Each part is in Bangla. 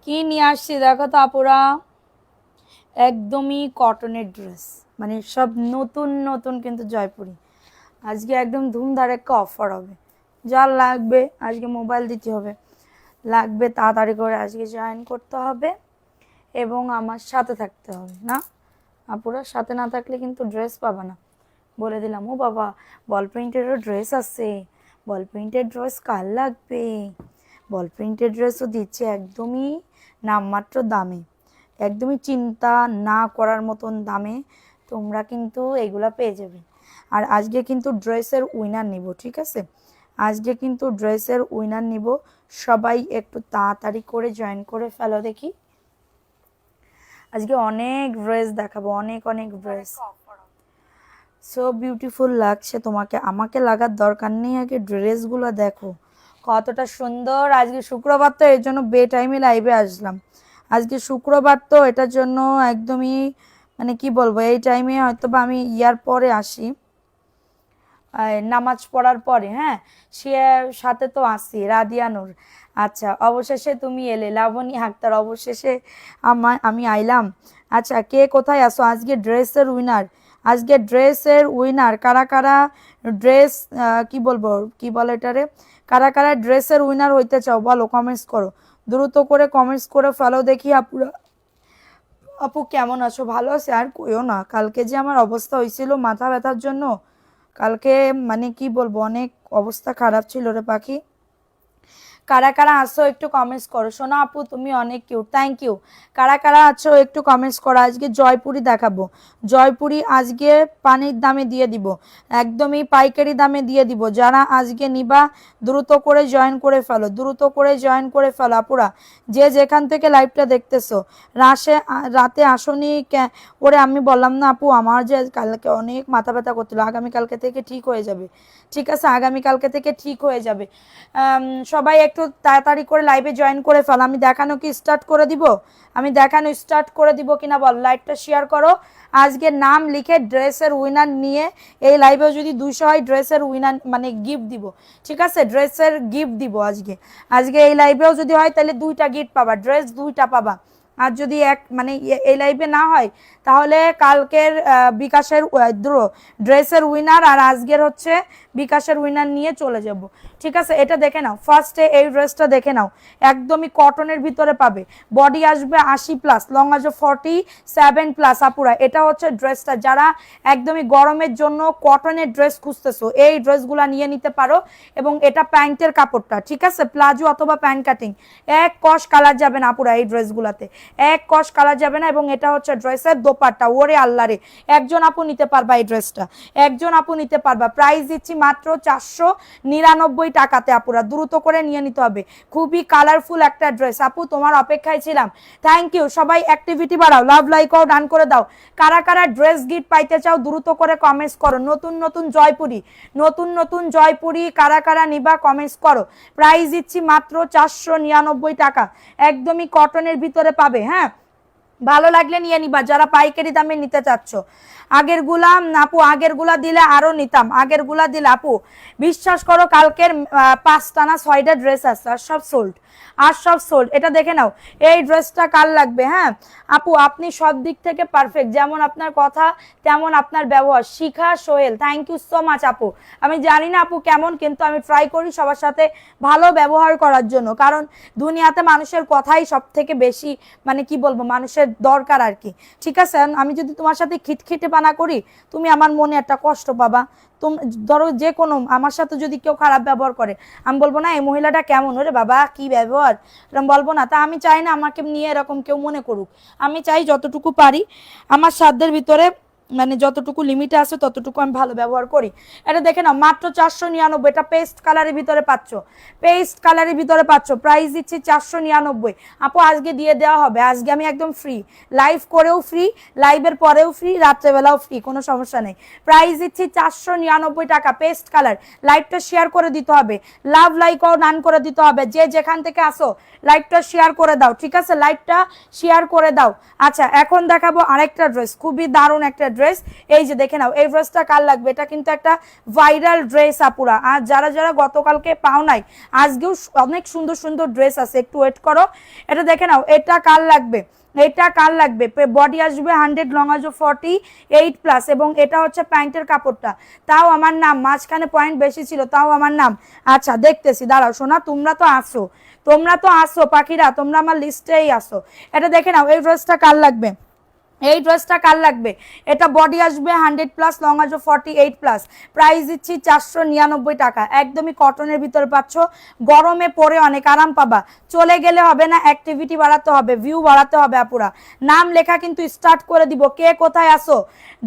কি নিয়ে আসছি দেখো তো আপুরা, একদমই কটনের ড্রেস, মানে সব নতুন নতুন কিন্তু জয়পুরি। আজকে একদম ধুমধার একটা অফার হবে। যার লাগবে আজকে মোবাইল দিতে হবে, লাগবে তাড়াতাড়ি করে আজকে জয়েন করতে হবে এবং আমার সাথে থাকতে হবে। না আপুরা, সাথে না থাকলে কিন্তু ড্রেস পাবা না, বলে দিলাম। ও বাবা, বল প্রিন্টেরও ড্রেস আছে, বল প্রিন্টের ড্রেস কার লাগবে? বল প্রিন্টের ড্রেসও দিচ্ছে একদমই নামমাত্র দামে, একদমই চিন্তা না করার মতন দামে তোমরা কিন্তু এগুলা পেয়ে যাবে। আর আজকে কিন্তু ড্রেসের উইনার নিব, ঠিক আছে? আজকে কিন্তু ড্রেসের উইনার নিব। সবাই একটু তাড়াতাড়ি করে জয়েন করে ফেলো দেখি। আজকে অনেক ড্রেস দেখাবো, অনেক অনেক ড্রেস। সো বিউটিফুল লাগছে তোমাকে, আমাকে লাগার দরকার নেই, আগে ড্রেসগুলো দেখো কতটা সুন্দর। আজকে শুক্রবার তো এর জন্য বে টাইমে লাইভে আসলাম। আজকে শুক্রবার তো এটার জন্য একদমই মানে কি বলবো, এই টাইমে হয়তো বা আমি ইয়ার পরে আসি, নামাজ পড়ার পরে। হ্যাঁ, সে সাথে তো আসি রাদিয়া নূর। আচ্ছা, অবশেষে তুমি এলে লাবণী আক্তার, অবশেষে আমি আইলাম। আচ্ছা, কে কোথায় আসো? আজকে ড্রেসের উইনার, আজকে ড্রেসের উইনার কারা কারা? ড্রেস কি বলবো, কি বলে এটারে, কারা কারা ড্রেসের উইনার হইতে চাও বলো, কমেন্টস করো, দ্রুত করে কমেন্টস করে ফেলো দেখি। আপুরা, আপু কেমন আছো? ভালো আছে? আর কইও না, কালকে যে আমার অবস্থা হয়েছিল মাথা ব্যথার জন্য, কালকে মানে কি বলবো, অনেক অবস্থা খারাপ ছিল রে পাখি। কারা কারা আছো একটু কমেন্টস করো। শোনো আপু, তুমি অনেক কিউট, থ্যাংক ইউ। কারা কারা আছো একটু কমেন্টস করো। আজকে জয়পুরি দেখাবো, জয়পুরি আজকে পানির দামে দিয়ে দিব, একদমই পাইকারি দামে দিয়ে দিব। যারা আজকে নিবা দ্রুত করে জয়েন করে ফেলো, দ্রুত করে জয়েন করে ফেলো আপুরা, যে যেখান থেকে লাইভটা দেখতেছো। রাতে আসনি ওরে, আমি বললাম না আপু, আমার যে কালকে অনেক মাথা ব্যথা করছিল, আগামীকালকে থেকে ঠিক হয়ে যাবে, ঠিক আছে? আগামীকালকে থেকে ঠিক হয়ে যাবে। সবাই একটু তাড়াতাড়ি করে লাইভে জয়েন করে ফেল। আমি দেখানো কি স্টার্ট করে দিব? আমি দেখানো স্টার্ট করে দিব কিনা বল, লাইভটা শেয়ার করো। আজকে নাম লিখে ড্রেসের উইনার নিয়ে এই লাইভেও যদি 200 হয় ড্রেসের উইনার মানে গিফট দিব, ঠিক আছে? ড্রেসের গিফট দিব আজকে। আজকে এই লাইভেও যদি হয় তাহলে 2টা গিফট পাবা, ড্রেস 2টা পাবা। আর যদি এক মানে এই লাইভে না হয় তাহলে কালকের বিকাশের ড্রেসের উইনার আর আজকের হচ্ছে বিকাশের উইনার নিয়ে চলে যাব, ঠিক আছে? এটা দেখে নাও, ফার্স্টে এই ড্রেসটা দেখে নাও, একদমই কটনের ভিতরে পাবে, বডি আসবে 80+, লং আসবে 47+। আপুরা, এটা হচ্ছে ড্রেসটা, যারা একদমই গরমের জন্য কটনের ড্রেস খুঁজতেছো এই ড্রেসগুলো নিয়ে নিতে পারো। এবং এটা প্যান্টের কাপড়টা, ঠিক আছে? প্লাজো অথবা প্যান্ট কাটিং, এক কস কালার যাবে না আপুরা এই ড্রেসগুলোতে, এক কস কালার যাবে না। এবং এটা হচ্ছে ড্রেসের দোপাট্টা, ওরে আল্লাহ রে, একজন আপু নিতে পারবা এই ড্রেসটা, একজন আপু নিতে পারবা। প্রাইস দিচ্ছি মাত্র 499 টাকাতে। আপুরা দ্রুত করে নিয়ে নিতে হবে, খুবই কালারফুল একটা ড্রেস। আপু তোমার অপেক্ষায় ছিলাম, থ্যাংক ইউ। সবাই অ্যাক্টিভিটি বাড়াও, লাভ লাইক ও ডান করে দাও। কারা কারা ড্রেস গিফট পাইতে চাও দ্রুত করে কমেন্টস করো। নতুন নতুন জয়পুরি, নতুন নতুন জয়পুরি কারা কারা নিবা কমেন্টস করো। প্রাইস দিচ্ছি মাত্র 499 টাকা, একদমই কটনের ভিতরে পাবে। হ্যাঁ, ভালো লাগলে নিয়ে নিবা যারা পাইকারি দামে নিতে চাচ্ছ। আগের গুলা আপু, আগের গুলা দিলে আরো নিতাম, আগের গুলা দিলে আপু বিশ্বাস করো, কালকের 5টা না 6টা ড্রেস আছে আর সব সোল্ড, আর সব সোল্ড। এটা দেখে নাও, এই ড্রেসটা কার লাগবে? হ্যাঁ আপু, আপনি সব দিক থেকে পারফেক্ট, যেমন আপনার কথা তেমন আপনার ব্যবহার। Shikha Sohel, thank you so much আপু। আমি জানি না আপু কেমন, কিন্তু আমি ট্রাই করি সবার সাথে ভালো ব্যবহার করার জন্য, কারণ দুনিয়াতে মানুষের কথাই সব থেকে বেশি মানে কি বলবো মানুষের দরকার আর কি, ঠিক আছে? আমি যদি তোমার সাথে খিটখিটে পানা করি, তুমি আমার মনে একটা কষ্ট পাবা। তুমি ধরো যে কোনো আমার সাথে যদি কেউ খারাপ ব্যবহার করে, আমি বলবো না এই মহিলাটা কেমন, ওরে বাবা কি ব্যবহার, এরকম বলবো না। তা আমি চাই না আমাকে নিয়ে এরকম কেউ মনে করুক। আমি চাই যতটুকু পারি আমার সাধ্যের ভিতরে, মানে যতটুকু লিমিটে আছে ততটুকু আমি ভালো ব্যবহার করি। এটা দেখে নাও, মাত্র 499। এটা পেস্ট কালারের ভিতরে পাচ্ছ, পেস্ট কালারের ভিতরে পাচ্ছ। প্রাইস দিচ্ছি 499 আপু, আজকে দিয়ে দেওয়া হবে। আজকে আমি একদম ফ্রি, লাইভ করেও ফ্রি, লাইভের পরেও ফ্রি, রাত্রেবেলাও ফ্রি, কোনো সমস্যা নেই। প্রাইস দিচ্ছি 499 টাকা, পেস্ট কালার। লাইভটা শেয়ার করে দিতে হবে, লাভ লাইক ও ডান করে দিতে হবে। যে যেখান থেকে আসো লাইভটা শেয়ার করে দাও, ঠিক আছে? লাইভটা শেয়ার করে দাও। আচ্ছা, এখন দেখাবো আরেকটা ড্রেস, খুবই দারুণ একটা ড্রেস। এই যে দেখে নাও এই ড্রেসটা কার লাগবে, এটা কিন্তু একটা ভাইরাল ড্রেস আপুরা। আর যারা যারা গতকালকে পাও নাই আজকেও অনেক সুন্দর সুন্দর ড্রেস আছে, একটু ওয়েট করো। এটা দেখে নাও এটা কার লাগবে, এটা কার লাগবে, বডি আসবে 100 লং আসবে 48+, এবং এটা হচ্ছে প্যান্টের কাপড়টা। তাও আমার নাম, মাঝখানে পয়েন্ট বেশি ছিল তাও আমার নাম। আচ্ছা দেখতেছি, দাঁড়াও শোনা, তোমরা তো আসো, তোমরা তো আসো পাখিরা, তোমরা আমার লিস্টেই আসো। এটা দেখে নাও এই ড্রেসটা কার লাগবে, এই ড্রেসটা কার লাগবে, এটা বডি আসবে 100+, লং আসবে 48+, প্রাইস দিচ্ছি 499 টাকা। একদমই কটনের ভিতরে পাচ্ছ, গরমে পরে অনেক আরাম পাবা। চলে গেলে হবে না, অ্যাক্টিভিটি বাড়াতে হবে, ভিউ বাড়াতে হবে আপুরা। নাম লেখা কিন্তু স্টার্ট করে দিব, কে কোথায় আসো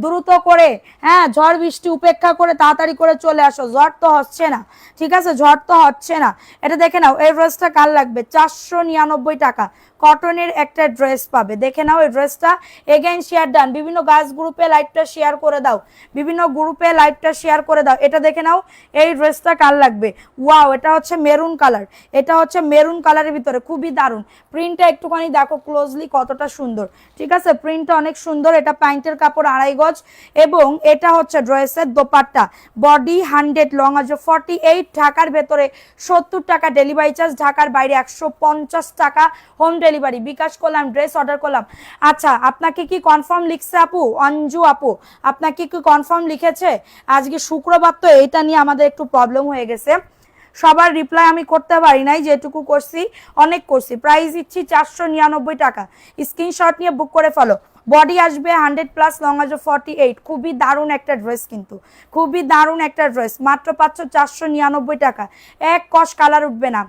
দ্রুত করে, হ্যাঁ ঝড় বৃষ্টি উপেক্ষা করে তাড়াতাড়ি করে চলে আসো, ঝড় তো হচ্ছে না, ঠিক আছে, ঝড় তো হচ্ছে না। এটা দেখে নাও এই ড্রেসটা কার লাগবে, 499 টাকা কটনের একটা ড্রেস পাবে। দেখে নাও এই ড্রেসটা, এগেইন শেয়ার ডান, বিভিন্ন গাছ গ্রুপে লাইভটা শেয়ার করে দাও, বিভিন্ন গ্রুপে লাইভটা শেয়ার করে দাও। এটা দেখে নাও এই ড্রেসটা কার লাগবে, ওয়াও এটা হচ্ছে মেরুন কালার, এটা হচ্ছে মেরুন কালারের ভিতরে খুবই দারুণ। প্রিন্টটা একটুখানি দেখো ক্লোজলি কতটা সুন্দর, ঠিক আছে, প্রিন্টটা অনেক সুন্দর। এটা প্যান্টের কাপড় 2.5 গজ, এবং এটা হচ্ছে ড্রেসের দোপাট্টা, বডি 100 লং আসবে 48, ঢাকার ভেতরে 70 টাকা ডেলিভারি চার্জ, ঢাকার বাইরে 150 টাকা হোম ডেলিভারি। বিকাশ করলাম, ড্রেস অর্ডার করলাম। আচ্ছা আপনাকে কি কনফার্ম লিখছে আপু, অঞ্জু আপু আপনাকে কি কনফার্ম লিখেছে? আজকে শুক্রবার তো এইটা নিয়ে আমাদের একটু প্রবলেম হয়ে গেছে, সবার রিপ্লাই আমি করতে পারি নাই, যেটুকু করছি অনেক করছি। প্রাইস দিচ্ছি 499 টাকা, স্ক্রিনশট নিয়ে বুক করে ফেলো। বডি আসবে 100+, লং আসবে 48, খুবই দারুণ একটা ড্রেস, কিন্তু খুবই দারুণ একটা ড্রেস, মাত্র পাচ্ছ 499 টাকা, এক কস কালার উঠবে না।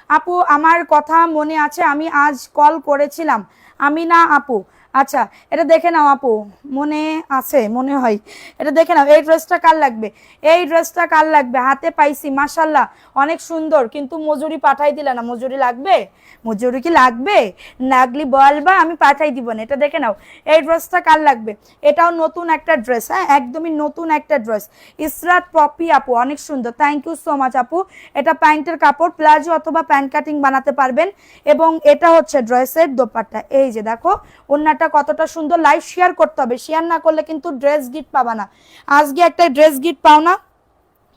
আপু আমার কথা মনে আছে, আমি আজ কল করেছিলাম, আমি না আপু। আচ্ছা এটা দেখে নাও আপু, মনে আছে মনে হয়, এটা দেখে নাও এই ড্রেসটা কার লাগবে, এই ড্রেসটা কার লাগবে, হাতে পাইছি মাশাল্লাহ অনেক সুন্দর, কিন্তু মজুরি পাঠাই দিলে না, মজুরি লাগবে, মজুরি কি লাগবে, লাগলি বলবা আমি পাঠাই দিব না। এটা দেখে নাও এই ড্রেসটা কার লাগবে, এটাও নতুন একটা ড্রেস, হ্যাঁ একদমই নতুন একটা ড্রেস। ইসরাত পপি আপু অনেক সুন্দর, থ্যাংক ইউ সো মাচ আপু। এটা প্যান্টের কাপড়, প্লাজো অথবা প্যান্ট কাটিং বানাতে পারবেন, এবং এটা হচ্ছে ড্রেসের দোপাট্টা। এই যে দেখো ওন্নাটা কতটা সুন্দর, লাইভ শেয়ার করতে হবে, শেয়ার না করলে কিন্তু ড্রেস গিফট পাবা না। আজকে একটা ড্রেস গিফট পাও না,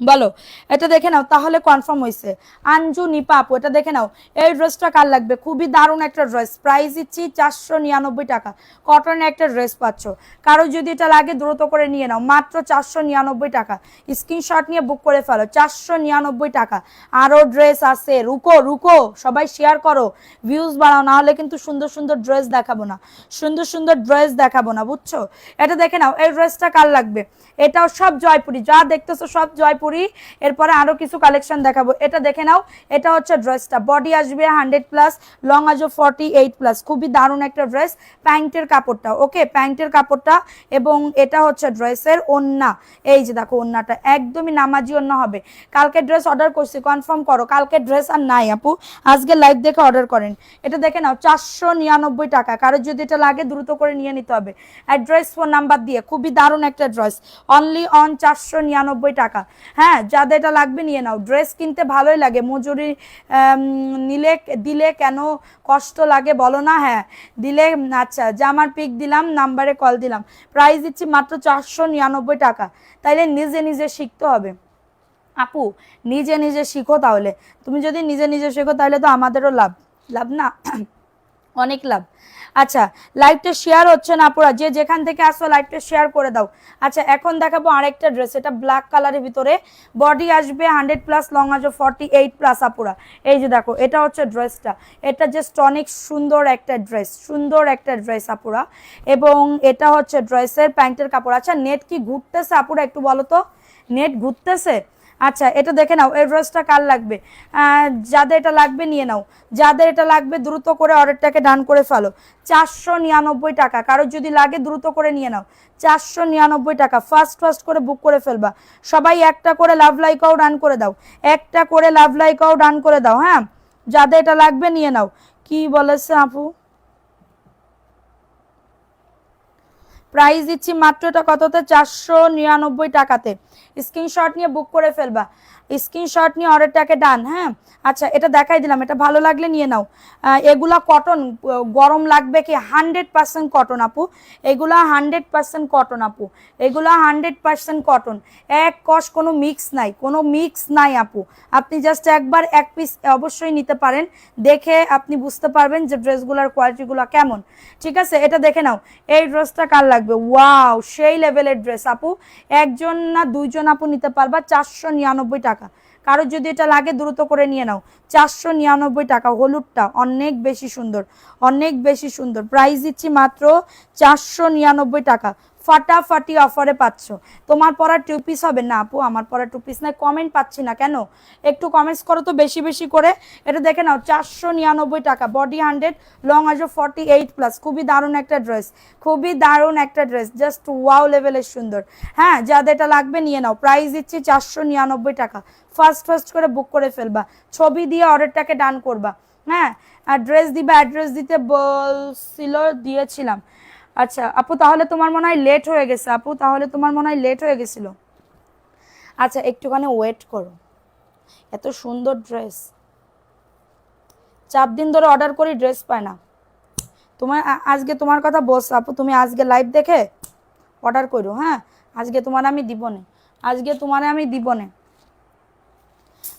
বলো, এটা দেখে নাও তাহলে কনফার্ম হয়েছে। আঞ্জু নিপা আপু এটা দেখে নাও এই ড্রেসটা কার লাগবে, খুবই দারুণ একটা ড্রেস, প্রাইস দিচ্ছি 499 টাকা, কটনের একটা ড্রেস পাচ্ছ। কারো যদি এটা লাগে দ্রুত করে নিয়ে নাও, মাত্র 499 টাকা, স্ক্রিনশট নিয়ে বুক করে ফেলো, 499 টাকা। আরো ড্রেস আছে, রুকো রুকো সবাই শেয়ার করো, ভিউজ বাড়াও, না হলে কিন্তু সুন্দর সুন্দর ড্রেস দেখাবো না, সুন্দর সুন্দর ড্রেস দেখাবো না, বুঝছো। এটা দেখে নাও এই ড্রেসটা কার লাগবে, এটাও সব জয়পুরি, যা দেখতেছো সব জয়পুরি। এরপরে আরো কিছু কালেকশন দেখাবো। এটা দেখে নাও, এটা হচ্ছে ড্রেসটা, বডি আসবে 100+, লং আসবে 48+, খুবই দারুণ একটা ড্রেস, প্যান্টের কাপড়টা, ওকে প্যান্টের কাপড়টা, এবং এটা হচ্ছে ড্রেসের ওন্না। এই যে দেখো ওন্নাটা একদমই নামাজি ওন্না হবে। কালকে ড্রেস অর্ডার করছি, কনফার্ম করো, কালকে ড্রেস আর নাই আপু, আজকে লাইভ দেখে অর্ডার করেন। এটা দেখে নাও 499 টাকা, কারো যদি এটা লাগে দ্রুত করে নিয়ে নিতে হবে, অ্যাড্রেস ফোন নাম্বার দিয়ে। খুবই দারুণ একটা ড্রেস, অনলি অন 499 টাকা। হ্যাঁ যাদের এটা লাগবে নিয়ে নাও, ড্রেস কিনতে ভালোই লাগে, মজুরি নিলে দিলে কেন কষ্ট লাগে বলো না, হ্যাঁ দিলে। আচ্ছা জামার পিক দিলাম, নাম্বারে কল দিলাম, প্রাইস দিচ্ছি মাত্র 499 টাকা। তাইলে নিজে নিজে শিখতে হবে আপু, নিজে নিজে শিখো, তাহলে তুমি যদি নিজে নিজে শেখো তাহলে তো আমাদেরও লাভ, লাভ না অনেক লাভ। আচ্ছা লাইভটা শেয়ার হচ্ছে না আপুরা, যে যেখান থেকে আসো লাইভটা শেয়ার করে দাও। আচ্ছা এখন দেখাবো আরেকটা ড্রেস, এটা ব্ল্যাক কালারের ভিতরে, বডি আসবে 100+, লং আসবে 48+। আপুরা এই যে দেখো এটা হচ্ছে ড্রেসটা, এটা জাস্ট অনেক সুন্দর একটা ড্রেস, সুন্দর একটা ড্রেস আপুরা, এবং এটা হচ্ছে ড্রেসের প্যান্টের কাপড়। আচ্ছা নেট কি ঘুরতেছে আপুরা, একটু বলো তো, নেট ঘুরতেছে? আচ্ছা এটা দেখে নাও এই ড্রেসটা কার লাগবে, যাদের এটা লাগবে নিয়ে নাও, যাদের এটা লাগবে দ্রুত করে অর্ডারটাকে ডান করে ফেলো। 499 টাকা, কারো যদি লাগে দ্রুত করে নিয়ে নাও, 499 টাকা, ফার্স্ট ফার্স্ট করে বুক করে ফেলবা। সবাই একটা করে লাভ লাইকাও ডান করে দাও, একটা করে লাভ লাইকাও ডান করে দাও, হ্যাঁ যাদের এটা লাগবে নিয়ে নাও। কি বলেছে আপু, প্রাইস দিচ্ছি মাত্র এটা কততে, 499 টাকাতে। স্ক্রিনশট নিয়ে বুক করে ফেলবা, স্ক্রিনশট নিয়ে অর্ডারটাকে ডান। হ্যাঁ আচ্ছা, এটা দেখাই দিলাম, এটা ভালো লাগলে নিয়ে নাও। এগুলা কটন, গরম লাগবে কি, 100% কটন আপু, এগুলা 100% কটন আপু, এগুলা 100% কটন, এক কষ কোনো মিক্স নাই, কোনো মিক্স নাই আপু। আপনি জাস্ট একবার এক পিস অবশ্যই নিতে পারেন, দেখে আপনি বুঝতে পারবেন যে ড্রেসগুলোর কোয়ালিটিগুলো কেমন। ঠিক আছে, এটা দেখে নাও, এই ড্রেসটা কার লাগবে, ওয়াও সেই লেভেলের ড্রেস আপু, একজন না দুইজন আপু নিতে পারবা, 499 টাকা। কারো যদি এটা লাগে দ্রুত করে নিয়ে নাও, 499 টাকা। হলুদটা অনেক বেশি সুন্দর, অনেক বেশি সুন্দর, প্রাইস দিচ্ছি মাত্র 499 টাকা। ফাটাফাটি অফারে পাচ্ছ। তোমার পরা টু পিস হবে না আপু, আমার পরা টু পিস নাই, কমেন্ট পাচ্ছি না কেন, একটু কমেন্টস করো তো বেশি বেশি করে। এটা দেখে নাও, 499 টাকা, বডি 100, লং আসবে 48+। খুবই দারুণ একটা ড্রেস, খুবই দারুণ একটা ড্রেস, জাস্ট ওয়াও লেভেলের সুন্দর। হ্যাঁ যাদের এটা লাগবে নিয়ে নাও, প্রাইস দিচ্ছি 499 টাকা। ফার্স্ট ফার্স্ট করে বুক করে ফেলবা, ছবি দিয়ে অর্ডারটাকে ডান করবা। হ্যাঁ অ্যাড্রেস দিবা, অ্যাড্রেস দিতে বলছিল, দিয়েছিলাম। আচ্ছা আপু, তাহলে তোমার মনে হয় লেট হয়ে গেছে আপু, তাহলে তোমার মনে হয় লেট হয়ে গেছিল। আচ্ছা একটুখানি ওয়েট করো, এত সুন্দর ড্রেস 4 দিন ধরে অর্ডার করি, ড্রেস পায় না। তোমার আজকে তোমার কথা বলছো আপু, তুমি আজকে লাইভ দেখে অর্ডার করো। হ্যাঁ আজকে তোমার আমি দিব না, আজকে তোমার আমি দিব না।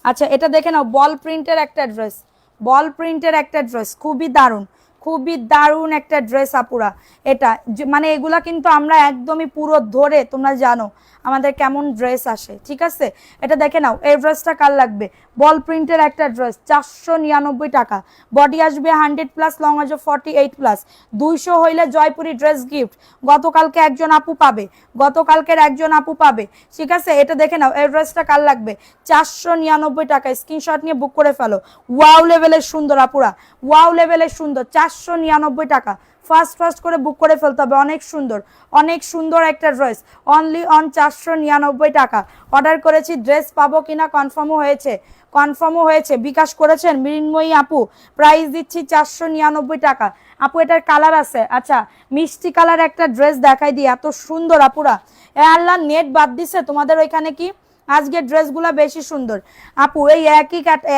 আচ্ছা এটা দেখে নাও, বল প্রিন্টের একটা ড্রেস, বল প্রিন্টের একটা ড্রেস, খুবই দারুণ, খুবই দারুণ একটা ড্রেস আপুরা। এটা মানে এগুলা কিন্তু আমরা একদমই পুরো ধরে, তোমরা জানো আমাদের কেমন ড্রেস আসে। ঠিক আছে, এটা দেখে নাও, এই ড্রেসটা কার লাগবে, বল প্রিন্টের একটা ড্রেস, 499 টাকা, বডি আসবে 100+, লং আসবে 48+। 200 হইলে জয়পুরি ড্রেস গিফট, গতকালকে একজন আপু পাবে, গতকালকের একজন আপু পাবে। ঠিক আছে, এটা দেখে নাও, এই ড্রেসটা কার লাগবে, 499 টাকা। স্ক্রিনশট নিয়ে বুক করে ফেলো, ওয়াও লেভেলের সুন্দর আপুরা, ওয়াও লেভেলের সুন্দর, 499 টাকা। ফার্স্ট ফার্স্ট করে বুক করে ফেলতে হবে, অনেক সুন্দর, অনেক সুন্দর একটা ড্রেস, অনলি অন 499 টাকা। অর্ডার করেছি, ড্রেস পাবো কিনা কনফার্মও হয়েছে, কনফার্মও হয়েছে। বিকাশ করেছেন মৃন্ময়ী আপু, প্রাইস দিচ্ছি 499 টাকা। আপু এটার কালার আছে, আচ্ছা মিষ্টি কালার একটা ড্রেস দেখাই দিই, এত সুন্দর আপুরা। এ আল্লাহ, নেট বাদ দিছে তোমাদের ওইখানে কি, আজকের ড্রেসগুলো বেশি সুন্দর আপু, এই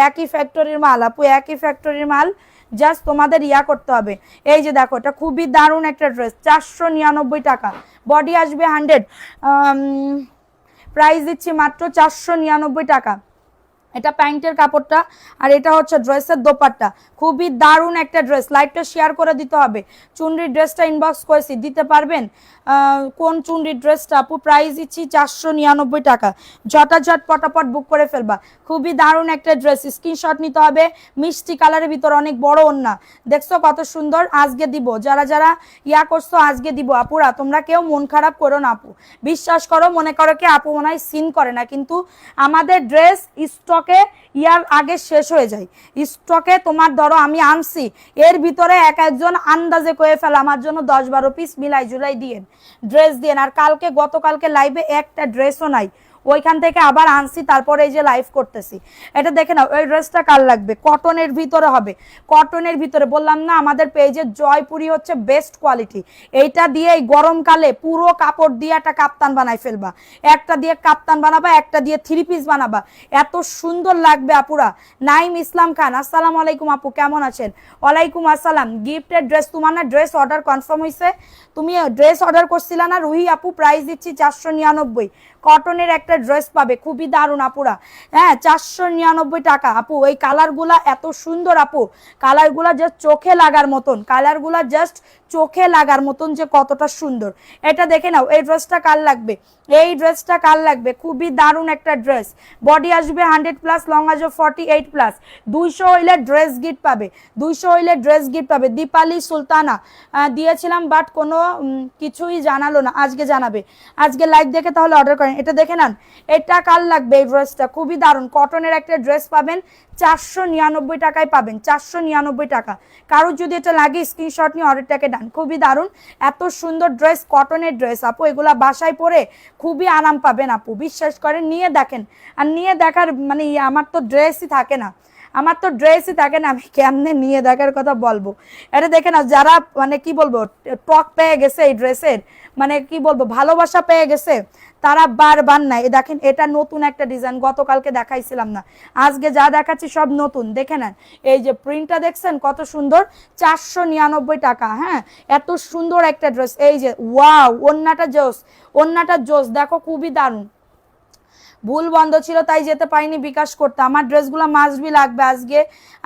একই ফ্যাক্টরির মাল আপু, একই ফ্যাক্টরির মাল, জাস্ট তোমাদের ইয়া করতে হবে। এই যে দেখো, এটা খুবই দারুণ একটা ড্রেস, 499 টাকা, বডি আসবে 100, প্রাইস দিচ্ছি মাত্র 499 টাকা। এটা প্যান্টের কাপড়টা, আর এটা হচ্ছে ড্রেসের দোপাট্টা, খুবই দারুণ একটা ড্রেস। লাইভটা শেয়ার করে দিতে হবে। চুনরির ড্রেসটা ইনবক্স করেছি, দিতে পারবেন কোন চুনরির ড্রেসটা আপু, প্রাইস দিচ্ছি 499 টাকা। ঝটাঝট পটাপট বুক করে ফেলবা, খুবই দারুণ একটা ড্রেস। স্ক্রিনশট নিতে হবে, মিষ্টি কালারের ভিতর, অনেক বড় ওন্না, দেখছো কত সুন্দর। আজকে দিব, যারা যারা ইয়া করছো আজকে দিব আপুরা, তোমরা কেউ মন খারাপ করো না আপু, বিশ্বাস করো। মনে করো কি আপু মনে হয় সিন করে না, কিন্তু আমাদের ড্রেস স্টকে ইয়ার আগে শেষ হয়ে যায়, স্টকে তোমার ধরো আমি আনছি, এর ভিতরে এক একজন আন্দাজে কয়ে ফেলা আমার জন্য 10-12 পিস মিলাই জুলাই দিয়ে ড্রেস দিয়ে। আর কালকে গতকালকে লাইভে একটা ড্রেসও নাই, ওইখান থেকে আবার আনছি, তারপরে এই যে লাইভ করতেছি। এটা দেখে নাও, ওই ড্রেসটা কার লাগবে, কটনের ভিতরে হবে, কটনের ভিতরে। বললাম না আমাদের পেজে জয়পুরি হচ্ছে বেস্ট কোয়ালিটি। এইটা দিয়ে এই গরমকালে পুরো কাপড় দিয়ে একটা কাপ্তান বানাই ফেলবা, একটা দিয়ে কাপ্তান বানাবা, একটা দিয়ে 3 পিস বানাবা, এত সুন্দর লাগবে আপুরা। নাইম ইসলাম খান, আসসালামু আলাইকুম আপু, কেমন আছেন? ওয়ালাইকুম আসসালাম। গিফটের ড্রেস, তোমার না ড্রেস অর্ডার কনফার্ম হয়েছে, তুমি ড্রেস অর্ডার করছিলা না রুহি আপু? প্রাইস দিচ্ছি 499, কটনের একটা ড্রেস পাবে, খুবই দারুণ আপুরা। হ্যাঁ 499 টাকা আপু। এই কালারগুলা এত সুন্দর আপু, কালারগুলা জাস্ট চোখে লাগার মতন, কালারগুলা জাস্ট চোখে লাগার মতন যে কতটা সুন্দর। এটা দেখে নাও, এই ড্রেসটা কার লাগবে, এই ড্রেসটা কার লাগবে, খুবই দারুণ একটা ড্রেস। বডি আসবে 100+, লং আসবে 48+। 200 হইলে ড্রেস গিফট পাবে, 200 হইলে ড্রেস গিফট পাবে। দীপালি সুলতানা দিয়েছিলাম, বাট কোনো কিছুই জানালো না, আজকে জানাবে, আজকে লাইভ দেখে তাহলে অর্ডার করেন। এটা দেখে নেন, এটা কার লাগবে, এই ড্রেসটা খুবই দারুণ, কটনের একটা ড্রেস পাবেন, 499 টাকায় পাবেন, 499 টাকা। কারোর যদি এটা লাগে স্ক্রিনশট নিয়ে অর্ডারটাকে ডান, খুবই দারুণ, এত সুন্দর ড্রেস, কটনের ড্রেস আপু, এগুলা বাসায় পরে খুবই আরাম পাবেন আপু, বিশ্বাস করেন, নিয়ে দেখেন। আর নিয়ে দেখার মানে আমার তো ড্রেসই থাকে না, আমার তো ড্রেসই থাকে না, আমি কেমনে নিয়ে দেখার কথা বলবো। এটা দেখে না, যারা মানে কি বলবো টক পেয়ে গেছে এই ড্রেসের, মানে কি বলবো ভালোবাসা পেয়ে গেছে, তারা বারবার নাই। দেখেন এটা নতুন একটা ডিজাইন, গতকালকে দেখাইছিলাম না, আজকে যা দেখাচ্ছি সব নতুন। দেখে নেন এই যে প্রিন্টটা দেখছেন কত সুন্দর, 499 টাকা। হ্যাঁ, এত সুন্দর একটা ড্রেস। এই যে ওয়াও, ওন্নাটা জোস, ওন্নাটা জোস, দেখো খুবই দারুণ। ভুল বন্ধ ছিল তাই যেতে পারিনি বিকাশ করতে, আমার ড্রেসগুলো মাস্ট বি লাগবে আজকে।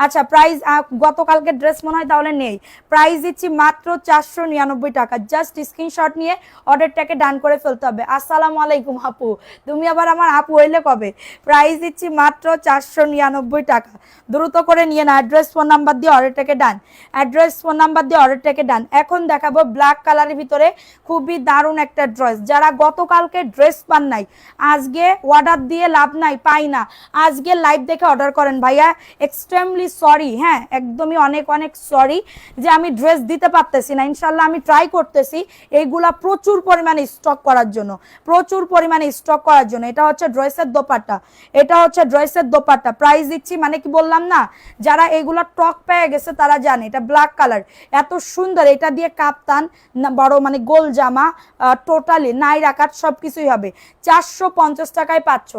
আচ্ছা প্রাইস, গতকালকে ড্রেস মনে হয় তাহলে নেই। প্রাইস দিচ্ছি মাত্র 499 টাকা। জাস্ট স্ক্রিনশট নিয়ে অর্ডারটাকে ডান করে ফেলতে হবে। আসসালামু আলাইকুম আপু, তুমি আবার আমার আপু হইলে কবে? প্রাইস দিচ্ছি মাত্র 499 টাকা। দ্রুত করে নিয়ে না, অ্যাড্রেস ফোন নাম্বার দিয়ে অর্ডারটাকে ডান, অ্যাড্রেস ফোন নাম্বার দিয়ে অর্ডারটাকে ডান। এখন দেখাবো ব্ল্যাক কালারের ভিতরে খুবই দারুণ একটা ড্রেস। যারা গতকালকে ড্রেস পান নাই, আজকে অর্ডার দিয়ে লাভ নাই, পাই না, আজকে লাইভ দেখে অর্ডার করেন ভাইয়া। এক্সট্রিমলি সরি, হ্যাঁ একদমই অনেক অনেক সরি যে আমি ড্রেস দিতে পারতেছি না। ইনশাল্লাহ আমি ট্রাই করতেছি এইগুলা প্রচুর পরিমাণে স্টক করার জন্য, প্রচুর পরিমাণে স্টক করার জন্য। এটা হচ্ছে ড্রেসের দোপাট্টা, এটা হচ্ছে ড্রেসের দোপাট্টা। প্রাইস দিচ্ছি মানে কি বললাম না, যারা এইগুলা টক পেয়ে গেছে তারা জানে এটা ব্ল্যাক কালার, এত সুন্দর। এটা দিয়ে কাপ্তান বড় মানে গোল জামা, টোটালি নাইরা কাট সবকিছুই হবে। 450 টাকায় পাচ্ছ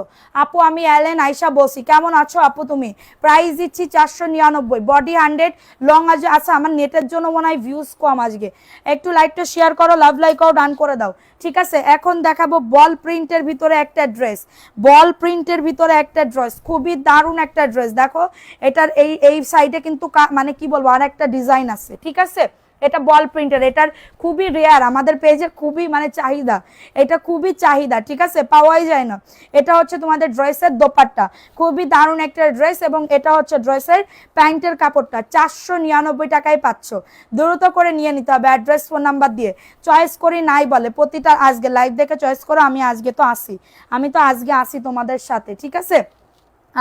আপু। আমি এলেন আয়শা বসি, কেমন আছো আপু তুমি? প্রাইস দিচ্ছি 499, বডি 100, লং আছে। আচ্ছা আমার নেটের জন্য মনে হয় ভিউজ কম আজকে, একটু লাইকটা শেয়ার করো, লাভ লাইকও ডান করে দাও, ঠিক আছে? এখন দেখাবো বল প্রিন্টের ভিতরে একটা ড্রেস, বল প্রিন্টের ভিতরে একটা ড্রেস, খুবই দারুণ একটা ড্রেস। দেখো এটার এই সাইডে কিন্তু মানে কি বলবো আর একটা ডিজাইন আছে, ঠিক আছে? এটা বল প্রিন্টার, এটার খুবই রেয়ার, আমাদের পেজে খুবই মানে চাহিদা, এটা খুবই চাহিদা, ঠিক আছে? পাওয়াই যায় না। এটা হচ্ছে তোমাদের ড্রেসের দোপাট্টা, খুবই দারুণ একটা ড্রেস। এবং এটা হচ্ছে ড্রেসের প্যান্টের কাপড়টা, 499 টাকায় পাচ্ছ। দ্রুত করে নিয়ে নিতে হবে অ্যাড্রেস ফোন নাম্বার দিয়ে। চয়েস করি নাই বলে প্রতিটা, আজকে লাইভ দেখে চয়েস করো। আমি আজকে তো আসি, আমি তো আজকে আসি তোমাদের সাথে, ঠিক আছে?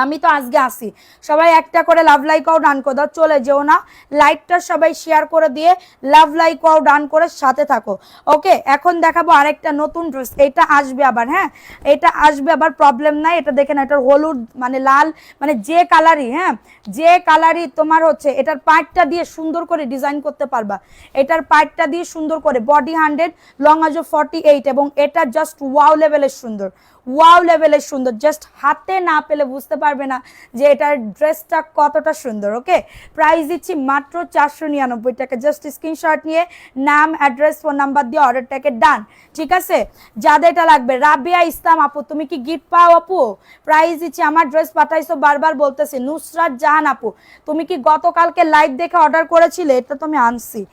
আমি তো আজকে আসি। সবাই একটা করে লাভ লাইকও ডান করে দাও, চলে যেও না, লাইকটা সবাই শেয়ার করে দিয়ে লাভ লাইকও ডান করে সাথে থাকো। ওকে, এখন দেখাবো আরেকটা নতুন ড্রেস, এটা আসবে আবার, হ্যাঁ এটা আসবে আবার, প্রবলেম নাই। এটা দেখেন, এটার হলুদ মানে লাল মানে যে কালারই, হ্যাঁ যে কালারই তোমার হচ্ছে, এটার পার্টটা দিয়ে সুন্দর করে ডিজাইন করতে পারবা। এটার পার্টটা দিয়ে সুন্দর করে, বডি 100, লং আজও 48, এবং এটা জাস্ট ওয়াও লেভেলের সুন্দর, ওয়াও লেভেলের সুন্দর। জাস্ট হাতে না পেলে বুঝতে পারবে না যে এটার ড্রেসটা কতটা সুন্দর। ওকে, প্রাইস দিচ্ছি মাত্র 499 টাকা। জাস্ট স্ক্রিনশট নিয়ে নাম, অ্যাড্রেস, ফোন নাম্বার দিয়ে অর্ডারটাকে ডান, ঠিক আছে? যাদের এটা লাগবে, রাবিয়া ইসলাম আপু, তুমি কি গিফট পাও আপু? প্রাইস দিচ্ছি, আমার ড্রেস পাঠাইছো বারবার বলতেছি। নুসরাত জাহান আপু, তুমি কি গতকালকে লাইভ দেখে অর্ডার করেছিলে? এটা তো আমি আনছি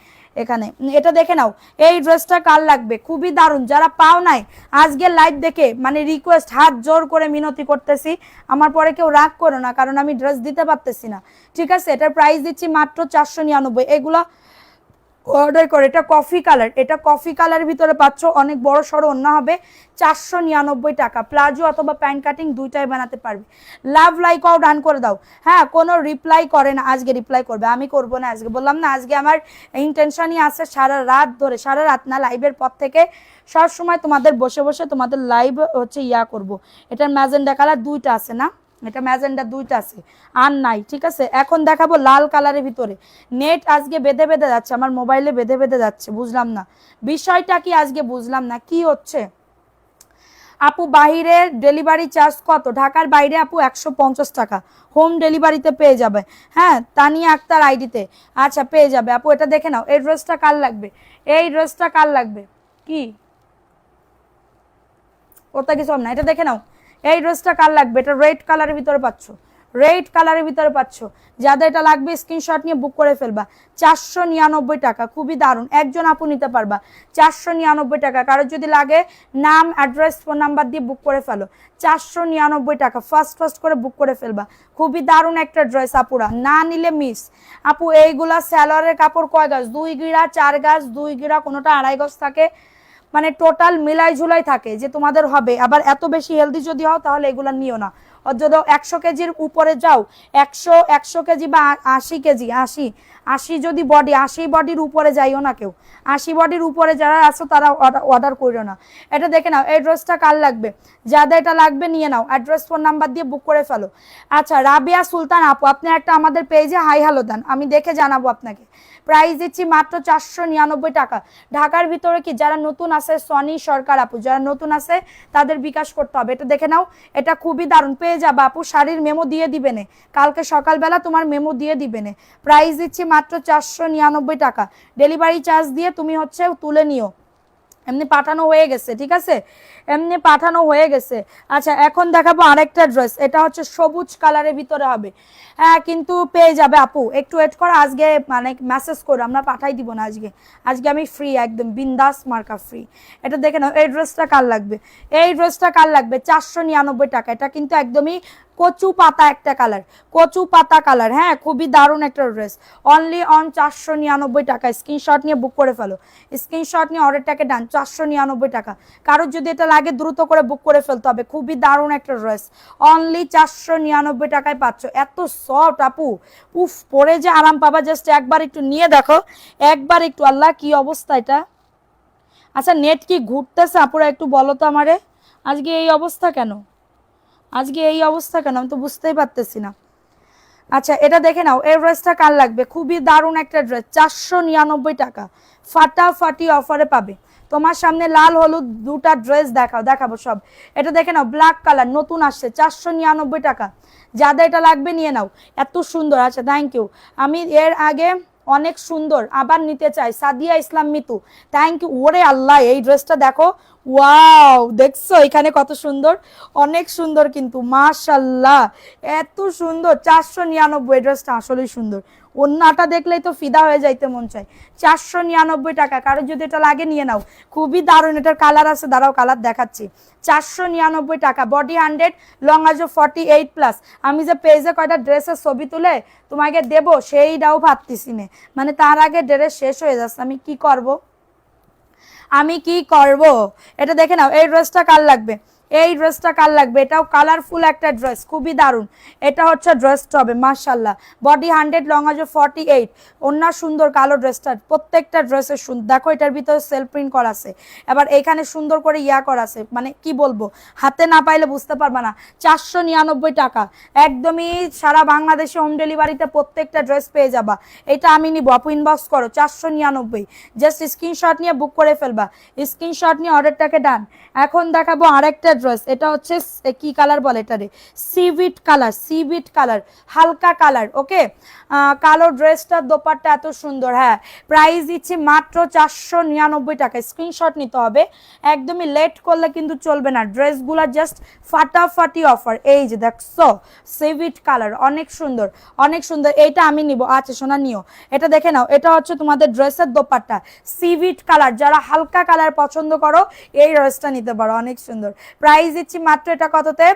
এখানে, এটা দেখে নাও। এই ড্রেসটা কার লাগবে, খুবই দারুণ। যারা পাও নাই আজকে লাইভ দেখে, মানে রিকোয়েস্ট, হাত জোর করে মিনতি করতেছি, আমার পরে কেউ রাগ করো না, কারণ আমি ড্রেস দিতে পারতেছি না, ঠিক আছে? এটার প্রাইস দিচ্ছি মাত্র 499। এগুলো অর্ডার করে, এটা কফি কালার, এটা কফি কালারের ভিতরে পাচ্ছ, অনেক বড় সড়ো অন্য হবে, 499 টাকা। প্লাজো অথবা প্যান্ট কাটিং দুইটাই বানাতে পারবে। লাভ লাইকও ডান করে দাও। হ্যাঁ, কোনো রিপ্লাই করে না, আজকে রিপ্লাই করবে, আমি করব না আজকে, বললাম না আজকে আমার ইন্টেনশনই আছে সারা রাত ধরে, সারা রাত না লাইভের পর থেকে সব সময় তোমাদের বসে বসে তোমাদের লাইভ হচ্ছে করব। এটার ম্যাজেন্ডা কালার দুইটা আছে না, এটা ম্যাজেন্ডা দুইটা আছে, আর নাই, ঠিক আছে? এখন দেখাবো লাল কালারের ভিতরে। নেট আজকে বেঁধে বেঁধে যাচ্ছে, আমার মোবাইলে বেঁধে বেঁধে যাচ্ছে, বুঝলাম না বিষয়টা কি আজকে, বুঝলাম না কি হচ্ছে। আপু বাহিরের ডেলিভারি চার্জ কত? ঢাকার বাইরে আপু 150 টাকা, হোম ডেলিভারিতে পেয়ে যাবে। হ্যাঁ, তানিয়া আক্তার আইডিতে, আচ্ছা পেয়ে যাবে আপু। এটা দেখে নাও, এই ড্রেসটা কার লাগবে, এই ড্রেসটা কার লাগবে? কি ওটা কিছু না, এটা দেখে নাও, এই ড্রেসটা কার লাগবে? এটা রেড কালারের ভিতরে পাচ্ছ, রেড কালারের ভিতরে পাচ্ছ। যাদের এটা লাগবে স্ক্রিনশট নিয়ে বুক করে ফেলবা। 499 টাকা, খুবই দারুণ। একজন আপু নিতে পারবা 499 টাকা। কারোর যদি লাগে নাম, অ্যাড্রেস, ফোন নাম্বার দিয়ে বুক করে ফেলো। 499 টাকা, ফার্স্ট করে বুক করে ফেলবা। খুবই দারুণ একটা ড্রেস আপুরা, না নিলে মিস। আপু এইগুলা স্যালোয়ারের কাপড় কয় গাছ? 2 গিরা, 4 গাছ, 2 গিরা, কোনোটা 2.5 গজ থাকে, মানে টোটাল মিলাই ঝুলাই থাকে যে তোমাদের হবে। আবার এত বেশি হেলদি যদি হও তাহলে এগুলা নিও না, যদি 100 কেজির উপরে যাও, 100 কেজি বা 80 কেজি, 80 যদি বডি, 80 বডির উপরে যাইও না কেউ, 80 বডির উপরে যারা আছো তারা অর্ডার করিও না। এটা দেখে নাও, এই ড্রেসটা কার লাগবে, যাদের এটা লাগবে নিয়ে নাও, অ্যাড্রেস ফোন নাম্বার দিয়ে বুক করে ফেলো। আচ্ছা রাবিয়া সুলতান আপু, আপনি একটা আমাদের পেজে হাই হ্যালো দেন, আমি দেখে জানাবো আপনাকে। প্রাইস দিচ্ছি মাত্র 499 টাকা। ঢাকার ভিতরে কি যারা নতুন আছে, সনি সরকার আপু, যারা নতুন আছে তাদের বিকাশ করতে হবে। এটা দেখে নাও, এটা খুবই দারুণ, পেয়ে যাবে আপু, শাড়ির মেমো দিয়ে দিবেনে, কালকে সকালবেলা তোমার মেমো দিয়ে দিবেনে। প্রাইস দিচ্ছি মাত্র 499 টাকা। ডেলিভারি চার্জ দিয়ে তুমি হচ্ছে তুলে নিও, এমনি পাঠানো হয়ে গেছে, ঠিক আছে, এমনি পাঠানো হয়ে গেছে। আচ্ছা এখন দেখাবো আরেকটা ড্রেস, এটা হচ্ছে সবুজ কালারের ভিতরে হবে। হ্যাঁ কিন্তু পেয়ে যাবে আপু, একটু ওয়েট করো, আজকে মানে মেসেজ করো, আমরা পাঠাই দিব না আজকে, আজকে আমি ফ্রি, একদম বিন্দাস মার্কা ফ্রি। এটা দেখে নাও, এই ড্রেসটা কার লাগবে, এই ড্রেসটা কার লাগবে, 499 টাকা। এটা কিন্তু একদমই কচু পাতা একটা কালার, কচু পাতা কালার, হ্যাঁ খুবই দারুণ একটা ড্রেস, অনলি অন 499 টাকা। স্ক্রিনশট নিয়ে বুক করে ফেলো, স্ক্রিনশট নিয়ে অর্ডারটাকে ডান, 499 টাকা। কারোর যদি এটা লাগে দ্রুত করে বুক করে ফেলতে হবে, খুবই দারুণ একটা ড্রেস, অনলি 499 টাকায় পাচ্ছ। এত সফট আপু, উফ, পরে যে আরাম পাবা, জাস্ট একবার একটু নিয়ে দেখো, একবার একটু, আল্লাহ কি অবস্থা এটা। আচ্ছা নেট কি ঘুরতেছে আপুরা, একটু বলো তো আমারে, আজকে এই অবস্থা কেন, আজকে এই অবস্থা কেন, আমি তো বুঝতেই পারতেছি না। আচ্ছা এটা দেখে নাও, এই ড্রেসটা কার লাগবে, খুবই দারুণ একটা ড্রেস, 499 টাকা, ফাটাফাটি অফারে পাবে। তোমার সামনে লাল হলুদ দুটা ড্রেস দেখাবো সব। এটা দেখে নাও, ব্ল্যাক কালার নতুন আসছে, 499 টাকা। যাদের এটা লাগবে নিয়ে নাও, এত সুন্দর। আচ্ছা থ্যাংক ইউ, আমি এর আগে অনেক সুন্দর, আবার নিতে চাই, সাদিয়া ইসলাম মিতু, থ্যাংক ইউ। ওরে আল্লাহ, এই ড্রেসটা দেখো, ওয়াও, দেখছো এখানে কত সুন্দর, অনেক সুন্দর কিন্তু, মাশাল্লাহ এত সুন্দর। 499, ড্রেসটা আসলেই সুন্দর, ওন্নাটা দেখলেই তো ফিদা হয়ে যাইতে মন চায়। 499 টাকা, কারো যদি এটা লাগে নিয়ে নাও, খুবই দারুণ। এটার কালার আছে, দাঁড়াও কালার দেখাচ্ছি। 499 টাকা, বডি 100, লং আজও 48+। আমি যে পেজে কয়টা ড্রেসের ছবি তুলে তোমাকে দেবো সেইটাও ভাবতেছি না, মানে তার আগে ড্রেস শেষ হয়ে যাচ্ছে, আমি কি করব, আমি কি করব। এটা দেখে নাও, এই ড্রেসটা কার লাগবে, এই ড্রেসটা কার লাগবে, এটাও কালারফুল একটা ড্রেস, খুবই দারুণ। এটা হচ্ছে ড্রেসটা হবে মাশাআল্লাহ, বডি 100, লং আজও 48, ওন্না সুন্দর, কালো ড্রেসটার প্রত্যেকটা ড্রেসের সুন্দর, দেখো এটার ভিতরে সেলফ প্রিন্ট করা আছে, এবার এখানে সুন্দর করে ইয়া করা আছে, মানে কি বলবো, হাতে না পাইলে বুঝতে পারবা না। 499 টাকা, একদমই সারা বাংলাদেশে হোম ডেলিভারিতে প্রত্যেকটা ড্রেস পেয়ে যাবা। এটা আমি নিব আপু, ইনবক্স করো, 499, জাস্ট স্ক্রিনশট নিয়ে বুক করে ফেলবা, স্ক্রিনশট নিয়ে অর্ডারটাকে ডান। এখন দেখাবো আরেকটা ড্রেস, এটা হচ্ছে কি কালার বলে এটারে, সিভিট কালার, সিভিট কালার, হালকা কালার, ওকে। কালো ড্রেসটার দোপাট্টা এত সুন্দর, হ্যাঁ প্রাইস দিচ্ছি মাত্র 499 টাকা। স্ক্রিনশট নিতে হবে, একদমই লেট করলে কিন্তু চলবে না, ড্রেসগুলো জাস্ট ফাটাফাটি অফার। এই যে দেখছো, সিভিট কালার, অনেক সুন্দর, অনেক সুন্দর, এইটা আমি নিব। আচ্ছা সোনা নিও, এটা দেখে নাও, এটা হচ্ছে তোমাদের ড্রেসের দোপাট্টা, সিভিট কালার, যারা হালকা কালার পছন্দ করো এই ড্রেসটা নিতে পারো, অনেক সুন্দর। প্রাইস দিচ্ছি মাত্র, এটা কততে,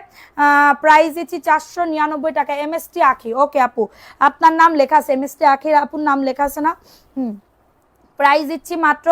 প্রাইস দিচ্ছি 499 টাকা। এমএসটি আখি, ওকে আপু আপনার নাম লেখা আছে, এমএসটি আখির আপুর নাম লেখা আছে না, প্রাইস দিচ্ছি মাত্র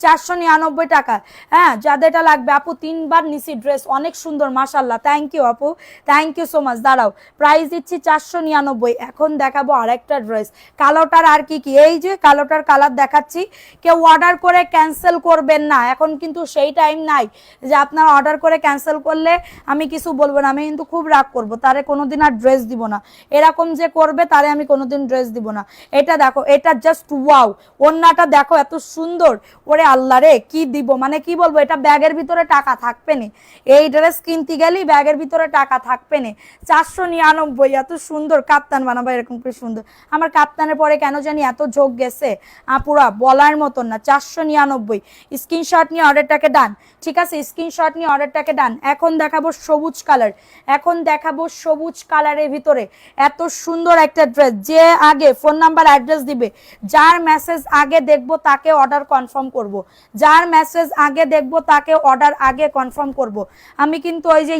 499 টাকা। হ্যাঁ যাদের এটা লাগবে আপু, 3বার নিছি ড্রেস, অনেক সুন্দর মাশাল্লাহ, থ্যাংক ইউ আপু, থ্যাংক ইউ সো মাচ। দাঁড়াও, প্রাইস দিচ্ছি 499। এখন দেখাবো আরেকটা ড্রেস, কালোটার আর কি কি, এই যে কালোটার কালার দেখাচ্ছি, কেউ অর্ডার করে ক্যান্সেল করবেন না, এখন কিন্তু সেই টাইম নাই যে আপনার অর্ডার করে ক্যান্সেল করলে আমি কিছু বলবো না, আমি কিন্তু খুব রাগ করবো, তারে কোনোদিন আর ড্রেস দিব না, এরকম যে করবে তারে আমি কোনোদিন ড্রেস দিব না। এটা দেখো, এটা জাস্ট ওয়াও, ওন্নাটা দেখো এত সুন্দর, ওরে আল্লাহ রে কি দিব, মানে কি বলবো, এটা ব্যাগের ভিতরে টাকা থাকবে না, এই ড্রেস কিনতে গেলেই ব্যাগের ভিতরে টাকা থাকবে না। 499, এত সুন্দর, কাপ্তান বানাবো এরকম করে সুন্দর, আমার কাপ্তানের পরে কেন জানি এত ঝোঁক গেছে আপুরা, বলার মতন না। 499, স্ক্রিনশট নিয়ে অর্ডারটাকে ডান, ঠিক আছে, স্ক্রিনশট নিয়ে অর্ডারটাকে ডান। এখন দেখাবো সবুজ কালার, এখন দেখাবো সবুজ কালারের ভিতরে এত সুন্দর একটা ড্রেস, যে আগে ফোন নাম্বার অ্যাড্রেস দিবে, যার মেসেজ আগে দেখবো তাকে অর্ডার কনফার্ম করব, যার মেসেজ আগে দেখবো তাকে অর্ডার আগে কনফার্ম করব। আমি কিন্তু ওই যে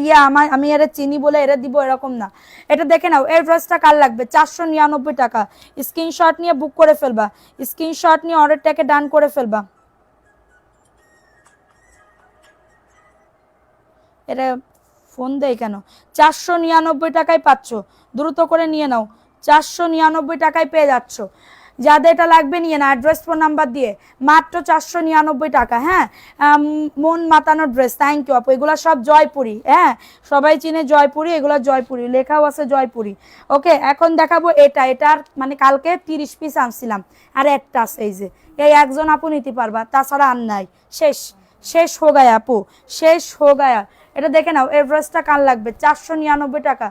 আমি এর চিনি বলে এর দিব এরকম না। এটা দেখে নাও, এই ড্রেসটা কার লাগবে, 499 টাকা। স্ক্রিনশট নিয়ে বুক করে ফেলবা, স্ক্রিনশট নিয়ে অর্ডারটাকে ডান করে ফেলবা। এটা ফোন দেয় কেন? 499 টাকায় পাচ্ছ, দ্রুত করে নিয়ে নাও। 499 টাকায় পেয়ে যাচ্ছ। যাদের এটা লাগবে নিয়ে না, অ্যাড্রেস ফোন নাম্বার দিয়ে মাত্র 499 টাকা। হ্যাঁ, মন মাতানো ড্রেস। থ্যাংক ইউ আপু। এগুলো সব জয়পুরি। হ্যাঁ, সবাই চিনে জয়পুরি, এগুলো জয়পুরি, লেখাও আছে জয়পুরি। ওকে, এখন দেখাবো এটার মানে কালকে 30 পিস আনছিলাম, আর একটা আছে এই যে, এই একজন আপু নিতে পারবা, তাছাড়া আর নাই। শেষ, শেষ হো গায়া আপু, শেষ হো গায়া। এটা দেখে নাও, এই ড্রেসটা কার লাগবে? 499 টাকা।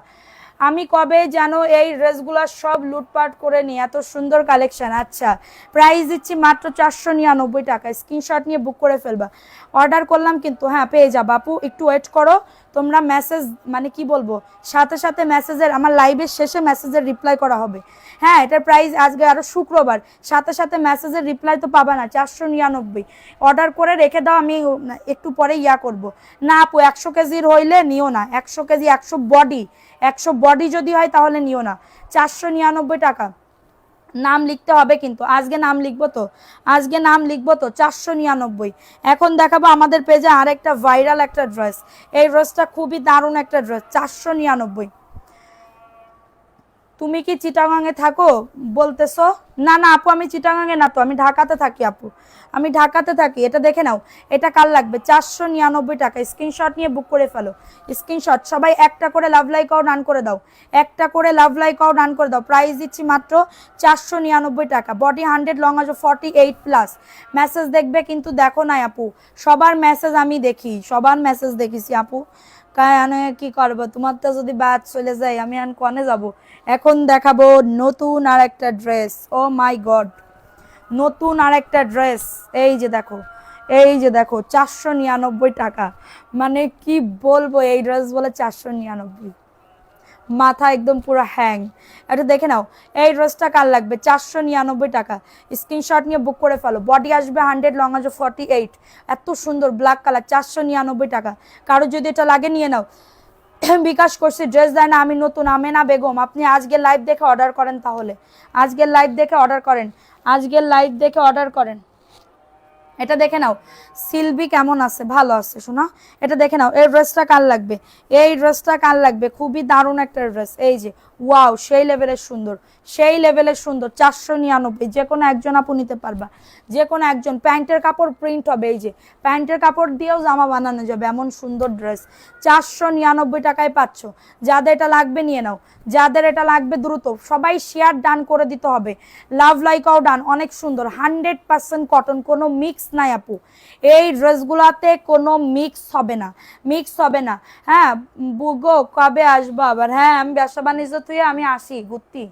আমি কবে যেন এই ড্রেসগুলো সব লুটপাট করে নিই, এত সুন্দর কালেকশন। আচ্ছা, প্রাইস দিচ্ছি মাত্র 499 টাকা। স্ক্রিনশট নিয়ে বুক করে ফেলবা। অর্ডার করলাম কিন্তু, হ্যাঁ পেয়ে যাবা আপু, একটু ওয়েট করো তোমরা। মেসেজ মানে কি বলবো, সাথে সাথে মেসেজের, আমার লাইভের শেষে মেসেজের রিপ্লাই করা হবে। হ্যাঁ, এটার প্রাইস আজকে আরও শুক্রবার, সাথে সাথে মেসেজের রিপ্লাই তো পাবা না। 499 অর্ডার করে রেখে দাও, আমি একটু পরে ইয়া করব। না আপু, 100 কেজির হইলে নিও না। 100 কেজি, 100 বডি, 100 বডি যদি হয় তাহলে নিও না। 499 টাকা। নাম লিখতে হবে কিন্তু, আজকে নাম লিখবো তো, আজকে নাম লিখবো তো। 499। এখন দেখাবো আমাদের পেজে আরেকটা ভাইরাল একটা ড্রেস। এই ড্রেসটা খুবই দারুণ একটা ড্রেস। 499। তুমি কি চিটাগাঙে থাকো বলতেছো? না না আপু, আমি চিটাগাঙে না তো, আমি ঢাকাতে থাকি আপু, আমি ঢাকাতে থাকি। এটা দেখে নাও, এটা কার লাগবে? 499 টাকা। স্ক্রিনশট নিয়ে বুক করে ফেলো। স্ক্রিনশট সবাই একটা করে লাভ লাইক আও ডান করে দাও, একটা করে লাভ লাইক আও ডান করে দাও। প্রাইস দিচ্ছি মাত্র 499 টাকা। বডি 100, লং আছে 48 প্লাস। মেসেজ দেখবে কিন্তু, দেখো নাই আপু, সবার মেসেজ আমি দেখি, সবার মেসেজ দেখিছি আপু। কি করবো, তোমার তো যদি বাদ চলে যায়, আমি আর কনে যাব। এখন দেখাবো নতুন আর একটা ড্রেস। ও মাই গড, নতুন আর একটা ড্রেস। এই যে দেখো, এই যে দেখো, 499 টাকা। মানে কি বলবো, এই ড্রেস বলে 499, মাথা একদম পুরো হ্যাং। এটা দেখে নাও, এই ড্রেসটা কার লাগবে? 499 টাকা। স্ক্রিনশট নিয়ে বুক করে ফেলো। বডি আসবে 100, লং আসবে 48। এত সুন্দর ব্ল্যাক কালার, 499 টাকা। কারো যদি এটা লাগে নিয়ে নাও। বিকাশ করছি, ড্রেস দেয় না, আমি নতুন। আমেনা বেগম, আপনি আজকের লাইভ দেখে অর্ডার করেন, তাহলে আজকের লাইভ দেখে অর্ডার করেন, আজকের লাইভ দেখে অর্ডার করেন। এটা দেখে নাও, সিলভি কেমন আছে? ভালো আছে শোনা। এটা দেখে নাও, এই ড্রেসটা কার লাগবে? এই ড্রেসটা কার লাগবে? খুবই দারুণ একটা ড্রেস। এই যে ওয়াও, সেই লেভেলের সুন্দর, সেই লেভেলের সুন্দর। 499, যে কোনো একজন আপু নিতে পারবা, যে কোনো একজন। প্যান্টের কাপড় প্রিন্ট হবে, এই যে প্যান্টের কাপড় দিয়েও জামা বানানো যাবে, এমন সুন্দর ড্রেস। 499 টাকায় পাচ্ছ। যাদের এটা লাগবে নিয়ে নাও, যাদের এটা লাগবে দ্রুত সবাই শেয়ার ডান করে দিতে হবে। লাভ লাইকাও ডান। অনেক সুন্দর, 100% কটন, কোনো মিক্স নাই আপু। এই ড্রেসগুলাতে কোনো মিক্স হবে না, মিক্স হবে না। হ্যাঁ বুগো, কবে আসবো আবার? হ্যাঁ, আমি ব্যবসা বাণিজ্য থেকে আমি আসি ঘুরতি।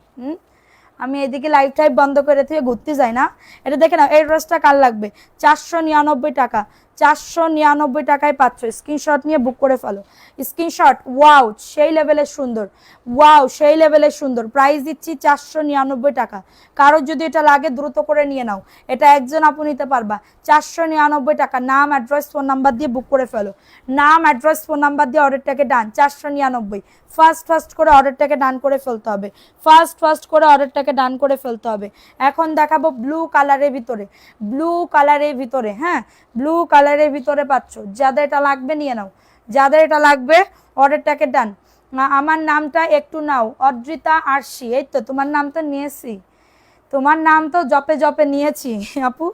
আমি এদিকে লাইফ টাইপ বন্ধ করে থেকে ঘুরতে যাই না। এটা দেখে নাও, এই ড্রেসটা কার লাগবে? 499 টাকা। 499 টাকায় পাচ্ছ। স্ক্রিনশট নিয়ে বুক করে ফেলো। স্ক্রিনশট। ওয়াও, সেই লেভেলের সুন্দর, ওয়াও সেই লেভেলের সুন্দর। প্রাইস দিচ্ছি 499 টাকা। কারোর যদি এটা লাগে দ্রুত করে নিয়ে নাও, এটা একজন আপু নিতে পারবা। 499 টাকা। নাম, অ্যাড্রেস, ফোন নাম্বার দিয়ে বুক করে ফেলো। নাম, অ্যাড্রেস, ফোন নাম্বার দিয়ে অর্ডারটাকে ডান। 499। ফার্স্ট করে অর্ডারটাকে ডান করে ফেলতে হবে, ফার্স্ট করে অর্ডারটাকে ডান করে ফেলতে হবে। এখন দেখাবো ব্লু কালারের ভিতরে, ব্লু কালারের ভিতরে। হ্যাঁ, ব্লু কালারের ভিতরে পাচ্ছ। যাদের এটা লাগবে নিয়ে নাও, যাদের এটা লাগবে অর্ডারটাকে ডান। আমার নামটা একটু নাও, অদ্রিতা আরশি। এই তো তোমার নাম তো নিয়েছি, তোমার নাম তো জপে জপে নিয়েছি আপু।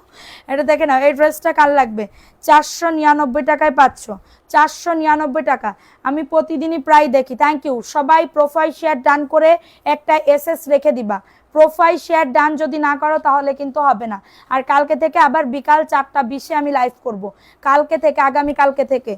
এটা দেখে নাও, এই ড্রেসটা কার লাগবে? 499 টাকায় পাচ্ছ। 499 টাকা। আমি প্রতিদিনই প্রায় দেখি। থ্যাংক ইউ সবাই। প্রোফাইল শেয়ার ডান করে একটা এসএস রেখে দিবা। প্রোফাইল শেয়ার ডান যদি না করো তাহলে কিন্তু হবে না। আর কালকে থেকে আবার বিকাল 4টা 20-এ আমি লাইভ করব। কালকে থেকে, আগামী কালকে থেকে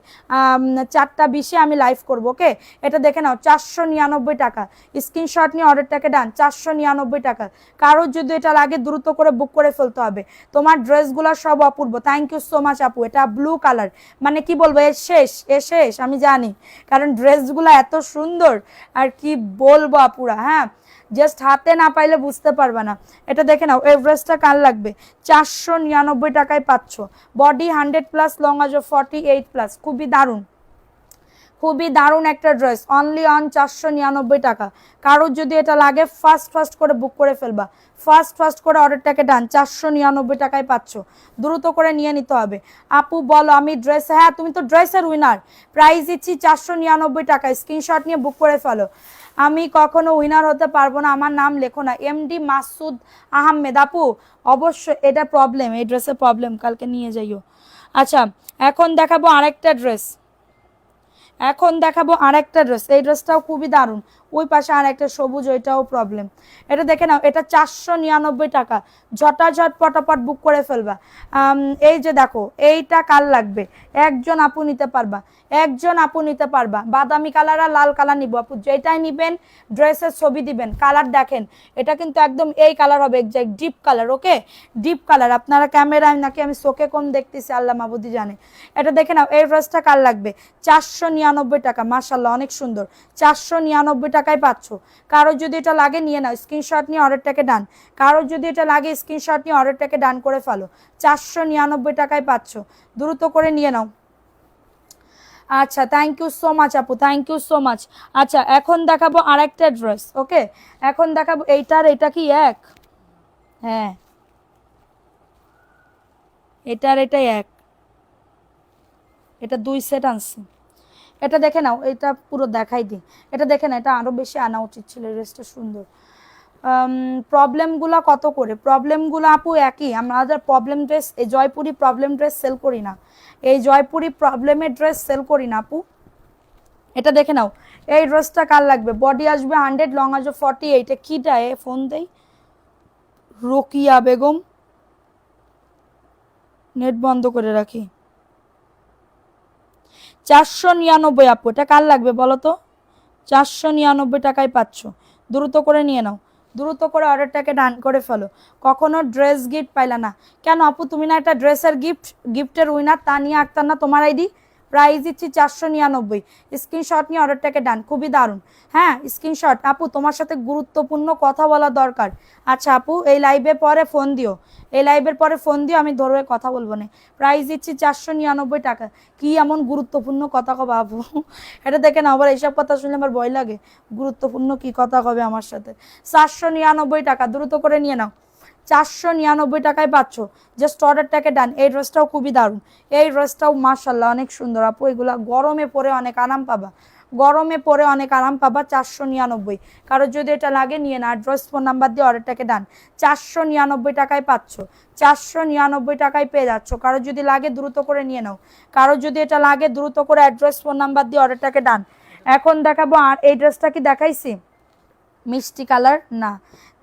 4টা 20-এ আমি লাইভ করব। ওকে, এটা দেখে নাও, 499 টাকা। স্ক্রিনশট নিয়ে অর্ডারটাকে ডান। 499 টাকা। কারোর যদি এটা লাগে দ্রুত করে বুক করে ফেলতে হবে। তোমার ড্রেসগুলো সব অপূর্ব। থ্যাংক ইউ সো মাচ আপু। এটা ব্লু কালার, মানে কি বলবো, এর শেষ আমি জানি, কারণ ড্রেসগুলো এত সুন্দর আর কি বলবো আপুরা। হ্যাঁ, জাস্ট হাতে না পাইলে বুঝতে পারবে না। এটা দেখে নাও, এই ড্রেসটা কার লাগবে? 499 টাকায় পাচ্ছ। বডি 100 প্লাস, লং আজ 48 প্লাস। খুবই দারুণ, খুবই দারুণ একটা ড্রেস, অনলি অন 499 টাকা। কারোর যদি এটা লাগে ফার্স্ট করে বুক করে ফেলবা, ফার্স্ট করে অর্ডারটাকে ডান, 499 টাকায় পাচ্ছ, দ্রুত করে নিয়ে নিতে হবে। আপু বলো আমি ড্রেস, হ্যাঁ তুমি তো ড্রেসের উইনার, প্রাইস দিচ্ছি 499 টাকা, স্ক্রিনশট নিয়ে বুক করে ফেলো। আমি কখনো উইনার হতে পারবো না, আমার নাম লেখো না, এমডি মাসুদ আহমেদ। আপু অবশ্যই এটা প্রবলেম, এই ড্রেসের প্রবলেম, কালকে নিয়ে যাইও। আচ্ছা এখন দেখাবো আরেকটা ড্রেস, এখন দেখাবো আরেকটা ড্রেস, এই ড্রেসটাও খুবই দারুণ, ওই পাশে আর একটা সবুজ, ওইটাও প্রবলেম। এটা দেখে নাও, এটা 499 টাকা, ঝটাঝট পটাপট বুক করে ফেলবা। এই যে দেখো, এইটা কাল লাগবে, একজন আপু নিতে পারবা, একজন আপু নিতে পারবা, বাদামি কালার আর লাল কালার নিব আপু, যেটাই নিবেন ড্রেসের ছবি দিবেন, কালার দেখেন, এটা কিন্তু একদম এই কালার হবে, এক্সাক্ট ডিপ কালার, ওকে ডিপ কালার। আপনারা ক্যামেরায় নাকি আমি চোখে কম দেখতেছি, আল্লাহ মাবুদি জানে। এটা দেখে নাও, এই ড্রেসটা কাল লাগবে 499 টাকা, মাশাআল্লাহ অনেক সুন্দর, 499 টাকায় পাচ্ছ। কারো যদি এটা লাগে নিয়ে নাও, স্ক্রিনশট নিয়ে অর্ডারটাকে ডান, কারো যদি এটা লাগে স্ক্রিনশট নিয়ে অর্ডারটাকে ডান করে ফেলো, 499 টাকায় পাচ্ছ, দ্রুত করে নিয়ে নাও। আচ্ছা থ্যাংক ইউ সো মাচ আপু, থ্যাংক ইউ সো মাচ। আচ্ছা এখন দেখাবো আরেকটা ড্রেস, ওকে এখন দেখাবো এইটার, এটা কি এক, হ্যাঁ এটার এটাই এক, এটা দুই সেট আনছি। এটা দেখে নাও, এটা পুরো দেখাই দিই, এটা দেখে না, এটা আরো বেশি আনা উচিত ছিল, ড্রেসটা সুন্দর। প্রবলেমগুলো কত করে? প্রবলেমগুলো আপু একই, আমাদের প্রবলেম ড্রেস, এই জয়পুরি প্রবলেম ড্রেস সেল করি না, এই জয়পুরি প্রবলেমের ড্রেস সেল করি না আপু। এটা দেখে নাও, এই ড্রেসটা কার লাগবে, বডি আসবে 100, লং আসবে 48। কিটা এ ফোন দেই, রোকিয়া বেগম, নেট বন্ধ করে রাখি। 499 আপু, এটা কার লাগবে বলো তো, 499 টাকায় পাচ্ছ, দ্রুত করে নিয়ে নাও, দ্রুত করে অর্ডারটাকে ডান করে ফেলো। কখনো ড্রেস গিফট পাইলা না কেন আপু? তুমি না একটা ড্রেসের গিফটের উইনার, তানিয়া আক্তার না তোমার আইডি? প্রাইস দিচ্ছি 499, স্ক্রিনশট নিয়ে অর্ডারটাকে ডান, খুবই দারুণ। হ্যাঁ স্ক্রিনশট। আপু তোমার সাথে গুরুত্বপূর্ণ কথা বলা দরকার। আচ্ছা আপু এই লাইভের পরে ফোন দিও, এই লাইভের পরে ফোন দিও, আমি ধরে কথা বলবো না। প্রাইস দিচ্ছি 499 টাকা। কি এমন গুরুত্বপূর্ণ কথা কবে আপু? এটা দেখে না, আবার এইসব কথা শুনলে আমার ভয় লাগে, গুরুত্বপূর্ণ কি কথা কবে আমার সাথে। 499 টাকা, দ্রুত করে নিয়ে নাও, 499 টাকায় পাচ্ছ, জাস্ট অর্ডারটাকে ডান। এই ড্রেসটাও খুবই দারুণ, এই ড্রেসটাও মাশাআল্লাহ অনেক সুন্দর আপু, এগুলা গরমে পরে অনেক আরাম পাবা, গরমে পরে অনেক আরাম পাবা। 499, কারো যদি এটা লাগে নিয়ে না, অ্যাড্রেস ফোন নাম্বার দিয়ে অর্ডারটাকে ডান, 499 টাকায় পাচ্ছ, 499 টাকায় পেয়ে যাচ্ছ। কারো যদি লাগে দ্রুত করে নিয়ে নাও, কারো যদি এটা লাগে দ্রুত করে অ্যাড্রেস ফোন নাম্বার দিয়ে অর্ডারটাকে ডান। এখন দেখাবো, আর এই ড্রেসটা কি দেখাইছি মিষ্টি কালার, না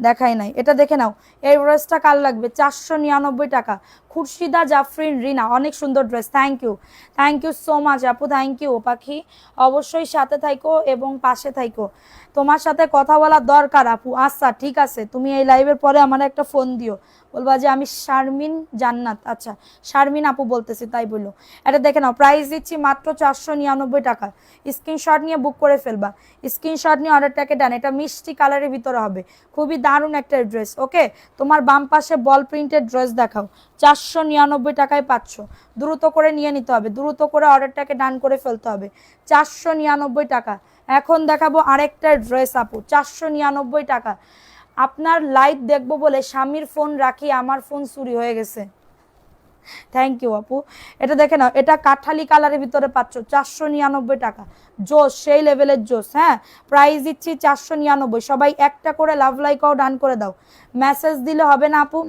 দেখাই নাই, এটা দেখে নাও, এই ড্রেসটা কাল লাগবে 499 টাকা। খুরশিদা জাফরিন রিনা, অনেক সুন্দর dress, thank you so much আপু, থ্যাংক ইউ পাখি। অবশ্যই সাথে থাইকো এবং পাশে থাইকো, তোমার সাথে কথা বলার দরকার আপু। আচ্ছা ঠিক আছে, তুমি এই লাইভের পরে আমার একটা ফোন দিও, বলবা যে আমি শারমিন জান্নাত, আচ্ছা শারমিন আপু বলতেছি তাই বললো। এটা দেখে নাও, প্রাইস দিচ্ছি মাত্র 499 টাকা, স্ক্রিনশট নিয়ে বুক করে ফেলবা, স্ক্রিনশট নিয়ে অর্ডারটাকে ডান। এটা মিষ্টি কালারের ভিতরে হবে, খুবই দারুণ একটা ড্রেস, ওকে তোমার বাম পাশে বল প্রিন্টেড ড্রেস দেখাও, 499 টাকায় পাচ্ছ, দ্রুত করে নিয়ে নিতে হবে, দ্রুত করে অর্ডারটাকে ডান করে ফেলতে হবে। 499 টাকা। এখন দেখাবো আরেকটা ড্রেস আপু, 499 টাকা। আপনার লাইভ দেখবো বলে স্বামীর ফোন রাখি, আমার ফোন চুরি হয়ে গেছে। থ্যাংক ইউ আপু। এটা দেখে নাও, এটা কাঠালি কালারের ভিতরে পাচ্ছ, 499 টাকা, জোস সেই লেভেলের জোস। হ্যাঁ প্রাইস দিচ্ছি 499, সবাই একটা করে লাভ লাইকও ডান করে দাও। মেসেজ দিলে হবে না আপু,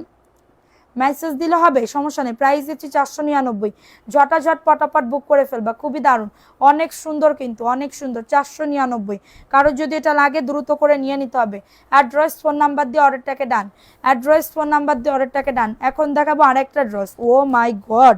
মেসেজ দিলে হবে, সমস্যা নেই, প্রাইস দিচ্ছি 499, ঝটাঝট পটাপট বুক করে ফেলবা, খুবই দারুণ, অনেক সুন্দর কিন্তু অনেক সুন্দর, 499। কারো যদি এটা লাগে দ্রুত করে নিয়ে নিতে হবে, অ্যাড্রেস ফোন নাম্বার দিয়ে অর্ডারটাকে ডান, অ্যাড্রেস ফোন নাম্বার দিয়ে অর্ডারটাকে ডান। এখন দেখাবো আরেকটা ড্রেস, ও মাই গড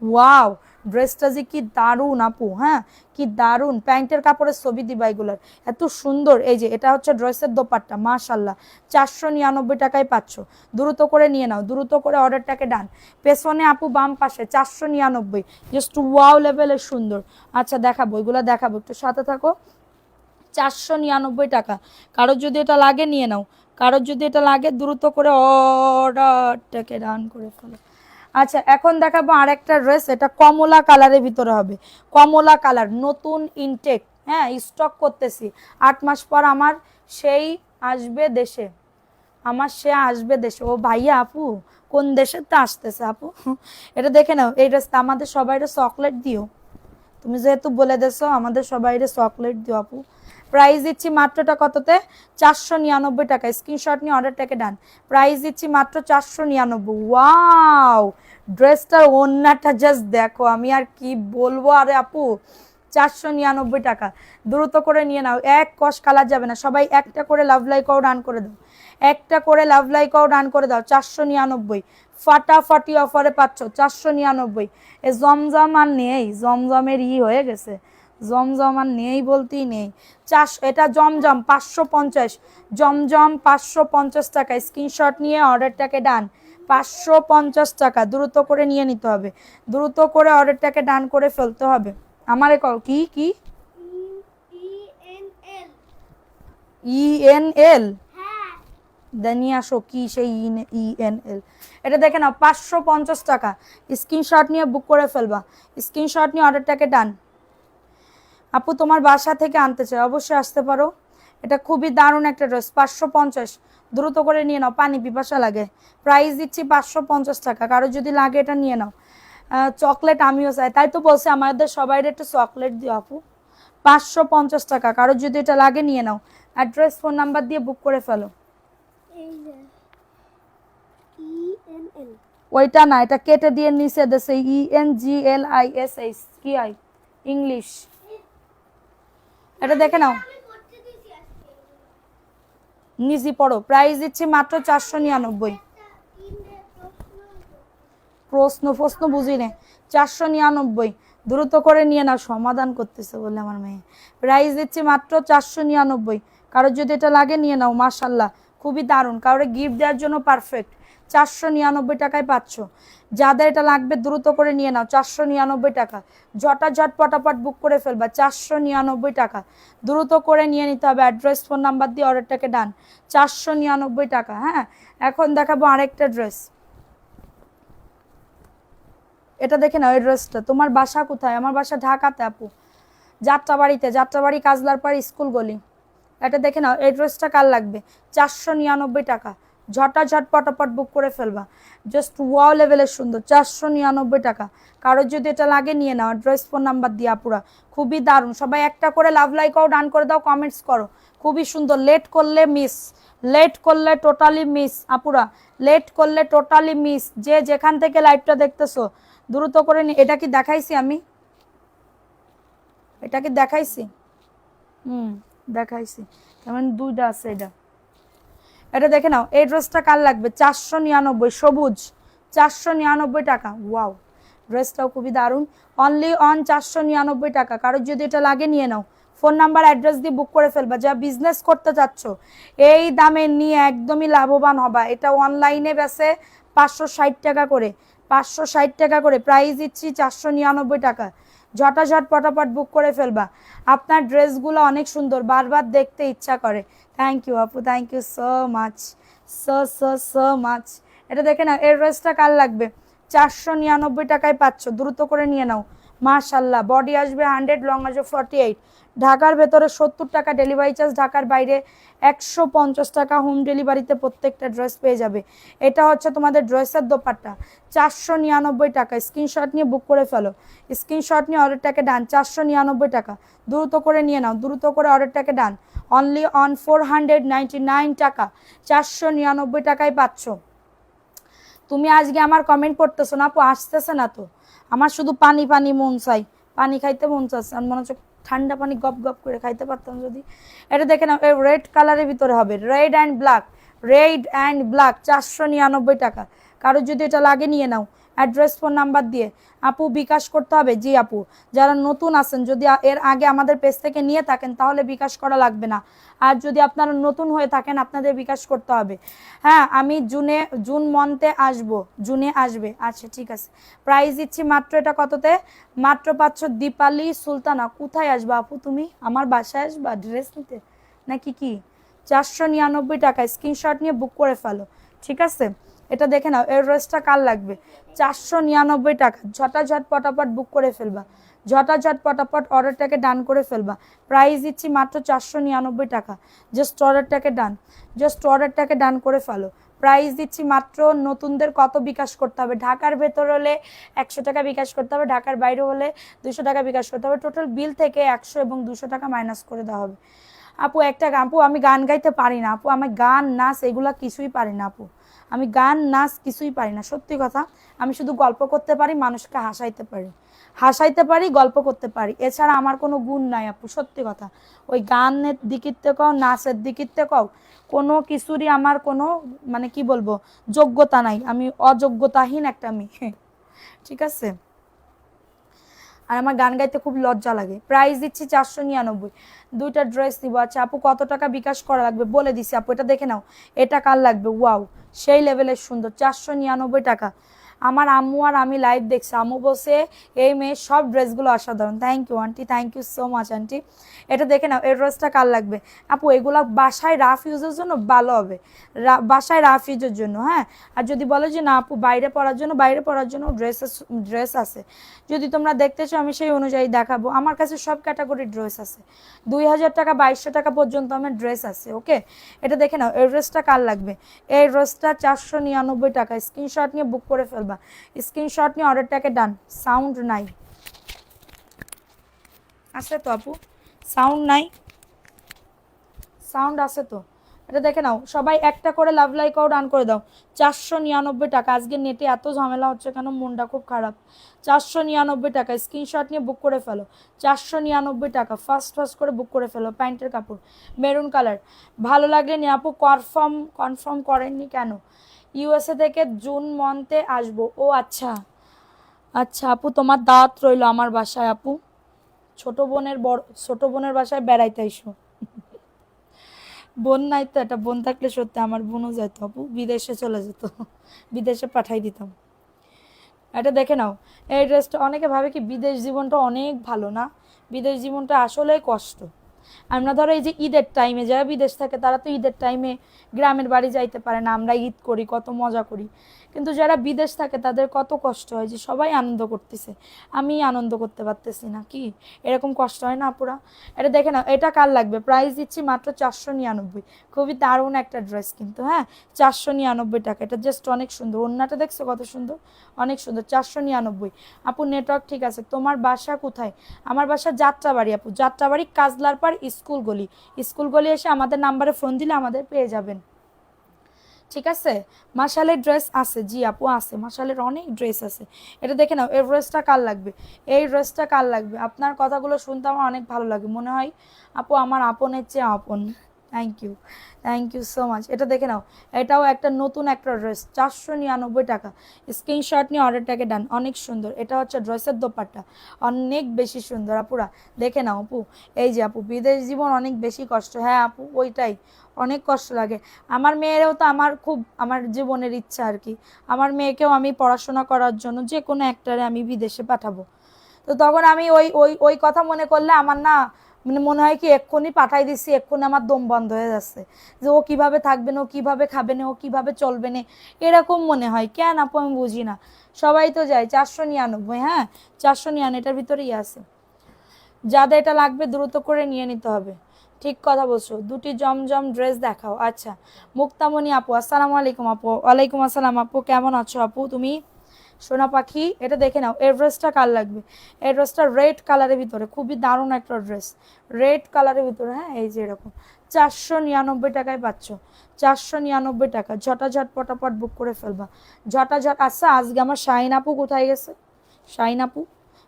ওয়াও, ড্রেসটা যে কি দারুণ আপু, হ্যাঁ কি দারুণ, প্যান্টের কাপড়ের ছবি দিবা এগুলোর, এত সুন্দর। এই যে এটা হচ্ছে ড্রেসের দোপাট্টা, মাশাল্লাহ 499 টাকায় পাচ্ছ, দ্রুত করে নিয়ে নাও, দ্রুত করে অর্ডারটাকে ডান। পেছনে আপু বাম পাশে 499, জাস্ট ওয়াও লেভেলের সুন্দর। আচ্ছা দেখাবো, এগুলো দেখাবো, একটু সাথে থাকো। 499 টাকা, কারো যদি এটা লাগে নিয়ে নাও, কারো যদি এটা লাগে দ্রুত করে অর্ডারটাকে ডান করে ফেলো। আচ্ছা এখন দেখাবো আরেকটা ড্রেস, এটা কমলা কালারের ভিতরে হবে, কমলা কালার, নতুন ইনটেক, হ্যাঁ স্টক করতেছি। 8 মাস পর আমার সেই আসবে দেশে, আমার সে আসবে দেশে। ও ভাইয়া আপু কোন দেশে তো আসতেছে আপু? এটা দেখে নাও, এই ড্রেসটা আমাদের সবাই চকলেট দিও, তুমি যেহেতু বলে দেছো আমাদের সবাই চকলেট দিও আপু। প্রাইস দিচ্ছি মাত্রটা কততে? 499 টাকা। স্ক্রিনশট নিয়ে অর্ডারটাকে ডান। প্রাইস দিচ্ছি মাত্র 499। ওয়াও, ড্রেসটার ওন্নাটা জাস্ট দেখো, আমি আর কি বলবো। আরে আপু 499 টাকা, দ্রুত করে নিয়ে নাও, এক কস কালার যাবে না। সবাই একটা করে লাভ লাইকও ডান করে দাও, একটা করে লাভ লাইকও ডান করে দাও। 499 ফাটাফাটি অফারে পাচ্ছ 499। এ জমজম আর নেই, জমজমের হয়ে গেছে, জমজম আর নেই বলতেই নেই। এটা জমজম 550, জমজম 550 টাকা। স্ক্রিনশট নিয়ে অর্ডারটাকে ডান, 550 টাকা, দ্রুত করে নিয়ে নিতে হবে, দ্রুত করে অর্ডারটাকে ডান করে ফেলতে হবে। আমারে কি কি ইএনএল নিয়ে আসো, কি সেই ইএনএল, এটা দেখে নাও 550 টাকা। স্ক্রিনশট নিয়ে বুক করে ফেলবা, স্ক্রিনশট নিয়ে অর্ডারটাকে ডান। আপু তোমার বাসা থেকে আনতে চাই, অবশ্যই আসতে পারো। এটা খুবই দারুণ একটা ড্রেস, 550, দ্রুত করে নিয়ে নাও, পানি পিপাসা লাগে। প্রাইস দিচ্ছি 550 টাকা, কারো যদি লাগে এটা নিয়ে নাও। চকলেট আমিও চাই, তাই তো বলছি আমাদের সবাই একটু চকলেট দিও আপু। 550 টাকা, কারো যদি এটা লাগে নিয়ে নাও। অ্যাড্রেস ফোন নাম্বার দিয়ে বুক করে ফেলো। ওইটা না, এটা কেটে দিয়ে নিচে দেশে ENGLISH কি আই ইংলিশ, এটা দেখে নাও, নিজি পড়ো। প্রাইস দিচ্ছি মাত্র 499। প্রশ্ন বুঝি নে, 499, দ্রুত করে নিয়ে নাও, সমাধান করতেছে বলে আমার মেয়ে। প্রাইস দিচ্ছি মাত্র 499, কারোর যদি এটা লাগে নিয়ে নাও। মাশাল্লাহ খুবই দারুণ, কারোর গিফট দেওয়ার জন্য পারফেক্ট। 499 টাকায় পাচ্ছ, যাদের এটা লাগবে দ্রুত করে নিয়ে নাও। 499 টাকা, ঝটাঝট পটাপট বুক করে ফেলবা। 499 টাকা, দ্রুত করে নিয়ে নিতে হবে। অ্যাড্রেস ফোন নাম্বার দিয়ে অর্ডারটাকে ডান। 499 টাকা। হ্যাঁ এখন দেখাবো আরেকটা ড্রেস, এটা দেখে নাও। এই ড্রেসটা, তোমার বাসা কোথায়? আমার বাসা ঢাকাতে আপু, যাত্রাবাড়িতে, যাত্রাবাড়ি কাজলার পাড় স্কুল গলি। এটা দেখে নাও, এই ড্রেসটা কার লাগবে? 499 টাকা, ঝটাঝট পটাপট বুক করে ফেলবা। জাস্ট ওয়াও লেভেলের সুন্দর, 499 টাকা। কারোর যদি এটা লাগে নিয়ে নাও। ড্রেস ফোন নাম্বার দিয়ে আপুরা, খুবই দারুণ। সবাই একটা করে লাভ লাইকও ডান করে দাও, কমেন্টস করো, খুবই সুন্দর। লেট করলে মিস, লেট করলে টোটালি মিস আপুরা, লেট করলে টোটালি মিস। যে যেখান থেকে লাইভটা দেখতেছো দ্রুত করে এটা কি দেখাইছি আমি? এটা কি দেখাইছি? দেখাইছি, তেমন দুইটা আছে। এটা দেখে নাও, এই ড্রেসটা কার লাগবে? 499, সবুজ, 499 টাকা। ওয়াও, ড্রেসটাও খুবই দারুণ, অনলি অন 499 টাকা। কারোর যদি এটা লাগে নিয়ে নাও। ফোন নাম্বার অ্যাড্রেস দিয়ে বুক করে ফেলবা। যা বিজনেস করতে চাচ্ছ এই দামে নিয়ে একদমই লাভবান হবা। এটা অনলাইনে বেচে 560 টাকা করে, 560 টাকা করে। প্রাইস দিচ্ছি 499 টাকা। ঝটাঝট পটাপট বুক করে ফেলবা। আপনার ড্রেসগুলো অনেক সুন্দর, বারবার দেখতে ইচ্ছা করে। থ্যাংক ইউ আপু, thank you so much, so much. এটা দেখে নাও, এই ড্রেসটা কার লাগবে? 499 টাকায় পাচ্ছ, দ্রুত করে নিয়ে নাও। মাশাল্লাহ, বডি আসবে 100, লং আসবে 48। ঢাকার ভেতরে 70 টাকা ডেলিভারি চার্জ, ঢাকার বাইরে 150 টাকা হোম ডেলিভারিতে প্রত্যেকটা ড্রেস পেয়ে যাবে। এটা হচ্ছে তোমাদের ড্রেসের দোপাট্টা, 499 টাকা। স্ক্রিনশট নিয়ে বুক করে ফেলো, স্ক্রিনশট নিয়ে অর্ডারটাকে ডান। 499 টাকা, দ্রুত করে নিয়ে নাও, দ্রুত করে অর্ডারটাকে ডান। অনলি অন 499 টাকা, 499 টাকায় পাচ্ছ। তুমি আজকে আমার কমেন্ট পড়তেছো না আপু? আসতেছে না তো, আমার শুধু পানি পানি মন চাই, পানি খাইতে মন চাচ্ছে। আমি মনে হচ্ছে ঠান্ডা পানি গপ গপ করে খাইতে পারতাম যদি। এটা দেখে নাও, রেড কালারের ভিতরে হবে, red and black, red and black, 499 টাকা। কারো যদি এটা লাগে নিয়ে নাও। অ্যাড্রেস ফোন নাম্বার দিয়ে। আপু বিকাশ করতে হবে? জি আপু, যারা নতুন আছেন যদি এর আগে আমাদের পেজ থেকে নিয়ে থাকেন তাহলে বিকাশ করা লাগবে না, আর যদি আপনারা নতুন হয়ে থাকেন আপনাদের বিকাশ করতে হবে। হ্যাঁ আমি জুন মন্থে আসবো, জুনে আসবে। আচ্ছা ঠিক আছে, প্রাইস দিচ্ছি মাত্র, এটা কততে? মাত্র পাচ্ছ দীপালি সুলতানা। কোথায় আসবা আপু তুমি? আমার বাসায় আসবা ড্রেস নিতে নাকি কি? 499 টাকা। স্ক্রিনশট নিয়ে বুক করে ফেলো, ঠিক আছে? এটা দেখে নাও, এই ড্রেসটা কার লাগবে? 499 টাকা। ঝটাঝট পটাপট বুক করে ফেলবা, ঝটাঝট পটাপট অর্ডারটাকে ডান করে ফেলবা। প্রাইস দিচ্ছি মাত্র 499 টাকা। জাস্ট অর্ডারটাকে ডান, জাস্ট অর্ডারটাকে ডান করে ফেলো। প্রাইস দিচ্ছি মাত্র, নতুনদের কত বিকাশ করতে হবে? ঢাকার ভেতর হলে 100 টাকা বিকাশ করতে হবে, ঢাকার বাইরে হলে 200 টাকা বিকাশ করতে হবে। টোটাল বিল থেকে 100 এবং 200 টাকা মাইনাস করে দেওয়া হবে। আপু একটা আপু আমি গান গাইতে পারি না আপু, আমি গান নাচ এগুলা কিছুই পারি না আপু, আমি গান নাচ কিছুই পারি না, সত্যি কথা। আমি শুধু গল্প করতে পারি, মানুষকে হাসাইতে পারি, হাসাইতে পারি, গল্প করতে পারি, এছাড়া আমার কোনো গুণ নাই আপু, সত্যি কথা। ওই গানের দিকিতে কও, নাচের দিকিতে কও, কোনো কিছুরই আমার কোনো মানে কি বলবো যোগ্যতা নাই, আমি অযোগ্যতাহীন একটা মেয়ে, ঠিক আছে। আর আমার গান গাইতে খুব লজ্জা লাগে। প্রাইস দিচ্ছি 499, দুইটা ড্রেস দিব। আচ্ছা আপু কত টাকা বিকাশ করা লাগবে বলে দিছি আপু, এটা দেখে নাও, এটা কার লাগবে? ওয়াও, সেই লেভেলের সুন্দর, 499 টাকা। আমার আম্মু আর আমি লাইভ দেখছি, আম্মু বসে এই মেয়ের সব ড্রেসগুলো অসাধারণ। Thank you aunty, thank you so much aunty. এটা দেখে নাও, এই ড্রেসটা কার লাগবে? আপু এগুলো বাসায় রাফ ইউজের জন্য ভালো হবে, বাসায় রাফ ইউজের জন্য, হ্যাঁ। আর যদি বলো যে না আপু বাইরে পরার জন্য, বাইরে পরার জন্য ড্রেস আছে, যদি তোমরা দেখতে চাও আমি সেই অনুযায়ী দেখাবো। আমার কাছে সব ক্যাটাগরির ড্রেস আছে, 2000 টাকা 2200 টাকা পর্যন্ত আমার ড্রেস আছে, ওকে। এটা দেখে নাও, এই ড্রেসটা কার লাগবে? এই ড্রেসটা 499 টাকা। স্ক্রিনশট নিয়ে বুক করে ফেলবা, স্ক্রিনশট নিয়ে অর্ডারটাকে ডান। সাউন্ড নাই, আছে তো আপু? সাউন্ড নাই? সাউন্ড আছে তো? এটা দেখে নাও, সবাই একটা করে লাভ লাইকও ডান করে দাও। 499 টাকা। আজকে নেটে এত ঝামেলা হচ্ছে কেন, মনটা খুব খারাপ। 499 টাকা, স্ক্রিনশট নিয়ে বুক করে ফেলো। 499 টাকা, ফার্স্ট ফার্স্ট করে বুক করে ফেলো। প্যান্টের কাপড় মেরুন কালার, ভালো লাগলে নিয়ে আপু। কনফার্ম করেননি কেন? ইউএসএ থেকে জুন মান্থে আসবো। ও আচ্ছা আচ্ছা আপু, তোমার দাওয়াত রইলো আমার বাসায় আপু, ছোট বোনের বাসায় বেড়াইতে আইসো। বোন নাই তো, এটা বোন থাকলে সত্যি আমার বোনও যেত আপু, বিদেশে চলে যেত, বিদেশে পাঠাই দিতাম। এটা দেখে নাও, এই ড্রেসটা, অনেকে ভাবে কি বিদেশ জীবনটা অনেক ভালো, না, বিদেশ জীবনটা আসলেই কষ্ট। আমরা ধরো এই যে ঈদের টাইমে, যারা বিদেশ থাকে তারা তো ঈদের টাইমে গ্রামের বাড়ি যাইতে পারে না, আমরা ঈদ করি, কত মজা করি। কিন্তু যারা বিদেশ থাকে তাদের কত কষ্ট হয়, যে সবাই আনন্দ করতেছে, আমি আনন্দ করতে পারতেছি না, কি এরকম কষ্ট হয় না আপুরা? এটা দেখে নাও, এটা কার লাগবে? প্রাইস দিচ্ছি মাত্র 499। খুবই দারুণ একটা ড্রেস কিন্তু, হ্যাঁ, 499 টাকা। এটা জাস্ট অনেক সুন্দর, ওড়নাটা দেখছো কত সুন্দর, অনেক সুন্দর। 499 আপু। নেটওয়ার্ক ঠিক আছে? তোমার বাসা কোথায়? আমার বাসা যাত্রাবাড়ি আপু, যাত্রাবাড়ি কাজলার পার স্কুল গলি, স্কুল গলি এসে আমাদের নাম্বারে ফোন দিলে আমাদের পেয়ে যাবেন, ঠিক আছে। মাশালের ড্রেস আছে, জি আপু আছে, মাশালের অনেক ড্রেস আছে। এটা দেখে নাও, এই ড্রেসটা কার লাগবে? এই ড্রেসটা কার লাগবে? আপনার কথাগুলো শুনতে আমার অনেক ভালো লাগে, মনে হয় আপু আমার আপনের চেয়ে আপন। Thank you so much. এটা দেখে নাও, এটাও একটা নতুন একটা ড্রেস, 499 টাকা। স্ক্রিনশট নিয়ে অর্ডারটাকে ডান। অনেক সুন্দর, এটা হচ্ছে ড্রেসের দোপাট্টা, অনেক বেশি সুন্দর আপুরা, দেখে নাও আপু। এই যে আপু, বিদেশ জীবন অনেক বেশি কষ্ট, হ্যাঁ আপু ওইটাই, অনেক কষ্ট লাগে। আমার মেয়েরও তো আমার জীবনের ইচ্ছা আর কি, আমার মেয়েকেও আমি পড়াশোনা করার জন্য যে কোনো একটারে আমি বিদেশে পাঠাবো। তো তখন আমি ওই ওই ওই কথা মনে করলে আমার না, মানে মনে হয় কি এক্ষুনি পাঠাই দিচ্ছি, এক্ষুনি আমার দম বন্ধ হয়ে যাচ্ছে, যে ও কিভাবে থাকবে না, ও কিভাবে খাবে না, ও কিভাবে চলবে না, এরকম মনে হয়। কেন আপু আমি বুঝি না, সবাই তো যায়। 499, হ্যাঁ 499, এটার ভিতরেই আছে। যাদের এটা লাগবে দ্রুত করে নিয়ে নিতে হবে, ঠিক কথা বলছো। দুটি জমজম ড্রেস দেখাও। আচ্ছা মুক্তামণি আপু, আসসালামু আলাইকুম আপু। ওয়ালাইকুম আসসালাম আপু, কেমন আছো আপু তুমি? সোনা পাখি, এটা দেখে নাও, এই ড্রেসটা কার লাগবে? এই ড্রেসটা রেড কালারের ভিতরে, খুবই দারুণ একটা ড্রেস, রেড কালারের ভিতরে, হ্যাঁ এই যে এরকম। 499 টাকায় পাচ্ছ, 499 টাকা। ঝটাঝট পটাপট বুক করে ফেলবা, ঝটাঝট। আচ্ছা আজকে আমার শাহিন আপু কোথায় গেছে? শাহিন আপু,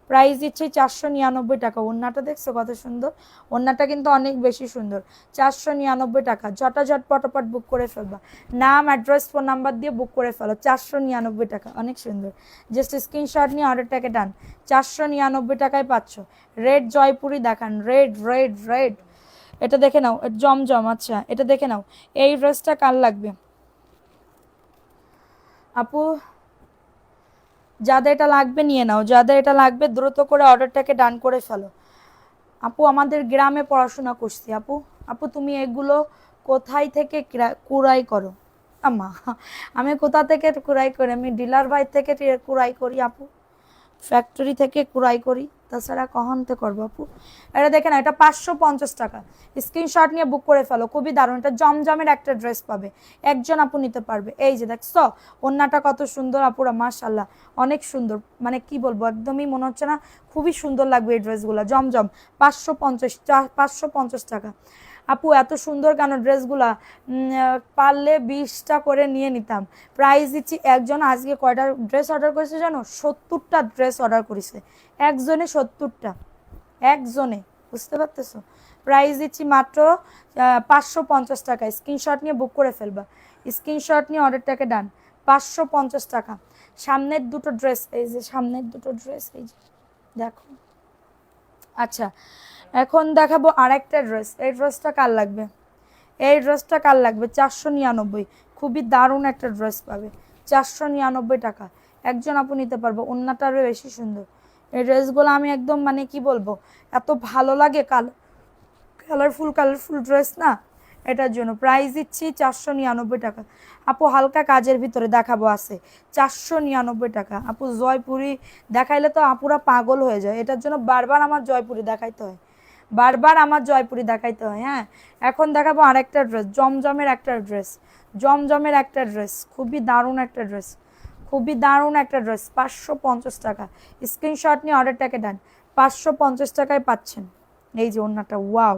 প্রাইস দিচ্ছে 499 টাকা। ওড়নাটা দেখছো কত সুন্দর, ওড়নাটা কিন্তু অনেক বেশি সুন্দর। 499 টাকা, ঝটাঝট পটাপট বুক করে ফেলবা। নাম, অ্যাড্রেস, ফোন নাম্বার দিয়ে বুক করে ফেলো। 499 টাকা, অনেক সুন্দর। জাস্ট স্ক্রিনশট নিয়ে অর্ডারটাকে ডান। 499 টাকায় পাচ্ছ। রেড জয়পুরি দেখান, রেড রেড রেড। এটা দেখে নাও, জমজম। আচ্ছা এটা দেখে নাও, এই ড্রেসটা কার লাগবে আপু? যাদের এটা লাগবে নিয়ে নাও, যাদের এটা লাগবে দ্রুত করে অর্ডারটাকে ডান করে ফেলো। আপু আমাদের গ্রামে পড়াশোনা করছি আপু। আপু তুমি এগুলো কোথায় থেকে কুড়াই করো? আম্মা, আমি কোথা থেকে কুড়াই করি? আমি ডিলার ভাই থেকে কুড়াই করি আপু, ফ্যাক্টরি থেকে কুড়াই করি, তাছাড়া কখনতে করবো আপু। এটা দেখে না, এটা 550 টাকা। স্ক্রিনশট নিয়ে বুক করে ফেলো, খুবই দারুণ। এটা জমজমের একটা ড্রেস পাবে, একজন আপু নিতে পারবে। এই যে দেখছো ওন্নাটা কত সুন্দর আপুরা, মাশাল্লাহ অনেক সুন্দর, মানে কি বলবো, একদমই মনে হচ্ছে না, খুবই সুন্দর লাগবে এই ড্রেসগুলো। জমজম 550 টাকা আপু। এত সুন্দর কেন ড্রেসগুলা, পারলে 20টা করে নিয়ে নিতাম। প্রাইস দিচ্ছি, একজন আজকে কয়টা ড্রেস অর্ডার করেছে জানো? 70টা ড্রেস অর্ডার করেছে একজনে, 70টা একজনে, বুঝতে পারতেছো? প্রাইস দিচ্ছি মাত্র 550 টাকা। স্ক্রিনশট নিয়ে বুক করে ফেলবা, স্ক্রিনশট নিয়ে অর্ডারটাকে ডান। 550 টাকা। সামনের দুটো ড্রেস, এই যে সামনের দুটো ড্রেস, এই যে দেখো। আচ্ছা, এখন দেখাবো আরেকটা ড্রেস। এই ড্রেসটা কার লাগবে? এই ড্রেসটা কার লাগবে? 499, খুবই দারুণ একটা ড্রেস পাবে, 499 টাকা। একজন আপু নিতে পারবো, ওন্নাটারও বেশি সুন্দর। এই ড্রেসগুলো আমি একদম মানে কি বলবো, এত ভালো লাগে, কালারফুল ড্রেস না, এটার জন্য প্রাইস দিচ্ছি 499 টাকা আপু। হালকা কাজের ভিতরে দেখাবো আছে 499 টাকা আপু। জয়পুরি দেখাইলে তো আপুরা পাগল হয়ে যায়, এটার জন্য বারবার আমার জয়পুরি দেখাইতে হয়, বারবার আমার জয়পুরি দেখাইতে হয়। হ্যাঁ, এখন দেখাবো আরেকটা ড্রেস, জমজমের একটা ড্রেস, জমজমের একটা ড্রেস, খুবই দারুণ একটা ড্রেস, খুবই দারুণ একটা ড্রেস। 550 টাকা। স্ক্রিনশট নিয়ে অর্ডারটাকে দেন, 550 টাকায় পাচ্ছেন। এই যে ওন্নাটা, ওয়াও,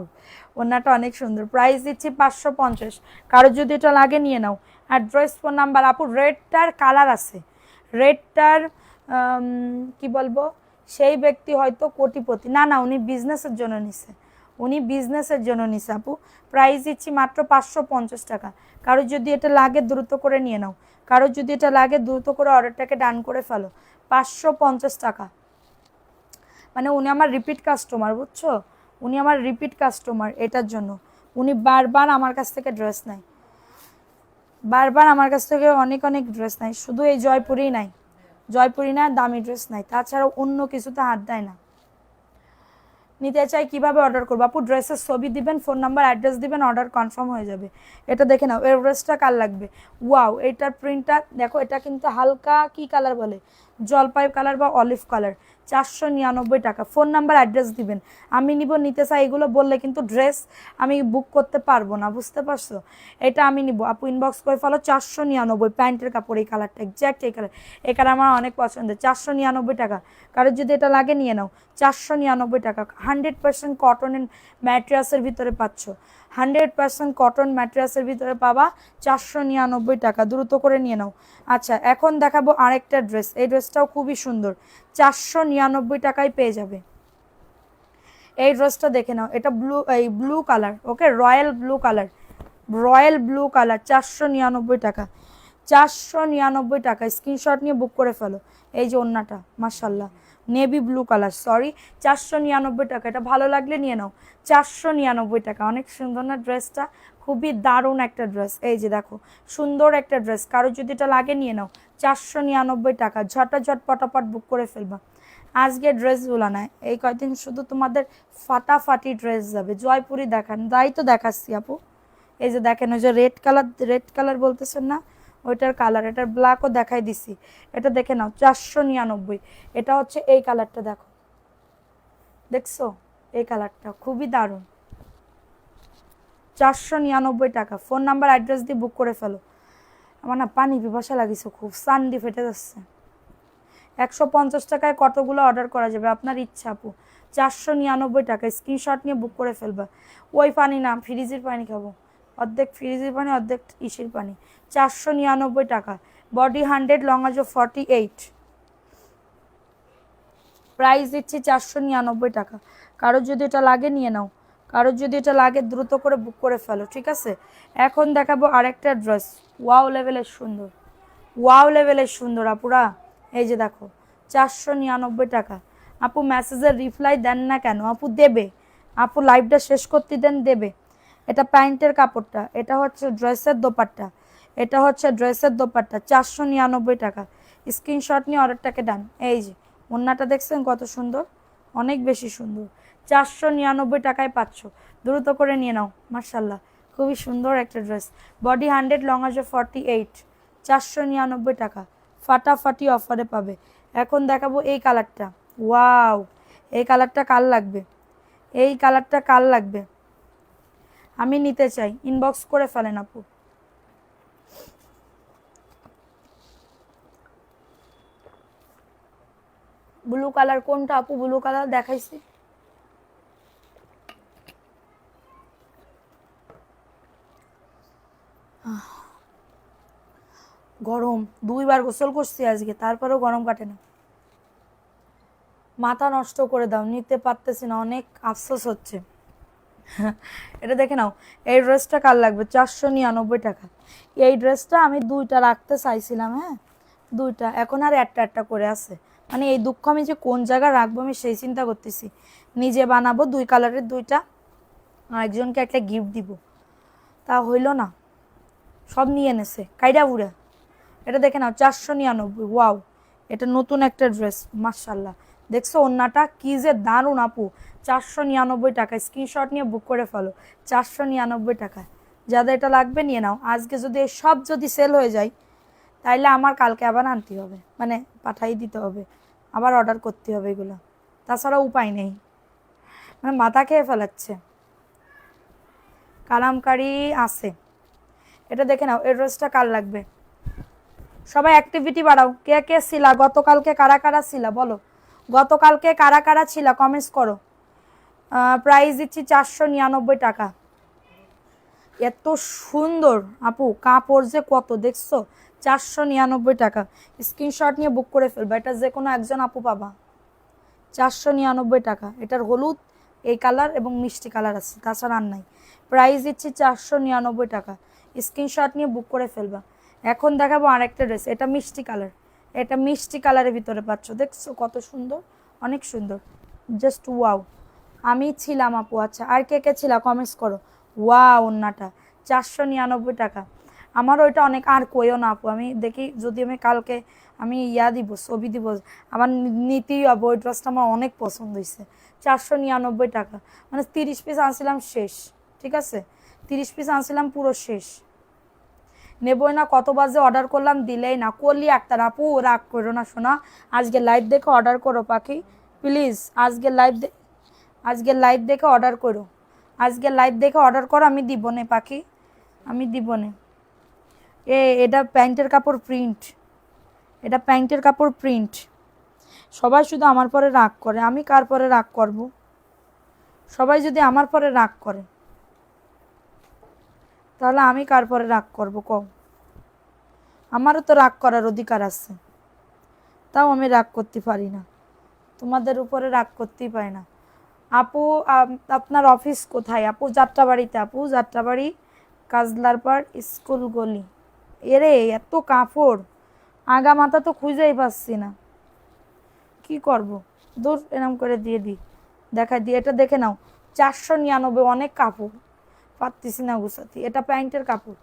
ওন্নাটা অনেক সুন্দর। প্রাইস দিচ্ছি 550। কারো যদি এটা লাগে নিয়ে নাও। অ্যাড্রেস, ফোন নাম্বার আপু। রেডটার কালার আছে, রেডটার কি বলবো, সেই ব্যক্তি হয়তো কোটিপতি, না না, উনি বিজনেসের জন্য নিছে, উনি বিজনেসের জন্য নিছে আপু। প্রাইস দিচ্ছি মাত্র 550 টাকা। কারো যদি এটা লাগে দ্রুত করে নিয়ে নাও, কারো যদি এটা লাগে দ্রুত করে অর্ডারটাকে ডান করে ফেলো। 550 টাকা। মানে উনি আমার রিপিট কাস্টমার, বুঝছো, উনি আমার রিপিট কাস্টমার, এটার জন্য উনি বারবার আমার কাছ থেকে ড্রেস নেয়, বারবার আমার কাছ থেকে অনেক অনেক ড্রেস নেয়। শুধু এই জয়পুরেই নাই, জয়পুরি না, দামি ড্রেস নাই, তাছাড়াও অন্য কিছুতে হাত দেয় না। নিতে চাই কিভাবে অর্ডার করবো আপু? ড্রেসের ছবি দিবেন, ফোন নাম্বার, অ্যাড্রেস দিবেন, অর্ডার কনফার্ম হয়ে যাবে। এটা দেখে নাও, এর ড্রেসটা কার লাগবে? ওয়াও, এটার প্রিন্টটা দেখো, এটা কিন্তু হালকা কি কালার বলে, জলপাই কালার বা অলিভ কালার। 499 টাকা। ফোন নাম্বার, অ্যাড্রেস দিবেন, আমি নিব, নিতে চাই, এগুলো বললে কিন্তু ড্রেস আমি বুক করতে পারবো না, বুঝতে পারছো? এটা আমি নিব আপু, ইনবক্স করে ফেলো। 499, প্যান্টের কাপড়, এই কালারটা এক্স্যাক্ট এই কালার, এই কালার আমার অনেক পছন্দের। 499 টাকা। কারোর যদি এটা লাগে নিয়ে নাও, 499 টাকা। 100% কটন ম্যাট্রিয়াসের ভিতরে পাচ্ছ, 100% কটন ম্যাট্রিয়াসের ভিতরে পাবা, 499 টাকা। দ্রুত করে নিয়ে নাও। আচ্ছা, এখন দেখাবো আরেকটা ড্রেস, এই ড্রেসটাও খুবই সুন্দর, 499 টাকায় পেয়ে যাবে। এই ড্রেসটা দেখে নাও, এটা blue colour, okay, royal blue colour, royal blue colour, 499 টাকা, 499 টাকা। স্ক্রিনশট নিয়ে বুক করে ফেলো। এই যে ওন্নাটা, মাশাল্লাহ, নেভি ব্লু কালার, সরি, 499 টাকা। এটা ভালো লাগলে নিয়ে নাও, 499 টাকা। অনেক সুন্দর না ড্রেসটা, খুবই দারুণ একটা ড্রেস। এই যে দেখো, সুন্দর একটা ড্রেস, কারো যদি এটা লাগে নিয়ে নাও, 499 টাকা। ঝটাঝট পটাপট বুক করে ফেলবা। আজকে ড্রেসগুলো না, এই কয়েকদিন শুধু তোমাদের ফাটাফাটি ড্রেস যাবে। জয়পুরি দেখান, তাই তো দেখাচ্ছি আপু। এই যে দেখেন, ওই যে রেড কালার, রেড কালার বলতেছেন না, ওইটার কালার, এটার ব্ল্যাকও দেখাই দিছি। এটা দেখে নাও, 499। এটা হচ্ছে এই কালারটা, দেখো, দেখছো এই কালারটা, খুবই দারুণ, 499 টাকা। ফোন নাম্বার, অ্যাড্রেস দিয়ে বুক করে ফেলো। আমার না পানি পিপাসা লাগিছে খুব, সানডি ফেটে যাচ্ছে। 150 টাকায় কতগুলো অর্ডার করা যাবে, আপনার ইচ্ছা আপু। 499 টাকা। স্ক্রিনশট নিয়ে বুক করে ফেলবা। ওই পানি না, ফ্রিজের পানি খাবো, অর্ধেক ফ্রিজের পানি, অর্ধেক ইসের পানি। 499 টাকা। Body 100, long 48। প্রাইস দিচ্ছি 499 টাকা। কারো যদি এটা লাগে নিয়ে নাও, কারো যদি এটা লাগে দ্রুত করে বুক করে ফেলো, ঠিক আছে? এখন দেখাবো আরেকটা ড্রেস, ওয়াও লেভেলের সুন্দর, ওয়াও লেভেলের সুন্দর আপুরা। এই যে দেখো, 499 টাকা। আপু মেসেজের রিপ্লাই দেন না কেন? আপু দেবে, আপু লাইভটা শেষ করতে দেন, দেবে। এটা প্যান্টের কাপড়টা, এটা হচ্ছে ড্রেসের দোপাট্টা, এটা হচ্ছে ড্রেসের দোপাট্টা, 499 টাকা। স্ক্রিনশট নিয়ে অর্ডারটাকে ডান। এই যে ওন্নাটা দেখছেন কত সুন্দর, অনেক বেশি সুন্দর, 499 টাকায় পাচ্ছ। দ্রুত করে নিয়ে নাও, মার্শাল্লাহ, খুবই সুন্দর একটা ড্রেস। বডি 100, লং আসবে 48, 499 টাকা, ফাটাফাটি অফারে পাবে। এখন দেখাবো এই কালারটা। ওয়াও, এই কালারটা কার লাগবে? এই কালারটা কার লাগবে? আমি নিতে চাই, ইনবক্স করে ফেলেন আপু। ব্লু কালার কোনটা আপু? ব্লু কালার দেখাইছি। গরম, 2বার গোসল করছি আজকে, তারপরেও গরম কাটে না। মাথা নষ্ট করে দাও, নিতে পারতেছি না, অনেক আফসোস হচ্ছে। এটা দেখে নাও, এই ড্রেসটা কার লাগবে? 499 টাকা। এই ড্রেসটা আমি 2টা রাখতে চাইছিলাম, হ্যাঁ 2টা, এখন আর একটা করে আছে। মানে এই দুঃখ আমি যে কোন জায়গায় রাখবো আমি সেই চিন্তা করতেছি। নিজে বানাবো 2 কালারের 2টা, আর একজনকে একটা গিফট দিব, তা হইল না, সব নিয়ে এনেছে কাইডা বুড়া। এটা দেখে নাও, 499। ওয়াও, এটা নতুন একটা ড্রেস, মাশাল্লাহ। দেখছো ওন্নাটা কি যে দারুণ আপু। 499 টাকা, স্ক্রিনশট নিয়ে বুক করে ফেলো। 499 টাকা, যাদের এটা লাগবে নিয়ে নাও। আজকে যদি সব যদি সেল হয়ে যায়, তাইলে আমার কালকে আবার আনতে হবে, মানে পাঠাই দিতে হবে, আবার অর্ডার করতে হবে এগুলো, তাছাড়া উপায় নেই। মানে মাথা খেয়ে ফেলাচ্ছে। কালামকারি আছে, এটা দেখে নাও। এই ড্রেসটা কার লাগবে? সবাই অ্যাক্টিভিটি বাড়াও। কে কে ছিলা গতকালকে? কারা কারা ছিলা বলো, গতকালকে কারা কারা ছিলা কমেন্টস করো। প্রাইস দিচ্ছি 499 টাকা। এত সুন্দর আপু, কাপড় যে কত দেখছো। 499 টাকা, স্ক্রিনশট নিয়ে বুক করে ফেলবা, এটা যে কোনো একজন আপু পাবা। 499 টাকা। এটার হলুদ, এই কালার এবং মিষ্টি কালার আছে, তাছাড়া আর নাই। প্রাইস দিচ্ছি 499 টাকা, স্ক্রিনশট নিয়ে বুক করে ফেলবা। এখন দেখাবো আরেকটা ড্রেস, এটা মিষ্টি কালার, এটা মিষ্টি কালারের ভিতরে পাচ্ছ, দেখছো কত সুন্দর, অনেক সুন্দর, জাস্ট ওয়াও। আমি ছিলাম আপু। আচ্ছা, আর কে কে ছিলা কমেন্টস করো। ওয়াও, ওন্নাটা 499 টাকা। আমার ওইটা অনেক, আর কইও না আপু, আমি দেখি যদি আমি কালকে আমি দিব, ছবি দিব, আমার নিতেই হবে। ওই ড্রেসটা আমার অনেক পছন্দ হয়েছে। 499 টাকা, মানে 30 পিস আনছিলাম শেষ, ঠিক আছে, 30 পিস আনছিলাম পুরো শেষ। নেবই না, কত বাজে অর্ডার করলাম, দিলেই না। করলি একটা আপু, রাগ করো না শোনা, আজকে লাইভ দেখে অর্ডার করো পাখি, প্লিজ। আজকে লাইভ দেখে অর্ডার করো, আজকে লাইভ দেখে অর্ডার করো, আমি দিব নে পাখি, আমি দিব নে। এটা প্যান্টের কাপড় প্রিন্ট, এটা প্যান্টের কাপড় প্রিন্ট। সবাই শুধু আমার পরে রাগ করে, আমি কার পরে রাগ করব? সবাই যদি আমার পরে রাগ করে, তাহলে আমি কার পরে রাগ করব কও? আমারও তো রাগ করার অধিকার আছে, তাও আমি রাগ করতে পারি না, তোমাদের উপরে রাগ করতেই পারি না। আপু আপনার অফিস কোথায়? আপু যাত্রাবাড়িতে, আপু যাত্রাবাড়ি, কাজলার পাড়, স্কুল গলি। এরে এত কাপড়, আগা মাথা তো খুঁজেই পাচ্ছি না, কি করব? দূর, এরম করে দিয়ে দিই, দেখাই দিই। এটা দেখে নাও, 499, অনেক কাপড়, পারতেছি না গুছাতে। এটা প্যান্টের কাপড়,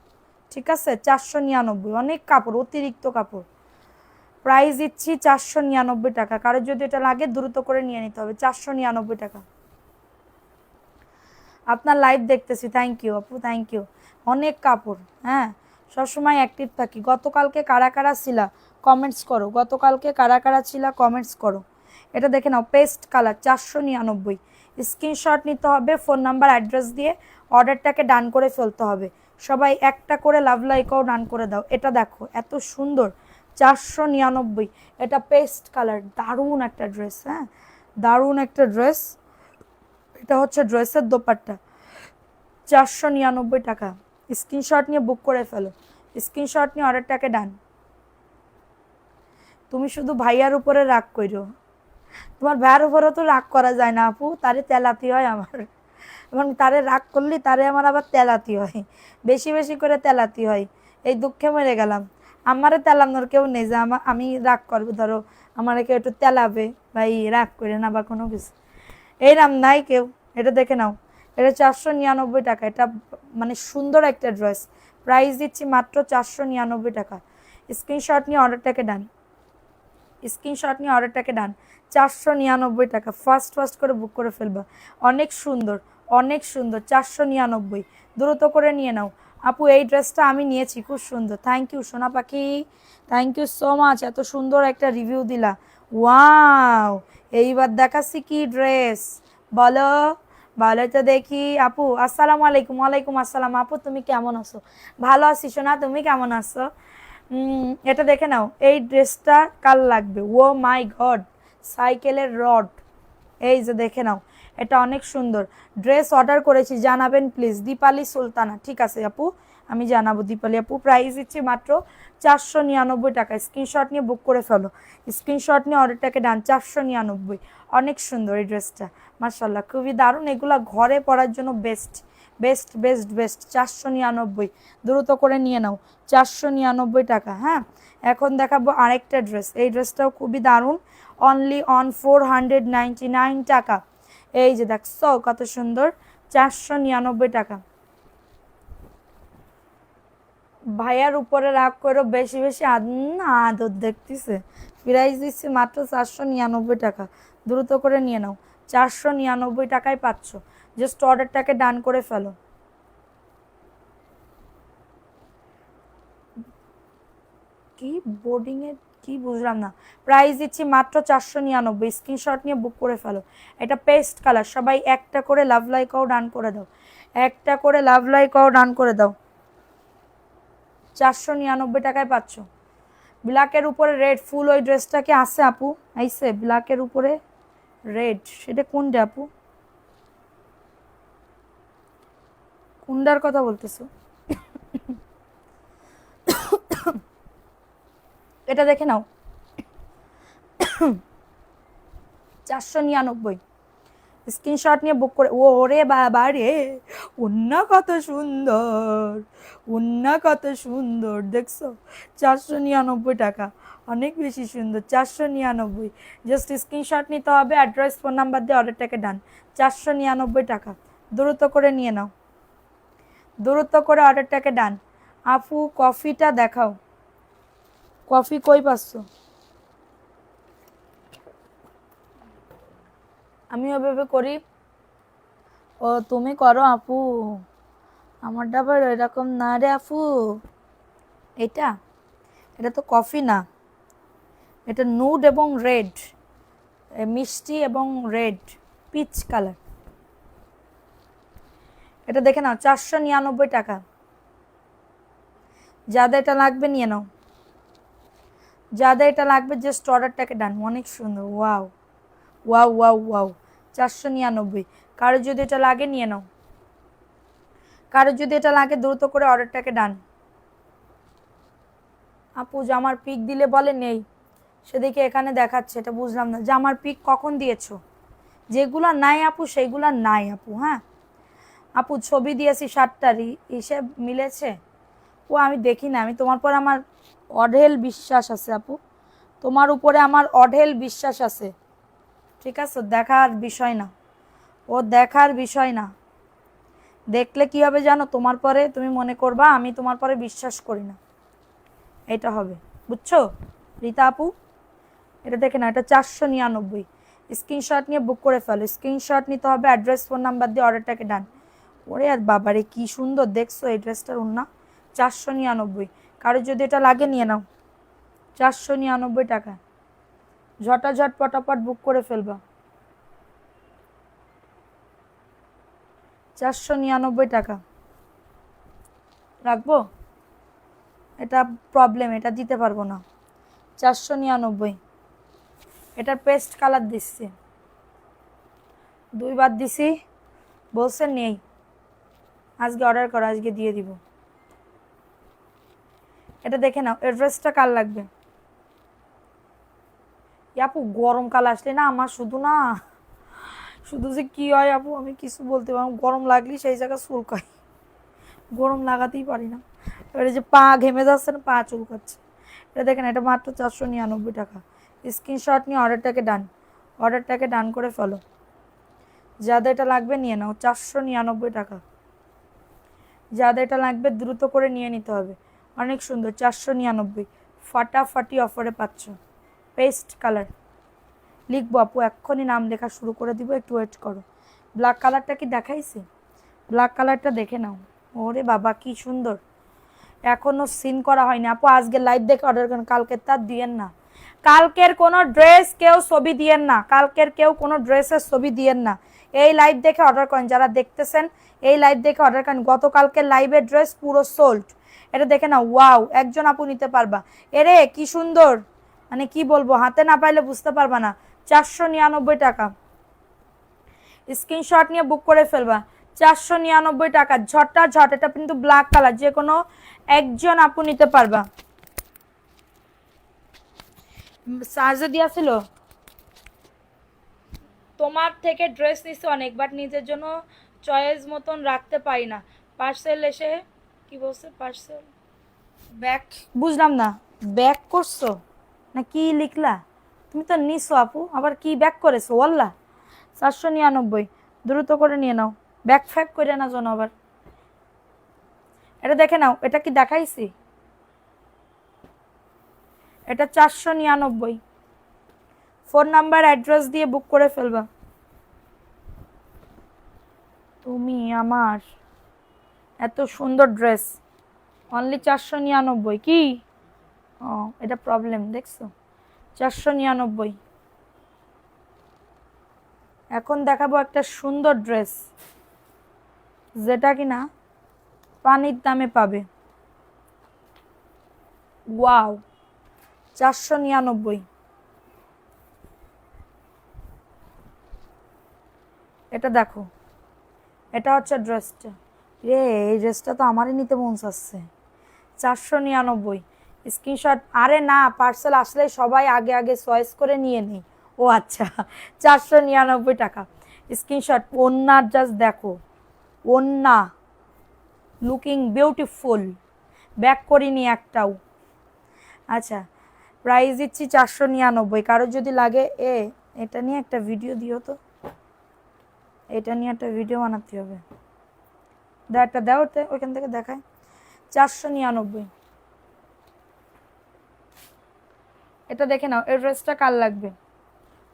ঠিক আছে, 499, অনেক কাপড়, অতিরিক্ত কাপড়। প্রাইস দিচ্ছি 499 টাকা। কারোর যদি এটা লাগে দ্রুত করে নিয়ে নিতে হবে, 499 টাকা। আপনার লাইভ দেখতেছি, থ্যাংক ইউ আপু, থ্যাংক ইউ। অনেক কাপড়, হ্যাঁ, সবসময় অ্যাক্টিভ থাকি। গতকালকে কারা কারা ছিলা কমেন্টস করো, গতকালকে কারা কারা ছিলা কমেন্টস করো। এটা দেখে নাও, পেস্ট কালার, 499। স্ক্রিনশট নিতে হবে, ফোন নাম্বার অ্যাড্রেস দিয়ে অর্ডারটাকে ডান করে ফেলতে হবে। সবাই একটা করে লাভ লাইকও ডান করে দাও। এটা দেখো এত সুন্দর, 499। এটা পেস্ট কালার, দারুণ একটা ড্রেস, হ্যাঁ দারুণ একটা ড্রেস। এটা হচ্ছে ড্রেসের দোপাট্টা, 499 টাকা। স্ক্রিনশট নিয়ে বুক করে ফেলো, স্ক্রিনশট নিয়ে অর্ডারটাকে ডান। তুমি শুধু ভাইয়ার উপরে রাগ করো, তোমার ভাইয়ার উপরে তো রাগ করা যায় না আপু, তারে তেলাতি হয় আমার, এবং তারে রাগ করলে তারে আমার আবার তেলাতি হয়, বেশি বেশি করে তেলাতি হয়। এই দুঃখে মরে গেলাম, আমারে তেলানোর কেউ নেই যে আমি রাগ করবো, ধরো আমারে কেউ একটু তেলাবে, ভাই রাগ করে না বা কোনো কিছু, এইরাম নাই কেউ। এটা দেখে নাও, এটা 499 টাকা। এটা মানে সুন্দর একটা ড্রেস, প্রাইস দিচ্ছি মাত্র 499 টাকা। স্ক্রিনশট নিয়ে অর্ডারটাকে ডান, স্ক্রিনশট নিয়ে অর্ডারটাকে ডান। 499 টাকা, ফার্স্ট করে বুক করে ফেলবা। অনেক সুন্দর, অনেক সুন্দর, 499। দ্রুত করে নিয়ে নাও আপু। এই ড্রেসটা আমি নিয়েছি, খুব সুন্দর। থ্যাংক ইউ সোনা পাখি, থ্যাংক ইউ সো মাচ, এত সুন্দর একটা রিভিউ দিলা। ওয়াও, এইবার দেখাচ্ছি কি ড্রেস, বলো বলো তো দেখি। আপু আসসালামু আলাইকুম। ওয়ালাইকুম আসসালাম। আপু তুমি কেমন আছো? ভালো আছি সোনা, তুমি কেমন আছো? এটা দেখে নাও, এই ড্রেসটা কার লাগবে? ও মাই গড, সাইকেলের রড। এই যে দেখে নাও, এটা অনেক সুন্দর ড্রেস। অর্ডার করেছি, জানাবেন প্লিজ। দীপালি সুলতানা, ঠিক আছে আপু, আমি জানাবো দীপালি আপু। প্রাইস দিচ্ছি মাত্র 499 টাকা। স্ক্রিনশট নিয়ে বুক করে ফেলো, স্ক্রিনশট নিয়ে অর্ডারটাকে ডান। 499, অনেক সুন্দর এই ড্রেসটা, মাশাল্লাহ খুবই দারুণ। এগুলা ঘরে পরার জন্য বেস্ট বেস্ট বেস্ট বেস্ট। 499, দ্রুত করে নিয়ে নাও, 499 টাকা। হ্যাঁ, এখন দেখাবো আরেকটা ড্রেস। এই ড্রেসটাও খুবই দারুণ, অনলি অন 499 টাকা। এই যে দেখছো কত সুন্দর, 499 টাকা। ভাইয়ার উপরে রাগ করো, বেশি বেশি আদর দেখতেছে। প্রাইস দিচ্ছে মাত্র 499 টাকা, দ্রুত করে নিয়ে নাও। 499 টাকায় পাচ্ছ, জাস্ট অর্ডারটাকে ডান করে ফেলো। কি বোর্ডিং এ কি বুঝলাম না। প্রাইস দিচ্ছি মাত্র 499, স্ক্রিনশট নিয়ে বুক করে ফেলো। এটা পেস্ট কালার, সবাই একটা করে লাভ লাইকও ডান করে দাও, একটা করে লাভ লাইকও ডান করে দাও। 499 টাকায় পাচ্ছ। ব্ল্যাকের উপরে রেড ফুল, ওই ড্রেসটা কি আছে আপু? আইসে ব্ল্যাকের উপরে রেড, সেটা কোনটা আপু? কোনটার কথা বলতেছো? এটা দেখে নাও, 499, স্ক্রিনশট নিয়ে বুক করে। ও রে বাবা রে, উন্না কত সুন্দর, উন্না কত সুন্দর দেখছো, 499 টাকা, অনেক বেশি সুন্দর। 499, জাস্ট স্ক্রিনশট নিতে হবে, অ্যাড্রেস ফোন নাম্বার দিয়ে অর্ডারটাকে ডান। 499 টাকা, দ্রুত করে নিয়ে নাও, দ্রুত করে অর্ডারটাকে ডান। আপু কফিটা দেখাও, কফি কই পাচ্ছ? আমি ওভাবে করি, ও তুমি করো আপু, আমারটা আবার এরকম না রে আপু। এটা এটা তো কফি না, এটা নুড এবং রেড, মিষ্টি এবং রেড, পিচ কালার। এটা দেখে নাও, 499 টাকা। যাদের এটা লাগবে নিয়ে নাও, যাদের এটা লাগবে জাস্ট অর্ডারটাকে ডান। অনেক সুন্দর, ওয়াও ওয়াও ওয়াও ওয়াও, 499। কারো যদি এটা লাগে নিয়ে নাও, কারো যদি এটা লাগে দ্রুত করে অর্ডারটাকে ডান। আপু জামার পিক দিলে বলে নেই, সেদিকে এখানে দেখাচ্ছে, এটা বুঝলাম না। জামার পিক কখন দিয়েছো? যেগুলা নাই আপু সেইগুলা নাই আপু। হ্যাঁ আপু, ছবি দিয়েছি 7টারই, হিসেব মিলেছে? ও আমি দেখি না, আমি তোমার পর আমার অঢেল বিশ্বাস আছে আপু, তোমার উপরে আমার অঢেল বিশ্বাস আছে, ঠিক আছে? দেখার বিষয় না, ও দেখার বিষয় না। দেখলে কি হবে জানো, তোমার পরে তুমি মনে করবা আমি তোমার পরে বিশ্বাস করি না, এটা হবে, বুঝছো রীতা আপু? এটা দেখে না, এটা 499, স্ক্রিনশট নিয়ে বুক করে ফেলো। স্ক্রিনশট নিতে হবে, অ্যাড্রেস ফোন নাম্বার দিয়ে অর্ডারটাকে ডান। ওরে আর বাবারে কি সুন্দর দেখছো এই ড্রেসটার ওড়না, 499। কারো যদি এটা লাগে নিয়ে নাও, 499 টাকা। ঝটাঝট পটাপট বুক করে ফেলবা, 499 টাকা। রাখবো, এটা প্রবলেম, এটা দিতে পারবো না। 499, এটার পেস্ট কালার দিচ্ছি, 2বার দিছি, বলছে নেই, আজকে অর্ডার করো, আজকে দিয়ে দিব। এটা দেখে নাও, এড্রেসটা কার লাগবে? আপু গরমকাল আসলে না আমার শুধু না, শুধু যে কি হয় আপু আমি কিছু বলতে পারবো, গরম লাগলে সেই জায়গায় চুলকায়, গরম লাগাতেই পারি না। এবারে যে পা ঘেমে যাচ্ছে না, পা চুলকাচ্ছে। এটা দেখেন, এটা মাত্র 499 টাকা। স্ক্রিনশট নিয়ে অর্ডারটাকে ডান, অর্ডারটাকে ডান করে ফেলো। যাদের এটা লাগবে নিয়ে নাও, 499 টাকা। যাদের এটা লাগবে দ্রুত করে নিয়ে নিতে হবে, অনেক সুন্দর, 499, ফাটাফাটি অফারে পাচ্ছ। পেস্ট কালার, লিখবো আপু, এক্ষুনি নাম লেখা শুরু করে দিব, একটু ওয়েট করো। ব্ল্যাক কালারটা কি দেখাইছি? ব্ল্যাক কালারটা দেখে নাও। ওরে বাবা কি সুন্দর, এখনো সিন করা হয়নি আপু। আজকে লাইভ দেখে অর্ডার করেন, কালকে তার দিয়েন না। কালকের কোনো ড্রেস কেউ ছবি দিয়েন না, কালকের কেউ কোনো ড্রেসের ছবি দিয়েন না। এই লাইভ দেখে অর্ডার করেন, যারা দেখতেছেন এই লাইভ দেখে অর্ডার করেন। গতকালকের লাইভের ড্রেস পুরো সোল্ড, এটা দেখে না। ওয়াও, একজন আপু নিতে পারবা। এরে কি সুন্দর, মানে কি বলবো, হাতে না পাইলে বুঝতে পারবা না। 499 টাকা, স্ক্রিনশট নিয়ে বুক করে ফেলবা। 499 টাকা, ঝটটা ঝট। এটা কিন্তু ব্ল্যাক কালার, যে কোনো একজন আপু নিতে পারবা। চার্জে দিয়েছিল, তোমার থেকে ড্রেস নিচ্ছে অনেক, বাট নিজের জন্য চয়েস মতন রাখতে পারি না। পার্সেল এসে কি বলছে, পার্সেল ব্যাক, বুঝলাম না, ব্যাক করছো না কি লিখলা? তুমি তো নিছো আপু, আবার কি ব্যাক করেছো? ওয়াল্লাহ 499, দ্রুত করে নিয়ে নাও, ব্যাক ফ্যাক করে না যেন আবার। এটা দেখে নাও, এটা কি দেখাইছি? এটা 499। ফোন নাম্বার অ্যাড্রেস দিয়ে বুক করে ফেলবা। তুমি আমার এত সুন্দর ড্রেস অনলি 499। কি ও, এটা প্রবলেম দেখছো? 499। এখন দেখাবো একটা সুন্দর ড্রেস, যেটা কিনা পানির দামে পাবে। ওয়াও, 499। এটা দেখো, এটা হচ্ছে ড্রেসটা। রে এই ড্রেসটা তো আমারই নিতে মন চাচ্ছে। 499 স্ক্রিনশট। আরে না, পার্সেল আসলে সবাই আগে আগে চয়েস করে নিয়ে নেই। ও আচ্ছা, 499 টাকা স্ক্রিনশট। ওন্নার জাস্ট দেখো, ওন্না লুকিং বিউটিফুল, ব্যাক করিনি একটাও। আচ্ছা, প্রাইস দিচ্ছি 499। কারো যদি লাগে এটা নিয়ে একটা ভিডিও দিও তো, এটা নিয়ে একটা ভিডিও বানাতে হবে। একটা দাও, ওইখান থেকে দেখায়। 499। এটা দেখে নাও, এই ড্রেসটা কার লাগবে,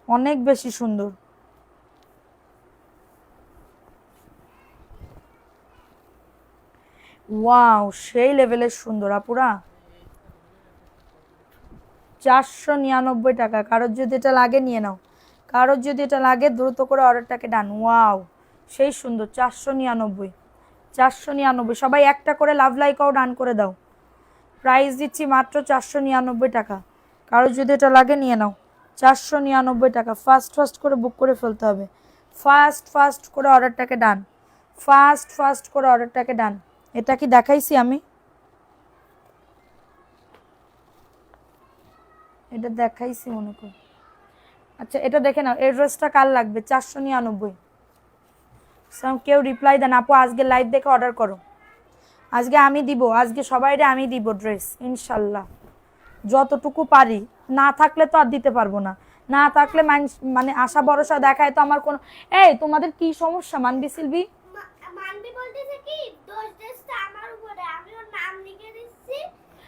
অনেক বেশি সুন্দর। ওয়াও, সেই লেভেলের সুন্দর আপুরা। 499 টাকা। কারোর যদি এটা লাগে নিয়ে নাও, কারোর যদি এটা লাগে দ্রুত করে অর্ডারটাকে ডান। ওয়াও, সেই সুন্দর। 499, 499। সবাই একটা করে লাভ লাইকও ডান করে দাও। প্রাইস দিচ্ছি মাত্র 499 টাকা। কারোর যদি এটা লাগে নিয়ে নাও, 499 টাকা। ফাস্ট ফাস্ট করে বুক করে ফেলতে হবে, ফাস্ট ফাস্ট করে অর্ডারটাকে ডান, ফাস্ট ফাস্ট করে অর্ডারটাকে ডান। এটা কি দেখাইছি আমি? এটা দেখাইছি মনে কর। আচ্ছা, এটা দেখে নাও, এই ড্রেসটা কার লাগবে? 499। কেউ রিপ্লাই দেন আপু, আজকে লাইভ দেখে অর্ডার করো। আজকে আমি দিব, আজকে সবাইরে আমি দিব ড্রেস ইনশাল্লাহ, যতটুকু পারি। না থাকলে তো আর দিতে পারবো না, না থাকলে মানে আশা ভরসা দেখায় তো আমার কোনো। এই তোমাদের কি সমস্যা? মানবি সিলবি, মানবি বলতেছে কি দোষ দেশটা আমার উপরে, আমি ওর নাম লিখে দিচ্ছি।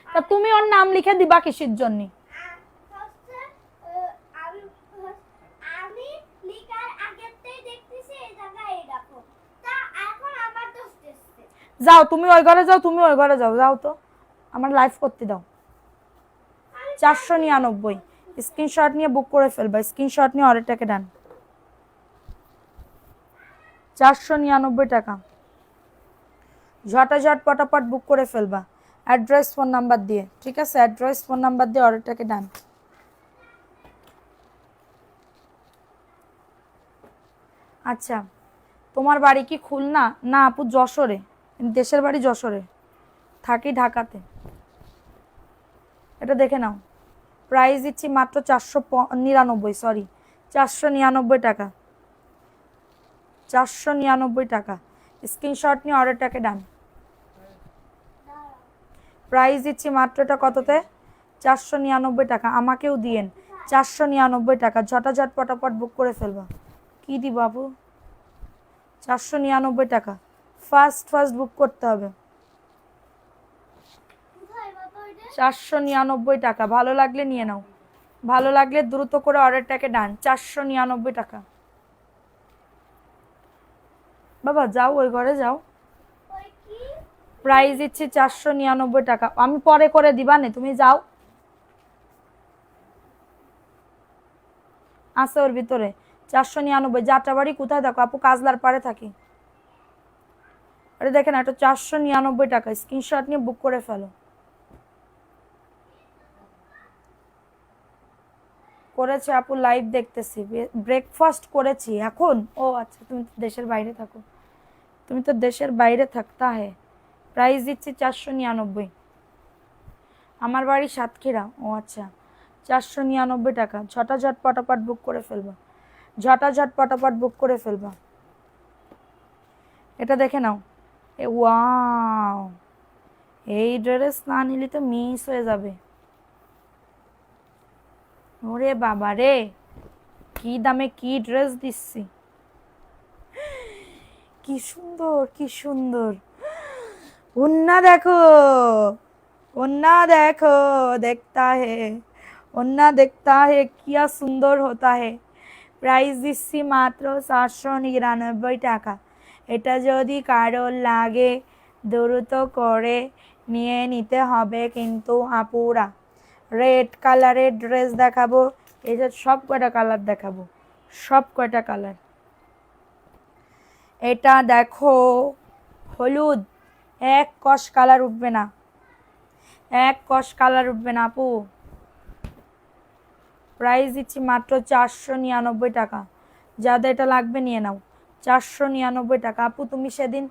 তা তুমি ওর নাম লিখে দিবা কিসের জন্য? আমি আমি লিখার আগেতেই দেখতেছি এই জায়গায় এই দেখো, তা এখন আমার দোষ দেশছে। যাও তুমি ওই ঘরে যাও, তুমি ওই ঘরে যাও, যাও তো, আমার লাইভ করতে দাও। 499 স্ক্রিনশট নিয়ে বুক করে ফেলবা, স্ক্রিনশট নিয়ে অর্ডারটাকে ডান। 499 টাকা, ঝটাঝট পটাপট বুক করে ফেলবা, অ্যাড্রেস ফোন নাম্বার দিয়ে। ঠিক আছে, অ্যাড্রেস ফোন নাম্বার দিয়ে অর্ডারটাকে ডান। আচ্ছা, তোমার বাড়ি কি খুলনা? না আপু, যশোরে, দেশের বাড়ি যশোরে, থাকি ঢাকাতে। এটা দেখে নাও, প্রাইস দিচ্ছি মাত্র 499, সরি 499 টাকা, 499 টাকা। স্ক্রিনশট নিয়ে অর্ডারটাকে ডান। প্রাইস দিচ্ছি মাত্র, এটা কততে? 499 টাকা। আমাকেও দিয়েন 499 টাকা, ঝটাঝট পটাপট বুক করে ফেলবা। কি দিব আপু? 499 টাকা, ফাস্ট ফাস্ট বুক করতে হবে। 499 টাকা, ভালো লাগলে নিয়ে নাও, ভালো লাগলে দ্রুত করে অর্ডারটাকে ডান। 499 টাকা। বাবা যাও ওই ঘরে যাও। ওই কি প্রাইস দিচ্ছি 499 টাকা, আমি পরে করে দিবা নে, তুমি যাও। আছে ওর ভিতরে 499। যাত্রাবাড়ি কোথায় দেখো আপু? কাজলার পাড়ে থাকি। আরে দেখেন এটা 499 টাকা, স্ক্রিনশট নিয়ে বুক করে ফেলো। করেছে আপু, লাইভ দেখতেছি, ব্রেকফাস্ট করেছি এখন। ও আচ্ছা, তুমি তো দেশের বাইরে থাকো, তুমি তো দেশের বাইরে থাকতা হে। প্রাইস দিচ্ছি 499। আমার বাড়ি সাতক্ষীরা। ও আচ্ছা, 499 টাকা। ঝটাঝট পটাপট বুক করে ফেলবা, ঝটাঝট পটাপট বুক করে ফেলবা। এটা দেখে নাও। ওয়াও, এই ড্রেস না নিলে তো মিস হয়ে যাবে। ওরে বাবা রে, কি দামে কি ড্রেস দিচ্ছি, কি সুন্দর কি সুন্দর। ওন্না দেখো, ওন্না দেখো, দেখতা হে, ওন্না দেখতা হে কিয়া সুন্দর হতা হে। প্রাইস দিচ্ছি মাত্র 499 টাকা। এটা যদি কারো লাগে দ্রুত করে নিয়ে নিতে হবে কিন্তু আপুরা। রেড কালারের ড্রেস দেখাবো, এটা সব কয়টা কালার দেখাবো, সব কয়টা কালার। এটা দেখো হলুদ, এক কষ কালার উঠবে না, এক কষ কালার উঠবে না আপু। প্রাইস দিচ্ছি মাত্র 499 টাকা। যাদের এটা লাগবে নিয়ে নাও, 499 টাকা। আপু তুমি সেদিন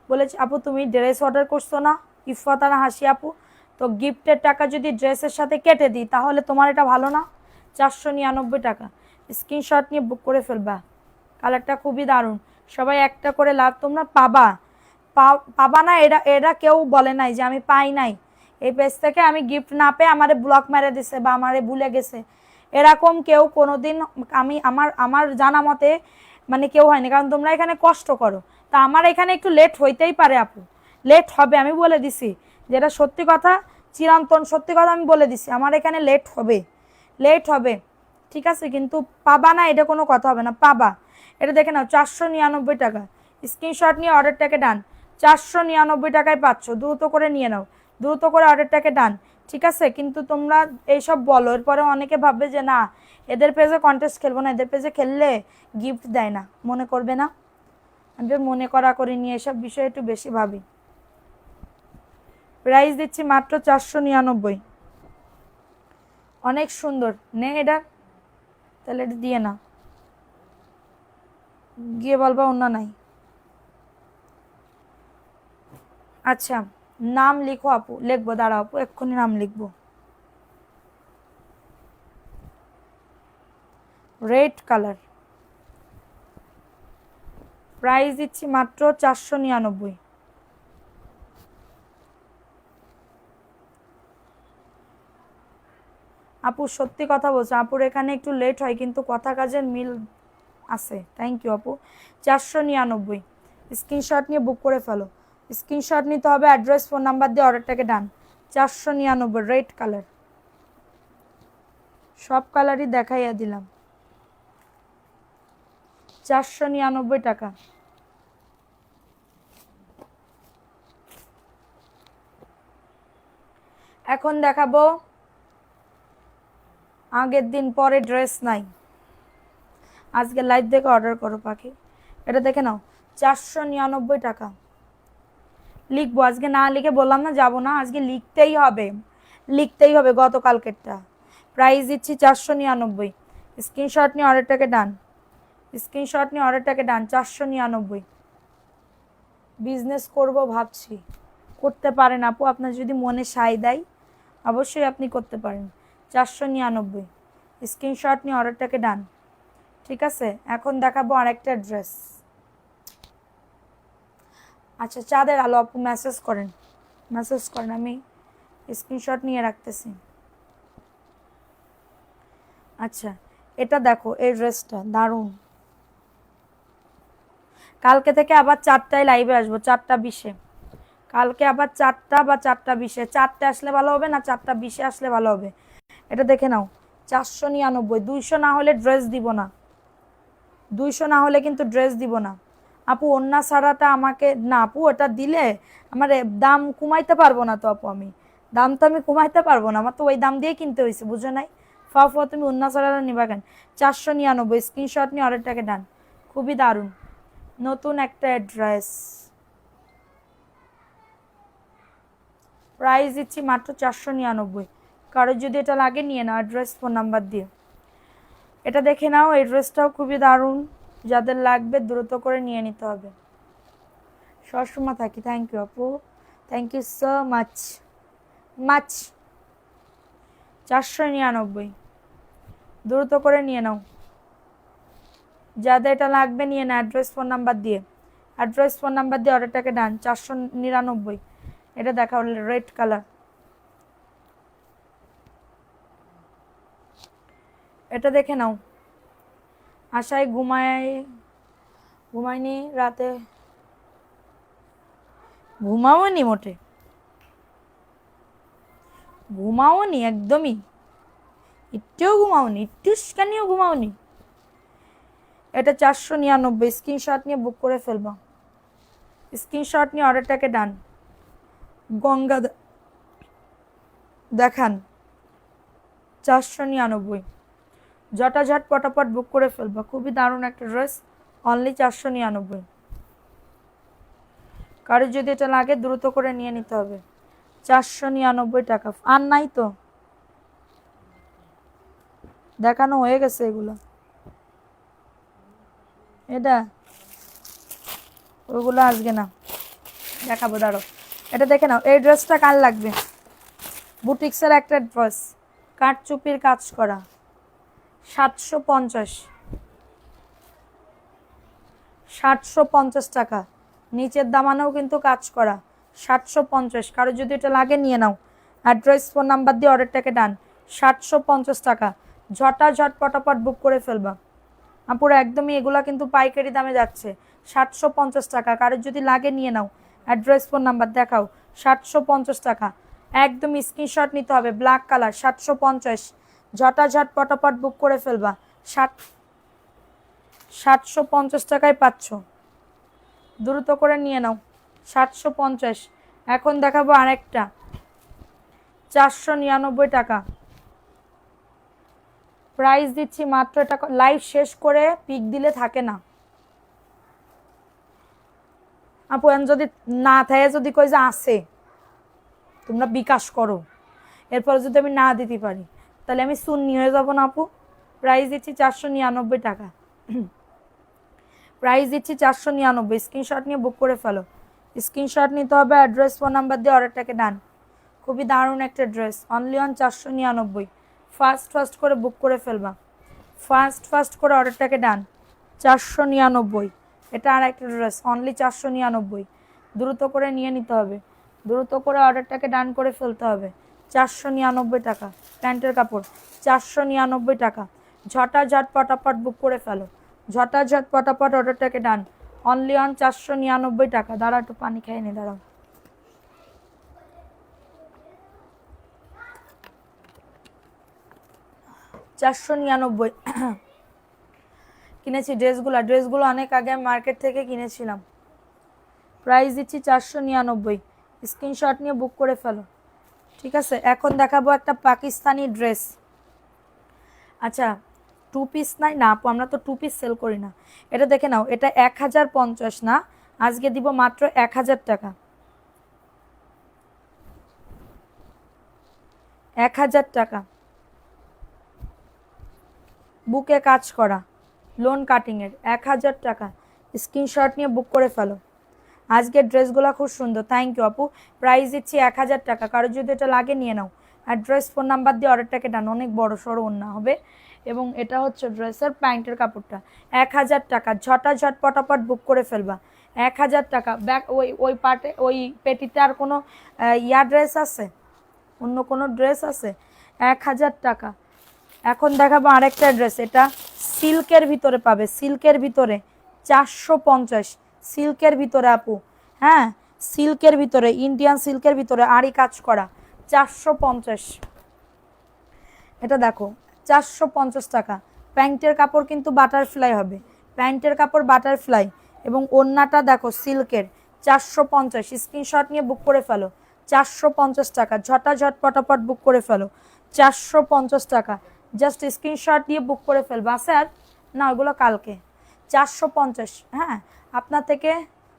বলেছি, আপু তুমি ড্রেস অর্ডার করছো না ইফাতানা হাসি আপু, তো গিফটের টাকা যদি ড্রেসের সাথে কেটে দিই তাহলে তোমার এটা ভালো না? 499 টাকা, স্ক্রিনশট নিয়ে বুক করে ফেলবা। কালারটা খুবই দারুণ, সবাই একটা করে লাভ তোমরা পাবা। পাবা না, এরা এরা কেউ বলে নাই যে আমি পাই নাই, এই পেজ থেকে আমি গিফট না পেয়ে আমারে ব্লক মেরে দিছে বা আমারে ভুলে গেছে, এরকম কেউ কোনোদিন আমি আমার আমার জানা মতে মানে কেউ হয়নি। কারণ তোমরা এখানে কষ্ট করো, তা আমার এখানে একটু লেট হইতেই পারে আপু, লেট হবে, আমি বলে দিছি, যেটা সত্যি কথা, চিরন্তন সত্যি কথা আমি বলে দিছি, আমার এখানে লেট হবে, লেট হবে, ঠিক আছে? কিন্তু পাবা না এটা কোনো কথা হবে না, পাবা। এটা দেখে নাও 499 টাকা, স্ক্রিনশট নিয়ে অর্ডারটাকে ডান। 499 টাকায় পাচ্ছ, দ্রুত করে নিয়ে নাও, দ্রুত করে অর্ডারটাকে ডান, ঠিক আছে? কিন্তু তোমরা এইসব বলো, এরপরে অনেকে ভাববে যে না এদের পেজে কন্টেস্ট খেলবো না, এদের পেজে খেললে গিফট দেয় না, মনে করবে না? আমি মনে করা করি নিয়ে এসব বিষয়ে একটু বেশি ভাবি। প্রাইস দিচ্ছি মাত্র 499। অনেক সুন্দর, নে এটা, তাহলে এটা দিয়ে না, গিয়ে বলবা অন্য নাই। আচ্ছা, নাম লিখো আপু। লিখবো, দাঁড়াও আপু, এক্ষুনি নাম লিখবো। রেড কালার, প্রাইস দিচ্ছি মাত্র 499। আপু সত্যি কথা বলছো, আপুর এখানে একটু লেট হয় কিন্তু কথা কাজের মিল আছে। থ্যাংক ইউ আপু। 499, স্ক্রিনশট নিয়ে বুক করে ফেলো, স্ক্রিনশট নিতে হবে, অ্যাড্রেস ফোন নাম্বার দিয়ে অর্ডারটাকে ডান। 499 রেড কালার, সব কালারই দেখাইয়া দিলাম। 499 টাকা। এখন দেখাবো আগের দিন পরে ড্রেস নাই, আজকে লাইভ দেখে অর্ডার করো পাখি। এটা দেখে নাও 499 টাকা। লিখবো, আজকে না লিখে বললাম না যাবো না, আজকে লিখতেই হবে, লিখতেই হবে গতকালকেরটা। প্রাইস দিচ্ছি 499, স্ক্রিনশট নিয়ে অর্ডারটাকে ডান, স্ক্রিনশট নিয়ে অর্ডারটাকে ডান। 499। বিজনেস করব ভাবছি, করতে পারেন আপু, আপনার যদি মনে সায় দেয় অবশ্যই আপনি করতে পারেন। 499, স্ক্রিনশট নিয়ে অর্ডারটাকে ডান, ঠিক আছে? এখন দেখাবো আরেকটা ড্রেস। আচ্ছা, চাঁদের আলো আপু মেসেজ করেন, মেসেজ করেন, আমি স্ক্রিনশট নিয়ে রাখতেছি। আচ্ছা, এটা দেখো, এই ড্রেসটা দারুণ। কালকে থেকে আবার 4টায় লাইভে আসবো, 4টা 20-এ। কালকে আবার 4টা বা 4টা 20-এ, 4টে আসলে ভালো হবে না 4টা 20-এ আসলে ভালো হবে। এটা দেখে নাও 499, 200 না হলে ড্রেস দিব না, 200 না হলে কিন্তু ড্রেস দিব না। আপু ওন্না ছাড়াটা আমাকে না আপু, ওটা দিলে আমার দাম কমাইতে পারবো না তো আপু, আমি দাম তো আমি কমাইতে পারবো না, আমার তো ওই দাম দিয়ে কিনতে হয়েছে, বুঝো নাই? ফাফুয়া তুমি ওন্না ছাড়াটা নিবা কেন? 499 স্ক্রিনশট নিয়ে অর্ডারটাকে ডান। খুবই দারুণ নতুন একটা অ্যাড্রেস, প্রাইস দিচ্ছি মাত্র 499। কারোর যদি এটা লাগে নিয়ে নাও অ্যাড্রেস ফোন নাম্বার দিয়ে। এটা দেখে নাও, এই ড্রেসটাও খুবই দারুণ, যাদের লাগবে দ্রুত করে নিয়ে নিতে হবে। সবসময় থাকি, থ্যাংক ইউ আপু, thank you so much much. 499, দ্রুত করে নিয়ে নাও, যাদের এটা লাগবে নিয়ে নাও অ্যাড্রেস ফোন নাম্বার দিয়ে। অ্যাড্রেস ফোন নাম্বার দিয়ে অর্ডারটাকে ডান। 499। এটা দেখা হলো রেড কালার, এটা দেখে নাও। আশায় ঘুমায়নি রাতে, ঘুমাওনি মোটে, ঘুমাওনি একদমই, একটুও ঘুমাওনি, একটুখানিও ঘুমাওনি। এটা 499, স্ক্রিনশট নিয়ে বুক করে ফেলবা, স্ক্রিনশট নিয়ে অর্ডারটাকে ডান। গঙ্গা দেখান 499, ঝটাঝট পটাপট বুক করে ফেলবা, খুবই দারুণ একটা ড্রেস, অনলি 499। কারোর যদি এটা লাগে দ্রুত করে নিয়ে নিতে হবে, 499 টাকা। আর নাই তো, দেখানো হয়ে গেছে এগুলো, এটা ওগুলো আজকে না, দেখাবো দাঁড়ো। এটা দেখে নাও, এই ড্রেসটা কার লাগবে? বুটিক্সের একটা ড্রেস, কাঠচুপির কাজ করা, 750, 750 টাকা। নিচের দামানেও কিন্তু কাজ করা, 750। কারো যদি এটা লাগে নিয়ে নাও অ্যাড্রেস ফোন নাম্বার দিয়ে অর্ডারটাকে ডান। 750 টাকা, ঝটাঝট পটাপট বুক করে ফেলবা আপুরা, একদমই এগুলা কিন্তু পাইকারি দামে যাচ্ছে, 750 টাকা। কারোর যদি লাগে নিয়ে নাও অ্যাড্রেস ফোন নাম্বার দেখাও। 750 টাকা, একদম স্ক্রিনশট নিতে হবে, ব্ল্যাক কালার, 750। ঝটাঝট পটাপট বুক করে ফেলবা, 750 টাকায় পাচ্ছ, দ্রুত করে নিয়ে নাও। 750। এখন দেখাবো আরেকটা, 499 টাকা, প্রাইস দিচ্ছি মাত্র। টাকা লাইভ শেষ করে পিক দিলে থাকে না আপু, এন যদি না থাকে, যদি কই যে আছে তোমরা বিকাশ করো, এরপর যদি আমি না দিতে পারি তাহলে আমি শূন্য হয়ে যাব না আপু। প্রাইস দিচ্ছি 499 টাকা, প্রাইস দিচ্ছি 499। স্ক্রিনশট নিয়ে বুক করে ফেলো, স্ক্রিনশট নিতে হবে, অ্যাড্রেস ফোন নাম্বার দিয়ে অর্ডারটাকে ডান। খুবই দারুণ একটা ড্রেস, অনলি অন 499। ফাস্ট করে বুক করে ফেলবা, ফাস্ট করে অর্ডারটাকে ডান। 499, এটা আর একটা ড্রেস, অনলি 499। দ্রুত করে নিয়ে নিতে হবে, দ্রুত করে অর্ডারটাকে ডান করে ফেলতে হবে। 499 টাকা প্যান্টের কাপড়, 499 টাকা। ঝটাঝট পটাপট বুক করে ফেলো, ঝটাঝট পটাপট অর্ডারটাকে ডান, অনলি অন 499 টাকা। দাঁড়া একটু পানি খাই নি, দাঁড়াও। $499 কিনেছি ড্রেসগুলো অনেক আগে মার্কেট থেকে কিনেছিলাম। প্রাইস দিচ্ছি 499, স্ক্রিনশট নিয়ে বুক করে ফেলো, ঠিক আছে? এখন দেখাবো একটা পাকিস্তানি ড্রেস। আচ্ছা, 2 পিস নাই না আপু, আমরা তো 2 পিস সেল করি না। এটা দেখে নাও, এটা 1050 না, আজকে দিব মাত্র 1000 টাকা, 1000 টাকা। বুকে কাজ করা, লোন কাটিংয়ের, 1000 টাকা। স্ক্রিনশট নিয়ে বুক করে ফেলো, আজকের ড্রেসগুলো খুব সুন্দর। থ্যাংক ইউ আপু, প্রাইস দিচ্ছি 1000 টাকা। কারো যদি এটা লাগে নিয়ে নাও অ্যাড্রেস ফোন নাম্বার দিয়ে অর্ডারটাকে ডান। অনেক বড় সড়ো ওড়না হবে, এবং এটা হচ্ছে ড্রেসের প্যান্টের কাপড়টা। 1000 টাকা, ঝটাঝট পটাপট বুক করে ফেলবা, 1000 টাকা। ব্যাক ওই পার্টে, ওই পেটিতে আর কোনো ড্রেস আছে, অন্য কোনো ড্রেস আছে? 1000 টাকা। এখন দেখাবো আরেকটা ড্রেস, এটা সিল্কের ভিতরে পাবে, সিল্কের ভিতরে 450, সিল্কের ভিতরে আপু, হ্যাঁ সিল্কের ভিতরে, ইন্ডিয়ান সিল্কের ভিতরে আড়ি কাজ করা, 450। এটা দেখো 450 টাকা। প্যান্টের কাপড় কিন্তু বাটারফ্লাই হবে, প্যান্টের কাপড় বাটারফ্লাই, এবং ওড়নাটা দেখো সিল্কের, 450। স্ক্রিনশট নিয়ে বুক করে ফেলো, 450 টাকা। ঝটাঝট পটাপট বুক করে ফেলো, 450 টাকা। জাস্ট স্ক্রিনশট দিয়ে বুক করে ফেলবো। আছে আর না, ওগুলো কালকে। 450। হ্যাঁ, আপনার থেকে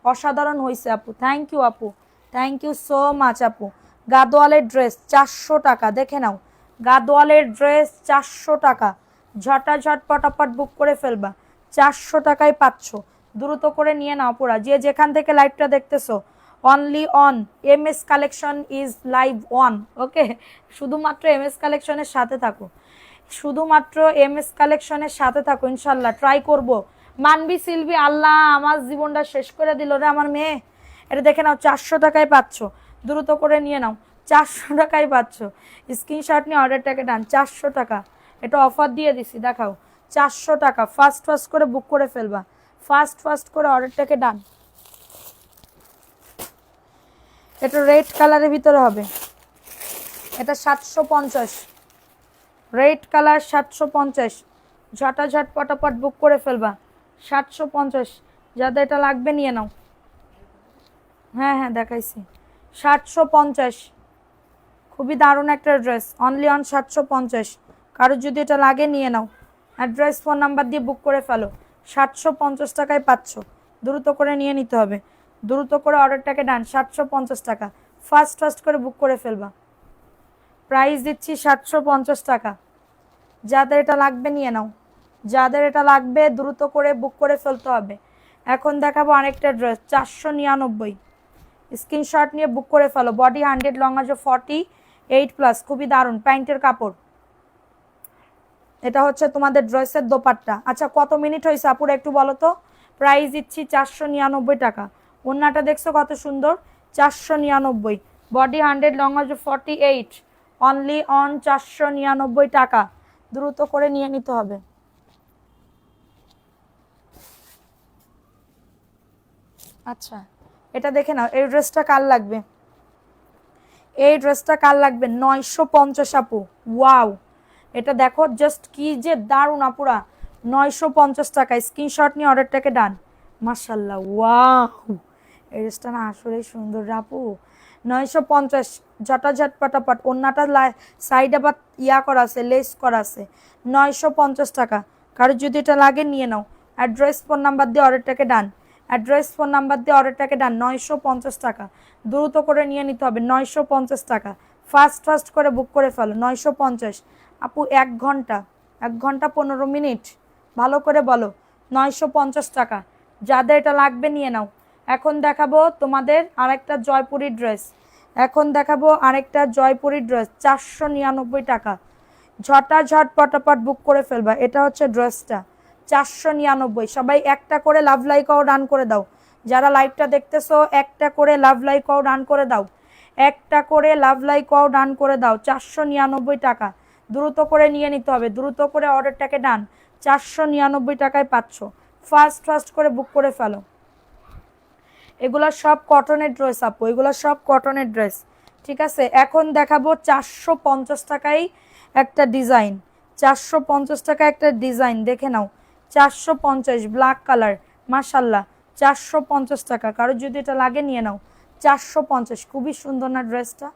অসাধারণ হয়েছে আপু, থ্যাংক ইউ আপু, থ্যাংক ইউ সো মাচ আপু। গাদোয়ালের ড্রেস 400 টাকা, দেখে নাও। গাদোয়ালের ড্রেস 400 টাকা। ঝটাঝট পটাপট বুক করে ফেলবা, 400 টাকায় পাচ্ছ। দ্রুত করে নিয়ে নাও পুরা, যে যেখান থেকে লাইভটা দেখতেছো। Only on M S collection is live on. Okay, শুধুমাত্র এম এস কালেকশনের সাথে থাকো, শুধুমাত্র এম এস কালেকশনের সাথে থাকো, ইনশাল্লাহ ট্রাই করব। মানবি সিলভি, আল্লাহ আমার জীবনটা শেষ করে দিল রে আমার মেয়ে। এটা দেখে নাও, 400 টাকায় পাচ্ছ। দ্রুত করে নিয়ে নাও, 400 টাকায় পাচ্ছ। স্ক্রিনশট নিয়ে অর্ডারটাকে ডান, 400 টাকা। এটা অফার দিয়ে দিছি, দেখাও, 400 টাকা। ফাস্ট ফাস্ট করে বুক করে ফেলবা, ফাস্ট ফাস্ট করে অর্ডারটাকে ডান। এটা রেড কালারের ভিতরে হবে, এটা 750। Red colour 750। ঝটাঝট পটাপট বুক করে ফেলবা, 750। যাদের এটা লাগবে নিয়ে নাও। হ্যাঁ হ্যাঁ দেখাইছি, 750। খুবই দারুণ একটা ড্রেস, অনলি অন 750। কারোর যদি এটা লাগে নিয়ে নাও, অ্যাড্রেস ফোন নাম্বার দিয়ে বুক করে ফেলো, 750 টাকায় পাচ্ছ। দ্রুত করে নিয়ে নিতে হবে, দ্রুত করে অর্ডারটাকে ডান, 750 টাকা। ফাস্ট ফাস্ট করে বুক করে ফেলবা, প্রাইস দিচ্ছি 750 টাকা। যাদের এটা লাগবে নিয়ে নাও, যাদের এটা লাগবে দ্রুত করে বুক করে ফেলতে হবে। এখন দেখাবো আরেকটা ড্রেস, 499। স্ক্রিনশট নিয়ে বুক করে ফেলো। বডি 100, লং আছে 48+। খুবই দারুণ প্যান্টের কাপড়। এটা হচ্ছে তোমাদের ড্রেসের দোপাট্টা। আচ্ছা, কত মিনিট হয়েছে আপুরা একটু বলো তো। প্রাইস দিচ্ছি 499 টাকা। ওড়নাটা দেখছো কত সুন্দর, 499। বডি 100, লং আছে 48, অনলি অন 499 টাকা। দ্রুত করে নিয়ে নিতে হবে। আচ্ছা, এটা দেখে নাও, এই ড্রেসটা কার লাগবে, এই ড্রেসটা কার লাগবে। 950 আপু, ওয়াও। এটা দেখো জাস্ট কি যে দারুণ আপুরা, 950 টাকা। স্ক্রিনশট নিয়ে অর্ডারটাকে ডান। মাশাল্লাহ, ওয়াও, এই ড্রেসটা না আসলে সুন্দর আপু। 950। ঝটাঝট পটাপট। ওড়নাটা সাইড আবার ইয়া করা আছে, লেস করা আছে। 950 টাকা। কারো যদি এটা লাগে নিয়ে নাও। অ্যাড্রেস ফোন নাম্বার দিয়ে অর্ডারটাকে ডান, অ্যাড্রেস ফোন নাম্বার দিয়ে অর্ডারটাকে ডান। 950 টাকা। দ্রুত করে নিয়ে নিতে হবে, 950 টাকা। ফাস্ট ফাস্ট করে বুক করে ফেলো, 950 আপু। 1 ঘন্টা, 1 ঘন্টা 15 মিনিট, ভালো করে বলো। 950 টাকা। যাদের এটা লাগবে নিয়ে নাও। এখন দেখাবো তোমাদের আরেকটা জয়পুরি ড্রেস, এখন দেখাবো আরেকটা জয়পুরি ড্রেস, 499 টাকা। ঝটাঝট পটাপট বুক করে ফেলবা। এটা হচ্ছে ড্রেসটা, 499। সবাই একটা করে লাভ লাইকও রান করে দাও। যারা লাইভটা দেখতেছো একটা করে লাভ লাইকও রান করে দাও, একটা করে লাভ লাইকও রান করে দাও। 499 টাকা। দ্রুত করে নিয়ে নিতে হবে, দ্রুত করে অর্ডারটাকে ডান। 499 টাকায় পাচ্ছ। ফাস্ট ফাস্ট করে বুক করে ফেলো। এগুলো সব কটনের ড্রেস আপু, এগুলো সব কটনের ড্রেস, ঠিক আছে। এখন দেখাবো 450 টাকায় একটা ডিজাইন, 450 টাকা একটা ডিজাইন, দেখে নাও। 450, ব্ল্যাক কালার, মাশাল্লাহ। 450 টাকা। কারো যদি এটা লাগে নিয়ে নাও, 450। খুবই সুন্দর না ড্রেসটা,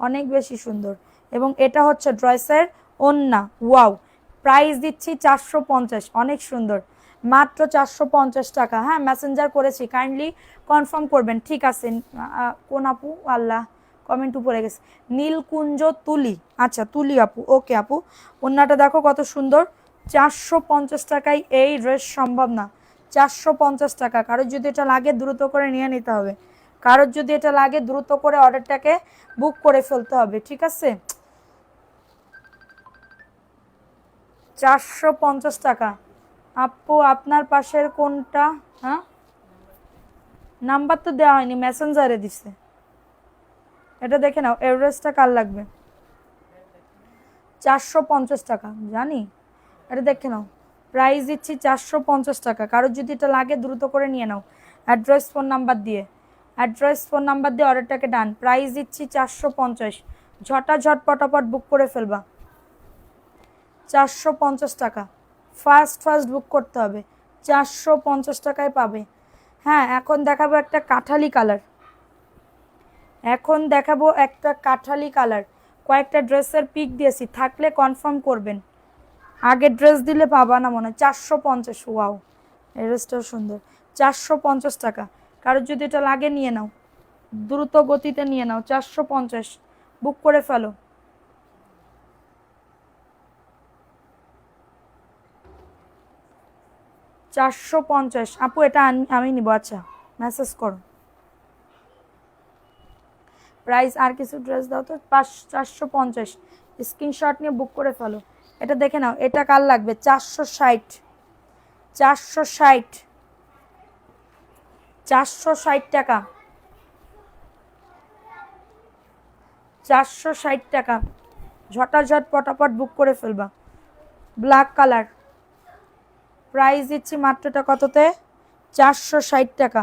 অনেক বেশি সুন্দর। এবং এটা হচ্ছে ড্রেসের ওন্না, ওয়াও। প্রাইস দিচ্ছি 450, অনেক সুন্দর, মাত্র 450 টাকা। হ্যাঁ, মেসেঞ্জার করেছি, কাইন্ডলি কনফার্ম করবেন, ঠিক আছে। কোন আপু, আল্লাহ কমেন্ট উপরে গেছে, নীলকুঞ্জ তুলি। আচ্ছা, তুলি আপু, ওকে আপু। ওন্নাটা দেখো কত সুন্দর। 450 টাকায় এই ড্রেস সম্ভব না, 450 টাকা। কারোর যদি এটা লাগে দ্রুত করে নিয়ে নিতে হবে, কারোর যদি এটা লাগে দ্রুত করে অর্ডারটাকে বুক করে ফেলতে হবে, ঠিক আছে। 450 টাকা। আপু আপনার পাশের কোনটা? হ্যাঁ, নাম্বার তো দেওয়া হয়নি, মেসেঞ্জারে দিছে। এটা দেখে নাও, এভারেজটা কার লাগবে। 450 টাকা, জানি। এটা দেখে নাও, প্রাইস দিচ্ছি 450 টাকা। কারোর যদি এটা লাগে দ্রুত করে নিয়ে নাও, অ্যাড্রেস ফোন নাম্বার দিয়ে, অ্যাড্রেস ফোন নাম্বার দিয়ে অর্ডারটাকে ডান। প্রাইস দিচ্ছি 450। ঝটাঝট পটাপট বুক করে ফেলবা, 450 টাকা। ফাস্ট ফাস্ট বুক করতে হবে, 450 টাকায় পাবে। হ্যাঁ, এখন দেখাবো একটা কাঠালি কালার, এখন দেখাবো একটা কাঠালি কালার। কয়েকটা ড্রেসের পিক দিয়েছি, থাকলে কনফার্ম করবেন। আগের ড্রেস দিলে পাবা না মনে হয়। 450। ওয়াও, এই ড্রেসটাও সুন্দর। 450 টাকা। কারোর যদি এটা লাগে নিয়ে নাও, দ্রুত গতিতে নিয়ে নাও। 450 বুক করে ফেলো। $450। আপু এটা আমি নিব। আচ্ছা, মেসেজ করো প্রাইস। আর কিছু ড্রেস দাও তো। 450 স্ক্রিনশট নিয়ে বুক করে ফেলো। এটা দেখে নাও, এটা কার লাগবে? 460, 460, 460 টাকা, 460 টাকা। ঝটাঝট পটাপট বুক করে ফেলবা। ব্ল্যাক কালার, প্রাইস দিচ্ছি মাত্রটা কততে? 460 টাকা।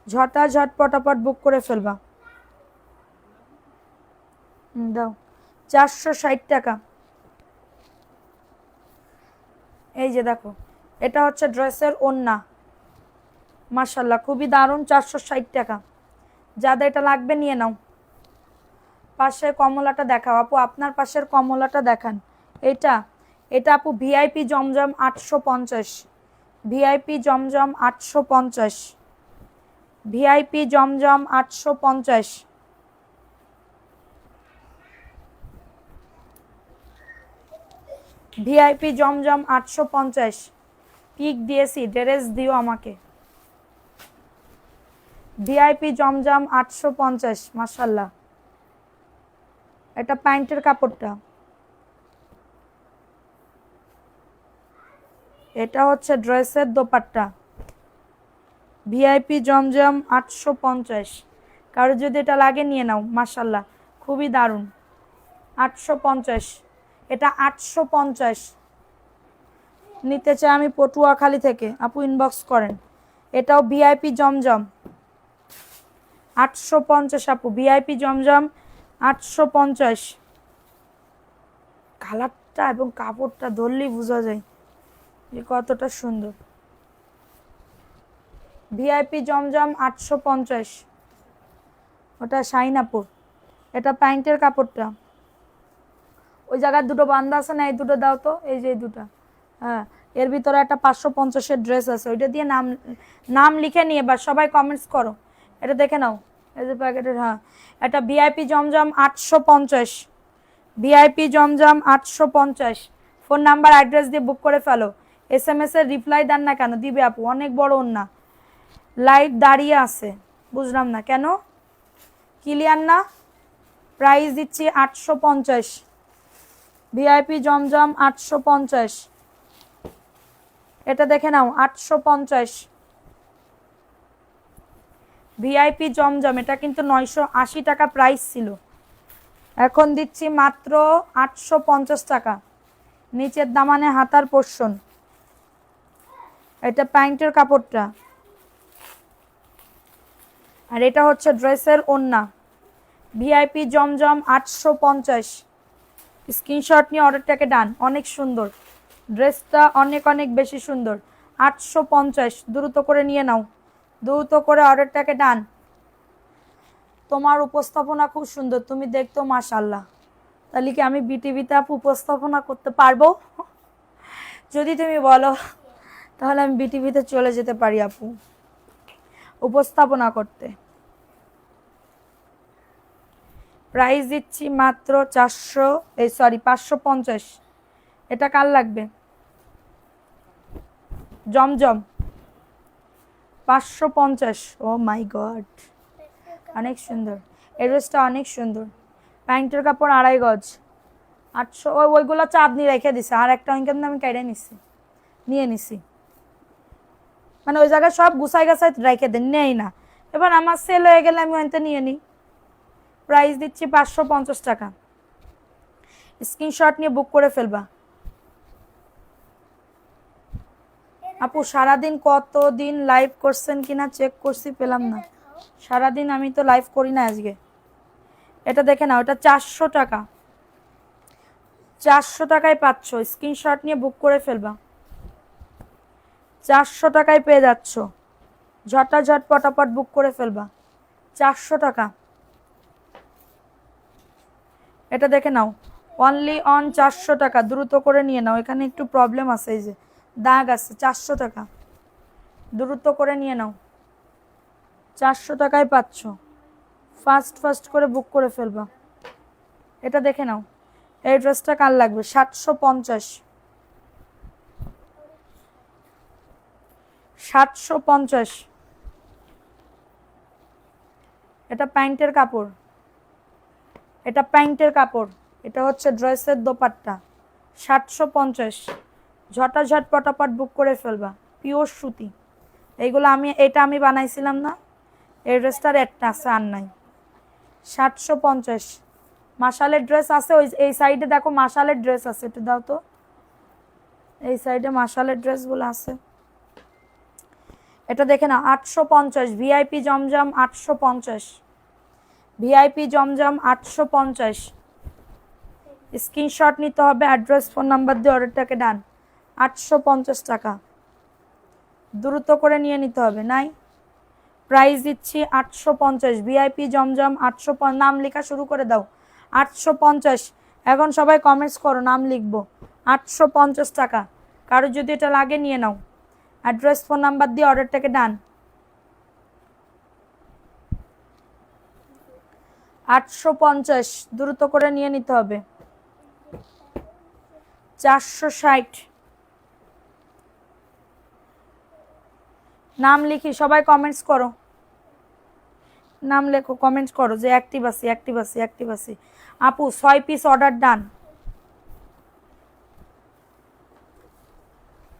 ঝটাঝট পটাপট বুক করে ফেলবা। দাও, 460 টাকা। এই যে দেখো, এটা হচ্ছে ড্রেসের ওড়না। মাশাল্লাহ, খুবই দারুণ। 460 টাকা। যাদের এটা লাগবে নিয়ে নাও। পাশের কমলাটা দেখাও আপু, আপনার পাশের কমলাটা দেখান। এটা এটা আপু ভিআইপি জমজম 850, ভিআইপি জমজম 850, ভিআইপি জমজম 850। ভিআইপি জমজম 850। পিক দিয়েছি, ড্রেস দিও আমাকে। ভিআইপি জমজম 850। মাশাল্লাহ, এটা প্যান্টের কাপড়টা। এটা হচ্ছে ড্রেসের দোপাট্টা। ভিআইপি জমজম 850। কারো যদি এটা লাগে নিয়ে নাও। মাশাল্লাহ, খুবই দারুণ। 850, এটা 850। নিতে চাই আমি পটুয়াখালী থেকে, আপু ইনবক্স করেন। এটাও ভিআইপি জমজম 850 আপু, ভিআইপি জমজম 850। কালারটা এবং কাপড়টা ধরলেই বোঝা যায় যে কতটা সুন্দর। ভিআইপি জমজম 850। ওটা শাইন আপুর। এটা প্যান্টের কাপড়টা। ওই জায়গায় দুটো বান্ধা আছে না, এই দুটো দাও তো। এই যে এই দুটো। হ্যাঁ, এর ভিতরে একটা 550-এর ড্রেস আছে, ওইটা দিয়ে নাম নাম লিখে নিয়ে বা সবাই কমেন্টস করো। এটা দেখে নাও, এই যে প্যাকেটের। হ্যাঁ, এটা ভিআইপি জমজম 850, ভিআইপি জমজম 850। ফোন নাম্বার অ্যাড্রেস দিয়ে বুক করে ফেলো। SMS এর রিপ্লাই দেন না কেন? দিবে আপু, অনেক বড় ওন্না। লাইট দাঁড়িয়ে আছে, বুঝলাম না কেন। ক্লিয়ার না? প্রাইস দিচ্ছি 850। ভিআইপি জমজম 850। এটা দেখে নাও, 850। ভিআইপি জমজম, এটা কিন্তু 980 টাকা প্রাইস ছিল, এখন দিচ্ছি মাত্র 850 টাকা। নিচের দামানে হাতার পোর্শন। এটা প্যান্টের কাপড়টা, আর এটা হচ্ছে ড্রেসের ওড়না। ভিআইপি জমজম 850। স্ক্রিনশট নিয়ে অর্ডারটাকে ডান। অনেক সুন্দর ড্রেসটা, অনেক অনেক বেশি সুন্দর। 850, দ্রুত করে নিয়ে নাও, দ্রুত করে অর্ডারটাকে ডান। তোমার উপস্থাপনা খুব সুন্দর, তুমি দেখতো মাশাল্লাহ। তাহলে কি আমি বিটিভিতে আপু উপস্থাপনা করতে পারবো? যদি তুমি বলো তাহলে আমি বিটিভিতে চলে যেতে পারি আপু উপস্থাপনা করতে। প্রাইস দিচ্ছি মাত্র 550। এটা কার লাগবে? জমজম 550। ও মাই গড, অনেক সুন্দর। এই ড্রেসটা অনেক সুন্দর। প্যান্টের কাপড় 2.5 গজ, 800। ওইগুলো চাঁদনি রেখে দিছে, আর একটা ওইখান আমি কেটে নিয়ে নিছি। মানে ওই জায়গায় সব গুছাই গাছাই রেখে দেন, নেই না। এবার আমার সেল হয়ে গেলে আমি ওইটা নিয়ে নিই। প্রাইস দিচ্ছি 550 টাকা। স্ক্রিনশট নিয়ে বুক করে ফেলবা। আপু সারাদিন কতদিন লাইভ করছেন কিনা চেক করছি, পেলাম না। সারাদিন আমি তো লাইভ করি না আজকে। এটা দেখে নাও, এটা 400 টাকা। 400 টাকায় পাচ্ছ। স্ক্রিনশট নিয়ে বুক করে ফেলবা। 400 টাকায় পেয়ে যাচ্ছ। ঝটাঝট পটাপট বুক করে ফেলবা। 400 টাকা। এটা দেখে নাও, অনলি অন 400 টাকা। দ্রুত করে নিয়ে নাও, এখানে একটু প্রবলেম আছে, এই যে দাগ আছে। 400 টাকা, দ্রুত করে নিয়ে নাও। 400 টাকায় পাচ্ছ। ফাস্ট ফাস্ট করে বুক করে ফেলবা। এটা দেখে নাও, এই ড্রেসটা কার লাগবে? 750। 750। এটা প্যান্টের কাপড়, এটা প্যান্টের কাপড়, এটা হচ্ছে ড্রেসের দোপাট্টা। 750। ঝটাঝট পটাপট বুক করে ফেলবা। পিওর সুতি এইগুলো। এটা আমি বানাইছিলাম না, এই ড্রেসটার একটা আছে, আর নাই। 750। মাশালের ড্রেস আছে, ওই এই সাইডে দেখো মাশালের ড্রেস আছে, একটু দাও তো। এই সাইডে মাশালের ড্রেসগুলো আছে। এটা দেখে না, 850। ভিআইপি জমজম 850। ভিআইপি জমজম 850। স্ক্রিনশট নিতে হবে, অ্যাড্রেস ফোন নাম্বার দিয়ে অর্ডারটাকে ডান। 850 টাকা, দ্রুত করে নিয়ে নিতে হবে। নাই প্রাইস দিচ্ছি 850। ভিআইপি জমজম 850। নাম লেখা শুরু করে দাও। 850। এখন সবাই কমেন্টস করো, নাম লিখবো। 850 টাকা। কারো যদি এটা লাগে নিয়ে নাও, অ্যাড্রেস ফোন নাম্বার দিয়ে অর্ডারটাকে ডান। 850, দ্রুত করে নিয়ে নিতে হবে। 460। নাম লিখি, সবাই কমেন্টস করো, নাম লেখো, কমেন্টস করো যে অ্যাক্টিভ আছি, অ্যাক্টিভ আছি, অ্যাক্টিভ আছি। আপু 6 পিস অর্ডার ডান।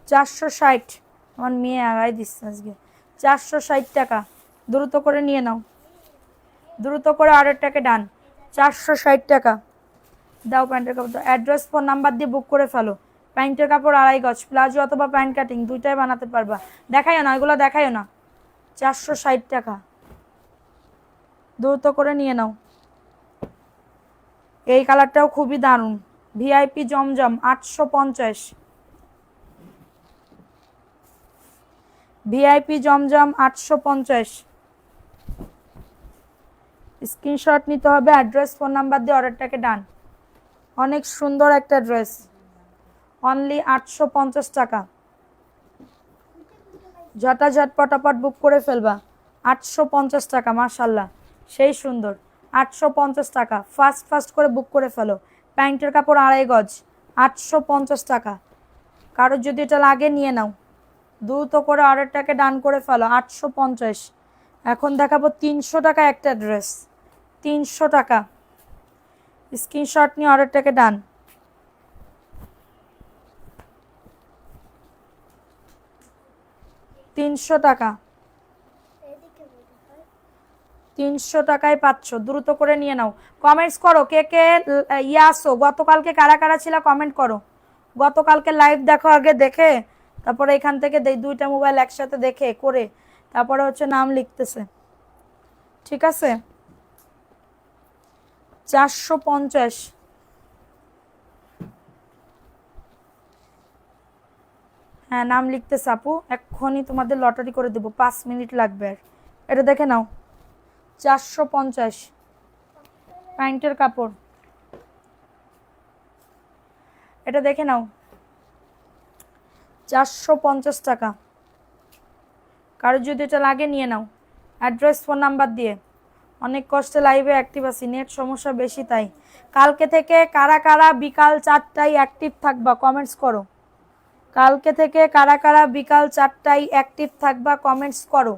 460। আমার মেয়ে আগাই দিচ্ছে আজকে। 460 টাকা, দ্রুত করে নিয়ে নাও, দ্রুত করে অর্ডারটাকে ডান। 460 টাকা। দাও প্যান্টের কাপড়, অ্যাড্রেস ফোন নাম্বার দিয়ে বুক করে ফেলো। প্যান্টের কাপড় 2.5 গজ, প্লাজো অথবা প্যান্ট কাটিং দুইটাই বানাতে পারবা। দেখাইও না, এগুলো দেখাইও না। 460 টাকা, দ্রুত করে নিয়ে নাও। এই কালারটাও খুবই দারুণ। ভিআইপি জমজম 850। ভিআইপি জমজম 850। স্ক্রিনশট নিতে হবে, অ্যাড্রেস ফোন নাম্বার দিয়ে অর্ডারটাকে ডান। অনেক সুন্দর একটা ড্রেস, অনলি 850 টাকা। ঝটাঝট পটাপট বুক করে ফেলবা। 850 টাকা, মাশাল্লাহ সেই সুন্দর। 850 টাকা, ফাস্ট ফাস্ট করে বুক করে ফেলো। প্যান্টের কাপড় 2.5 গজ, 850 টাকা। কারোর যদি এটা লাগে নিয়ে নাও, দ্রুত করে অর্ডারটাকে ডান করে ফেলো। 850। এখন দেখাবো 300 টাকা একটা ড্রেস। 300 টাকা। স্ক্রিনশট নিয়ে অর্ডারটাকে ডান। 300 টাকা। 300 টাকায় পাচ্ছ, দ্রুত করে নিয়ে নাও। কমেন্টস করো কে কে আসো, গতকালকে কারা কারা ছিল কমেন্ট করো। গতকালকে লাইভ দেখো আগে, দেখে তারপরে এখান থেকে দুইটা মোবাইল একসাথে দেখে করে তারপরে হচ্ছে নাম লিখতেছে, ঠিক আছে। 450। হ্যাঁ নাম লিখতেছে আপু, এক্ষুনি তোমাদের লটারি করে দেবো, 5 মিনিট লাগবে। আর এটা দেখে নাও, 450। প্যান্টের কাপড়, এটা দেখে নাও, 450 টাকা। কারোর যদি এটা লাগে নিয়ে নাও, অ্যাড্রেস ফোন নাম্বার দিয়ে। অনেক কষ্টে লাইভে অ্যাক্টিভ আছি, নেট সমস্যা বেশি তাই। কালকে থেকে কারা কারা বিকাল 4টায় অ্যাক্টিভ থাকবা কমেন্টস করো। কালকে থেকে কারা কারা বিকাল 4টায় অ্যাক্টিভ থাকবা কমেন্টস করো।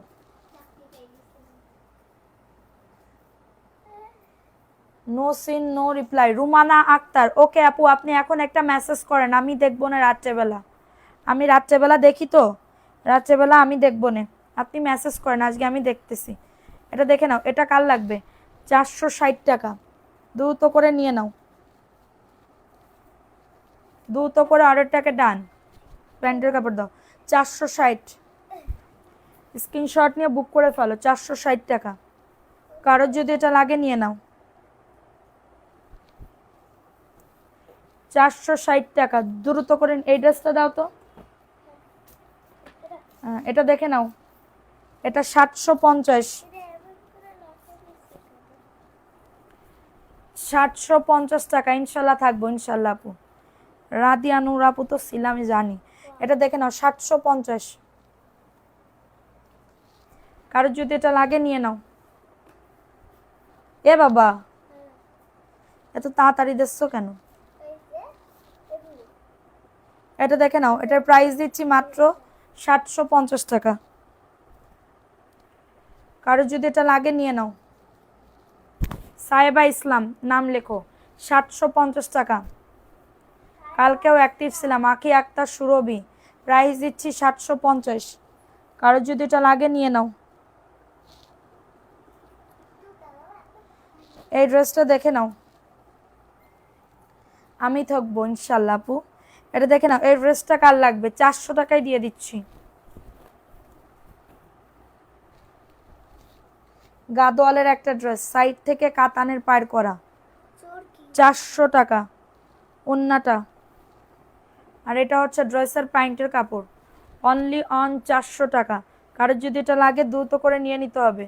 No seen no reply. Rumana Akter, okay আপু আপনি এখন একটা মেসেজ করেন, আমি দেখবো না রাত্রেবেলা। আমি রাত্রেবেলা দেখি তো, রাত্রেবেলা আমি দেখবো না। আপনি মেসেজ করেন, আজকে আমি দেখতেছি। এটা দেখে নাও, এটা কার লাগবে? 460 টাকা, দ্রুত করে নিয়ে নাও, দ্রুত করে অর্ডারটাকে ডান। প্যান্টের কাপড় দাও। 460। স্ক্রিনশট নিয়ে বুক করে ফেলো। 460 টাকা। কারোর যদি এটা লাগে নিয়ে নাও। 460 টাকা, দ্রুত করে। এই ড্রেসটা দাও তো, এটা দেখে নাও, এটা 750, এটা এমন করে লটে দিচ্ছে কেন? 750 টাকা ইনশাল্লাহ থাকবো ইনশাল্লাহ আপু। রাদিয়া নূর আপু তো ছিল আমি জানি। এটা দেখে নাও 750। কারোর যদি এটা লাগে নিয়ে নাও। এ বাবা হ্যাঁ, এত তাড়াতাড়ি দিচ্ছ কেন? এই যে এগুলো এটা দেখে নাও, এটার প্রাইস দিচ্ছি মাত্র 750 টাকা। কারোর যদি এটা লাগে নিয়ে নাও। সাহেবা ইসলাম নাম লেখো, 750 টাকা। কালকেও অ্যাক্টিভ ছিলাম, আখি আক্তার সুরভি, প্রাইস দিচ্ছি 750। কারোর যদি এটা লাগে নিয়ে নাও। এই ড্রেসটা দেখে নাও, আমি থাকবো ইনশাল্লাহ আপু। এটা দেখে নাও, এই ড্রেসটা কার লাগবে? 400 টাকায় দিয়ে দিচ্ছি। গাদোয়ালের একটা ড্রেস, সাইড থেকে কাতানের পার করা, চোর কি 400 টাকা ওন্নাটা। আর এটা হচ্ছে ড্রেসের প্যান্টের কাপড়, অনলি অন 400 টাকা। কারোর যদি এটা লাগে দ্রুত করে নিয়ে নিতে হবে।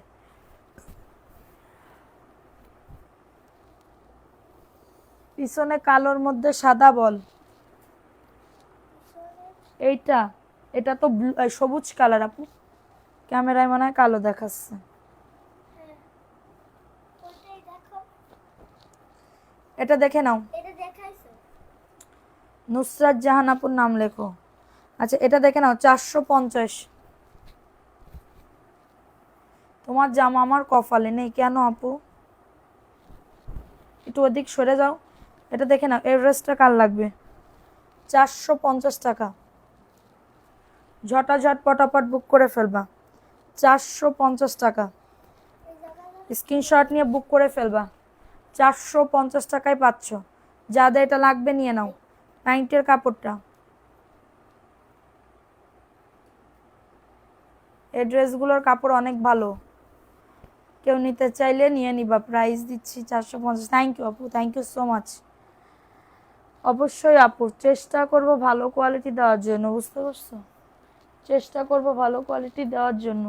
পিছনে কালোর মধ্যে সাদা বল, এইটা, এটা তো সবুজ কালার আপু, ক্যামেরায় মনে হয় কালো দেখাচ্ছে। হ্যাঁ ওইটাই দেখো, এটা দেখে নাও, এটা দেখাইছো নুসরাত জাহান আপুর নাম লেখো। আচ্ছা এটা দেখে নাও, 450। তোমার জামা আমার কপালে নেই কেন আপু? একটু ওদিক সরে যাও। এটা দেখে নাও, এই ড্রেসটা কার লাগবে? 450 টাকা। ঝটাঝট পটাপট বুক করে ফেলবা, 450 টাকা। এই জায়গাটা স্ক্রিনশট নিয়ে বুক করে ফেলবা, 450 টাকায় পাচ্ছ। যাদের এটা লাগবে নিয়ে নাও। প্যান্টের কাপড়টা, এই ড্রেসগুলোর কাপড় অনেক ভালো, কেউ নিতে চাইলে নিয়ে নিবা। প্রাইস দিচ্ছি 450। থ্যাংক ইউ আপু, থ্যাংক ইউ সো মাচ। অবশ্যই আপু, চেষ্টা করব ভালো কোয়ালিটি দেওয়ার জন্য, বুঝতে পারছো? চেষ্টা করব ভালো কোয়ালিটি দেওয়ার জন্য।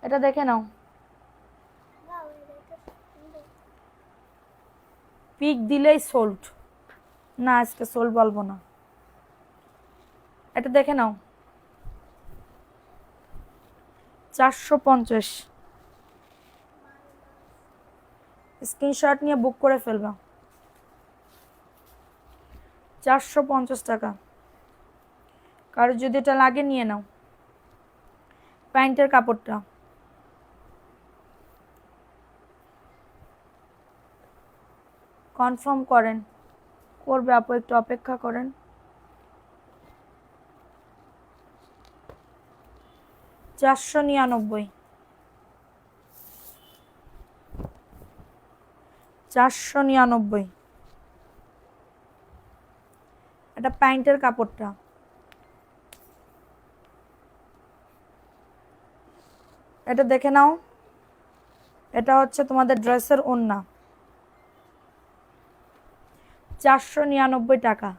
এটা দেখে নাও, দাও, এটা সুন্দর। পিক দিলেই সোল্ড, না আজকে সোল্ড বলবো না। এটা দেখে নাও, 450। স্ক্রিনশট নিয়ে বুক করে ফেলবা, 450 টাকা। কারো যদি এটা লাগে নিয়ে নাও। প্যান্টের কাপড়টা, কনফার্ম করেন, করবে আপু, একটু অপেক্ষা করেন। 499, 499। এটা প্যান্টের কাপড়টা, এটা দেখে নাও। এটা হচ্ছে তোমাদের ড্রেসের ওড়না, 499 টাকা।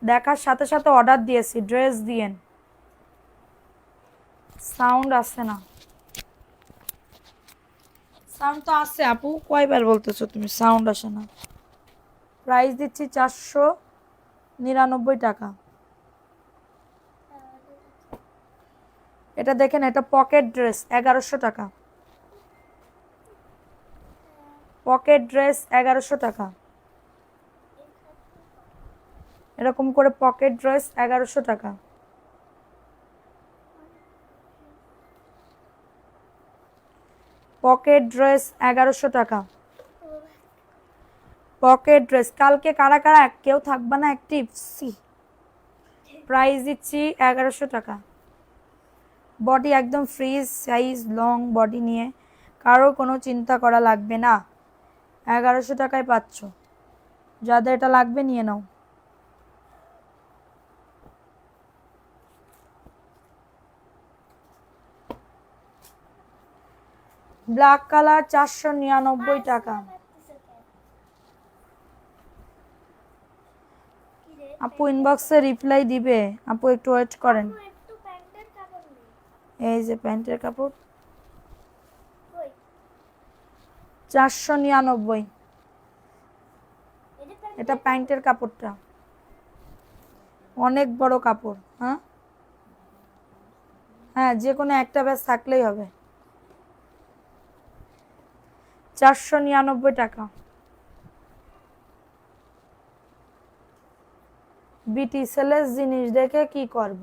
দেখার সাথে সাথে অর্ডার দিয়েছি, ড্রেস দিয়েন। সাউন্ড আসছে না, সাউন্ড তো আসছে আপু, কয়বার বলতেছো তুমি সাউন্ড আসে না? প্রাইস দিচ্ছি 499 টাকা। এটা দেখেন, এটা পকেট ড্রেস, 1100 টাকা। পকেট ড্রেস 1100 টাকা। এরকম করে পকেট ড্রেস 1100 টাকা। পকেট ড্রেস 1100 টাকা। পকেট ড্রেস, কালকে কারা কারা কেউ থাকবে না অ্যাক্টিভ? সি, প্রাইস দিচ্ছি 1100 টাকা। বডি একদম ফ্রি সাইজ, লং বডি নিয়ে কারো কোনো চিন্তা করা লাগবে না, 1100 টাকায় পাচ্ছ। যাদের এটা লাগবে নিয়ে নাও। ব্ল্যাক কালার 499 টাকা। আপু ইনবক্সে রিপ্লাই দিবে, আপু একটু ওয়েট করেন। আপু একটু প্যান্টের কাপড় নেই। এই যে প্যান্টের কাপড় কই? 499। এই যে প্যান্ট। এটা প্যান্টের কাপড়টা অনেক বড় কাপড়। হ্যাঁ হ্যাঁ, যে কোনো একটা ব্যাস থাকলেই হবে। 499 টাকা। বিটি সেলের জিনিস দেখে কি করব?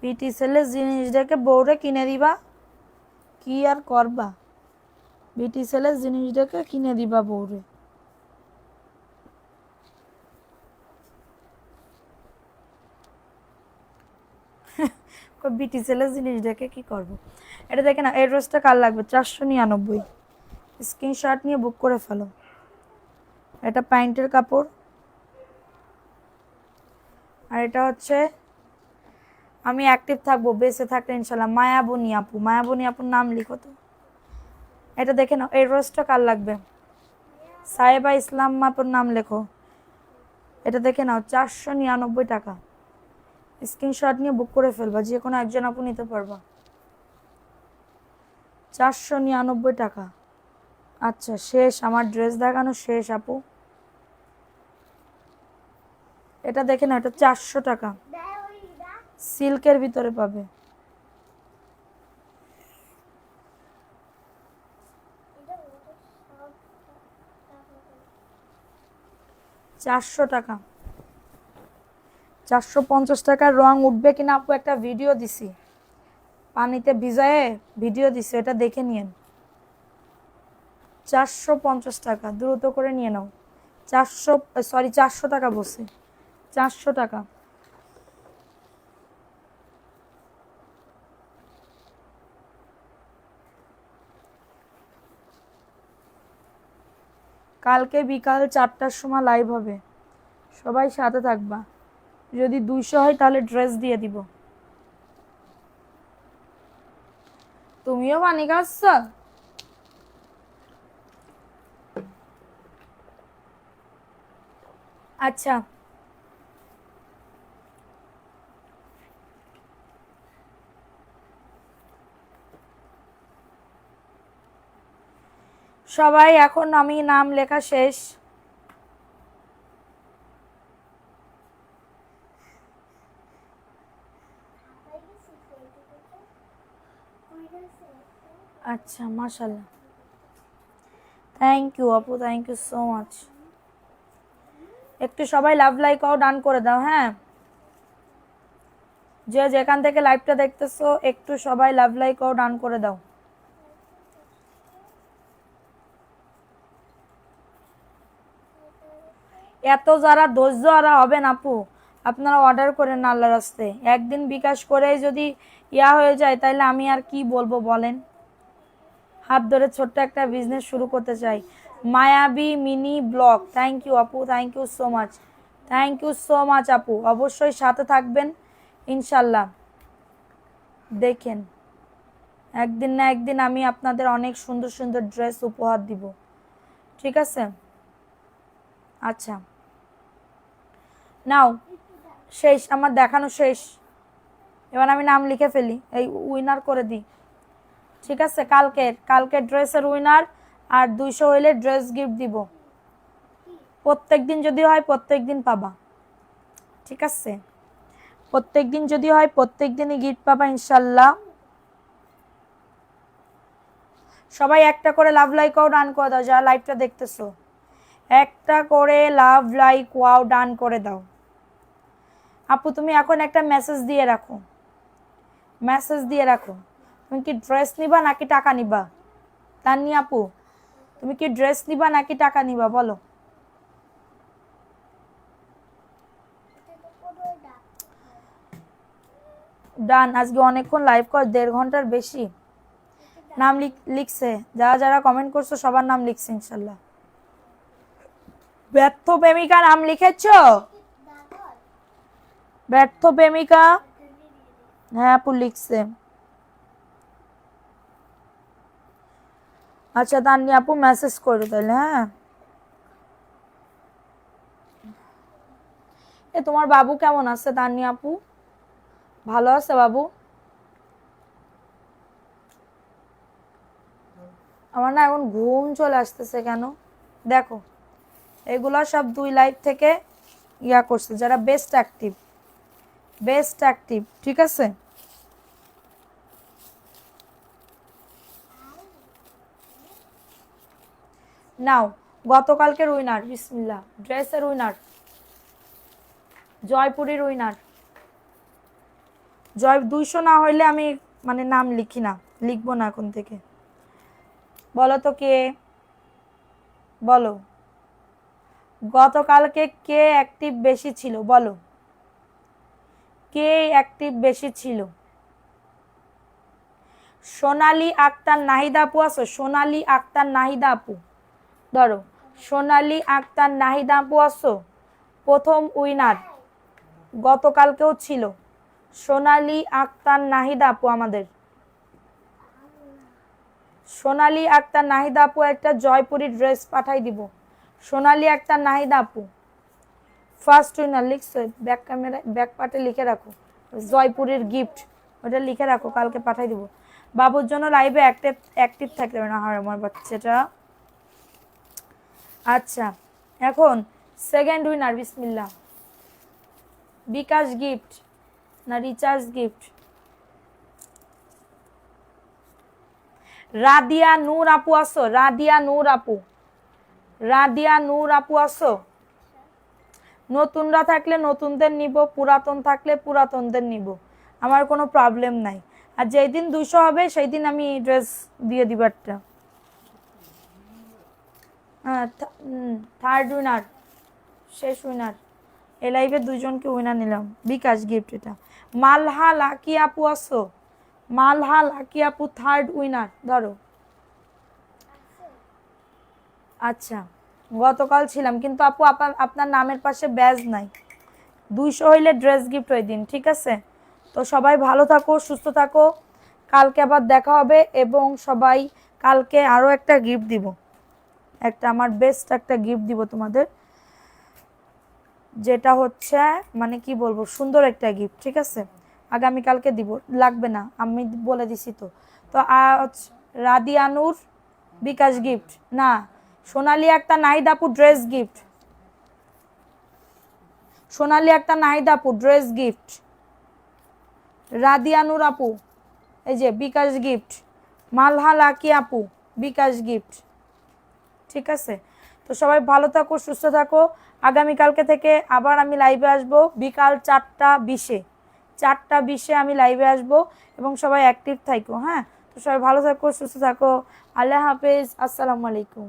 বিটি সেলের জিনিস দেখে বউরে কিনে দিবা, কি আর করবা? বিটি সেলের জিনিস দেখে কিনে দিবা বউরে। বিটি সেলের জিনিস দেখে কি করব? এটা দেখে না, এই ড্রেসটা কার লাগবে? 499। স্ক্রিনশট নিয়ে বুক করে ফেলো। এটা প্যান্টের কাপড়, আর এটা হচ্ছে আমি অ্যাক্টিভ থাকবো বেঁচে থাকলে ইনশাল্লাহ। মায়াবনী আপু, মায়াবনী আপুর নাম লিখো তো। এটা দেখে নাও, এই রোজটা কার লাগবে? সাহেবা ইসলাম আপুর নাম লেখো। এটা দেখে নাও, 499 টাকা। স্ক্রিনশট নিয়ে বুক করে ফেলবা, যে কোনো একজন আপু নিতে পারবা। 499 টাকা। আচ্ছা শেষ, আমার ড্রেস দেখানো শেষ আপু। এটা দেখে নাও, এটা 400 টাকা, দেয় ওই দা। সিল্কের ভিতরে পাবে। এটা ওটা সব টাকা। 400 টাকা। 450 টাকার রং উঠবে কিনা আপু একটা ভিডিও দিছি, পানিতে ভিজায়ে ভিডিও দিছি, এটা দেখে নিয়েন। 450 টাকা, দ্রুত করে নিয়ে নাও। 400 টাকা বসে, 400 টাকা। কালকে বিকাল 4টার সময় লাইভ হবে, সবাই সাথে থাকবা। যদি 200 হয় তাহলে ড্রেস দিয়ে দিব। তুমিও পানি খাচ্ছ? আচ্ছা সবাই, এখন আমি নাম লেখা শেষ। হয়ে গেছে ফেসবুকে। হয়ে গেছে। আচ্ছা মাশাল্লাহ, থ্যাংক ইউ আপু, থ্যাংক ইউ সো মাচ। একটু সবাই লাভ লাইক ও ডান করে দাও। হ্যাঁ, যে যেখান থেকে লাইভটা দেখতেছো একটু সবাই লাভ লাইক ও ডান করে দাও। এত যারা ধৈর্য হারা হবেন আপু, আপনারা অর্ডার করেন না আল্লাহর রাস্তে। একদিন বিকাশ করে যদি ইয়া হয়ে যায় তাহলে আমি আর কি বলবো বলেন। হাত ধরে ছোট্ট একটা বিজনেস শুরু করতে চাই। মায়াবী মিনি ব্লগ, থ্যাংক ইউ আপু, thank you so much, thank you so much আপু। অবশ্যই সাথে থাকবেন ইনশাল্লাহ। দেখেন, একদিন না একদিন আমি আপনাদের অনেক সুন্দর সুন্দর ড্রেস উপহার দিব, ঠিক আছে? আচ্ছা নাও, শেষ, আমার দেখানো শেষ। এবার আমি নাম লিখে ফেলি, এই উইনার করে দিই, ঠিক আছে? কালকে ড্রেসের উইনার, আর 200 হইলে ড্রেস গিফট দিব। প্রত্যেক দিন যদি হয় প্রত্যেক দিন পাবা, ঠিক আছে? প্রত্যেক দিন যদি হয় প্রত্যেক দিনই গিফট পাবা ইনশাল্লাহ। সবাই একটা করে লাভ লাইক ওয়াও ডান করে দাও, যারা লাইভটা দেখতেছো একটা করে লাভ লাইক ওয়াও ডান করে দাও। আপু তুমি এখন একটা মেসেজ দিয়ে রাখো, মেসেজ দিয়ে রাখো। তুমি কি ড্রেস নিবা নাকি টাকা নিবা? তানি আপু, তুমি কি ড্রেস নিবা নাকি টাকা নিবা বলো? ডান। আজকে অনেকক্ষণ লাইভ কর, 1.5 ঘন্টার বেশি। নাম লিখছে, যারা যারা কমেন্ট করছো সবার নাম লিখছে ইনশাল্লাহ। ব্যর্থ প্রেমিকা নাম লিখেছো? ব্যর্থ প্রেমিকা, হ্যাঁ আপু লিখছে। আচ্ছা তানি আপু মেসেজ করো তাহলে। হ্যাঁ এ তোমার বাবু কেমন আছে তানিয়া আপু? ভালো আছে বাবু? আমার না এখন ঘুম চলে আসতেছে কেন দেখো, এগুলো সব 2 লাইভ থেকে ইয়া করছে যারা বেস্ট অ্যাক্টিভ, বেস্ট অ্যাক্টিভ, ঠিক আছে? নাও গতকালকের উইনার, বিসমিল্লাহ, ড্রেসের উইনার জয়পুরীর উইনার। জয় 200 না হইলে আমি মানে নাম লিখি না, লিখবো না এখন থেকে। বলো তো কে, বলো গতকালকে কে অ্যাক্টিভ বেশি ছিল, বলো কে অ্যাক্টিভ বেশি ছিল? সোনালী আক্তার নাহিদা আপু আছো? সোনালী আক্তার নাহিদা আপু ধরো, সোনালী আক্তার নাহিদা আপু আছো? প্রথম উইনার গতকালকেও ছিল সোনালী আক্তার নাহিদা আপু। আমাদের সোনালী আক্তার নাহিদা আপু একটা জয়পুরি ড্রেস পাঠাই দিব। সোনালী আক্তার নাহিদা আপু ফার্স্ট উইনার, লিখছো ব্যাক ক্যামেরা ব্যাক পার্টে লিখে রাখো, জয়পুরের গিফট ওটা লিখে রাখো, কালকে পাঠাই দিব। বাবুর জন্য লাইভে অ্যাক্টিভ অ্যাক্টিভ থাকবে না, হয় আমার বাচ্চাটা। আচ্ছা এখন সেকেন্ড উইনার, বিসমিল্লাহ। বিকাশ গিফট না রিচার্জ গিফট? রাদিয়া নূর আপু আসো? রাদিয়া নূর আপু, রাদিয়া নূর আপু আসো? নতুনরা থাকলে নতুনদের নিব, পুরাতন থাকলে পুরাতনদের নিব, আমার কোনো প্রবলেম নাই। আর যেই দিন 200 হবে সেই দিন আমি ড্রেস দিয়ে দিব একটা। হ্যাঁ, থার্ড উইনার, শেষ উইনার। এই লাইভে 2জনকে উইনার নিলাম, বিকাশ গিফট। এটা মালহা লাকি আপু আসো? মালহা লাকি আপু থার্ড উইনার ধরো। আচ্ছা গতকাল ছিলাম কিন্তু আপু আপনার নামের পাশে ব্যাজ নাই। 200 হইলে ড্রেস গিফট ওই দিন, ঠিক আছে? তো সবাই ভালো থাকো, সুস্থ থাকো, কালকে আবার দেখা হবে। এবং সবাই কালকে আরও একটা গিফট দিব, একটা আমার বেস্ট একটা গিফট দিব তোমাদের, যেটা হচ্ছে মানে কি বলবো, সুন্দর একটা গিফট, ঠিক আছে? আগামীকালকে দিব, লাগবে না আমি বলে দিছি। তো তো আজ রাদিয়ানুর বিকাশ গিফট না, সোনালী আক্তার নাহিদা আপু ড্রেস গিফট, সোনালী আক্তার নাহিদা আপু ড্রেস গিফট, রাদিয়ানুর আপু এই যে বিকাশ গিফট, মালহা লাকি আপু বিকাশ গিফট, ঠিক আছে? তো সবাই ভালো থাকো, সুস্থ থাকো। আগামীকালকে থেকে আবার আমি লাইভে আসব বিকাল 4টা 20-এ, 4টা 20-এ আমি লাইভে আসব। এবং সবাই অ্যাক্টিভ থাকো, হ্যাঁ? তো সবাই ভালো থাকো, সুস্থ থাকো। আল্লাহ হাফেজ, আসসালামু আলাইকুম।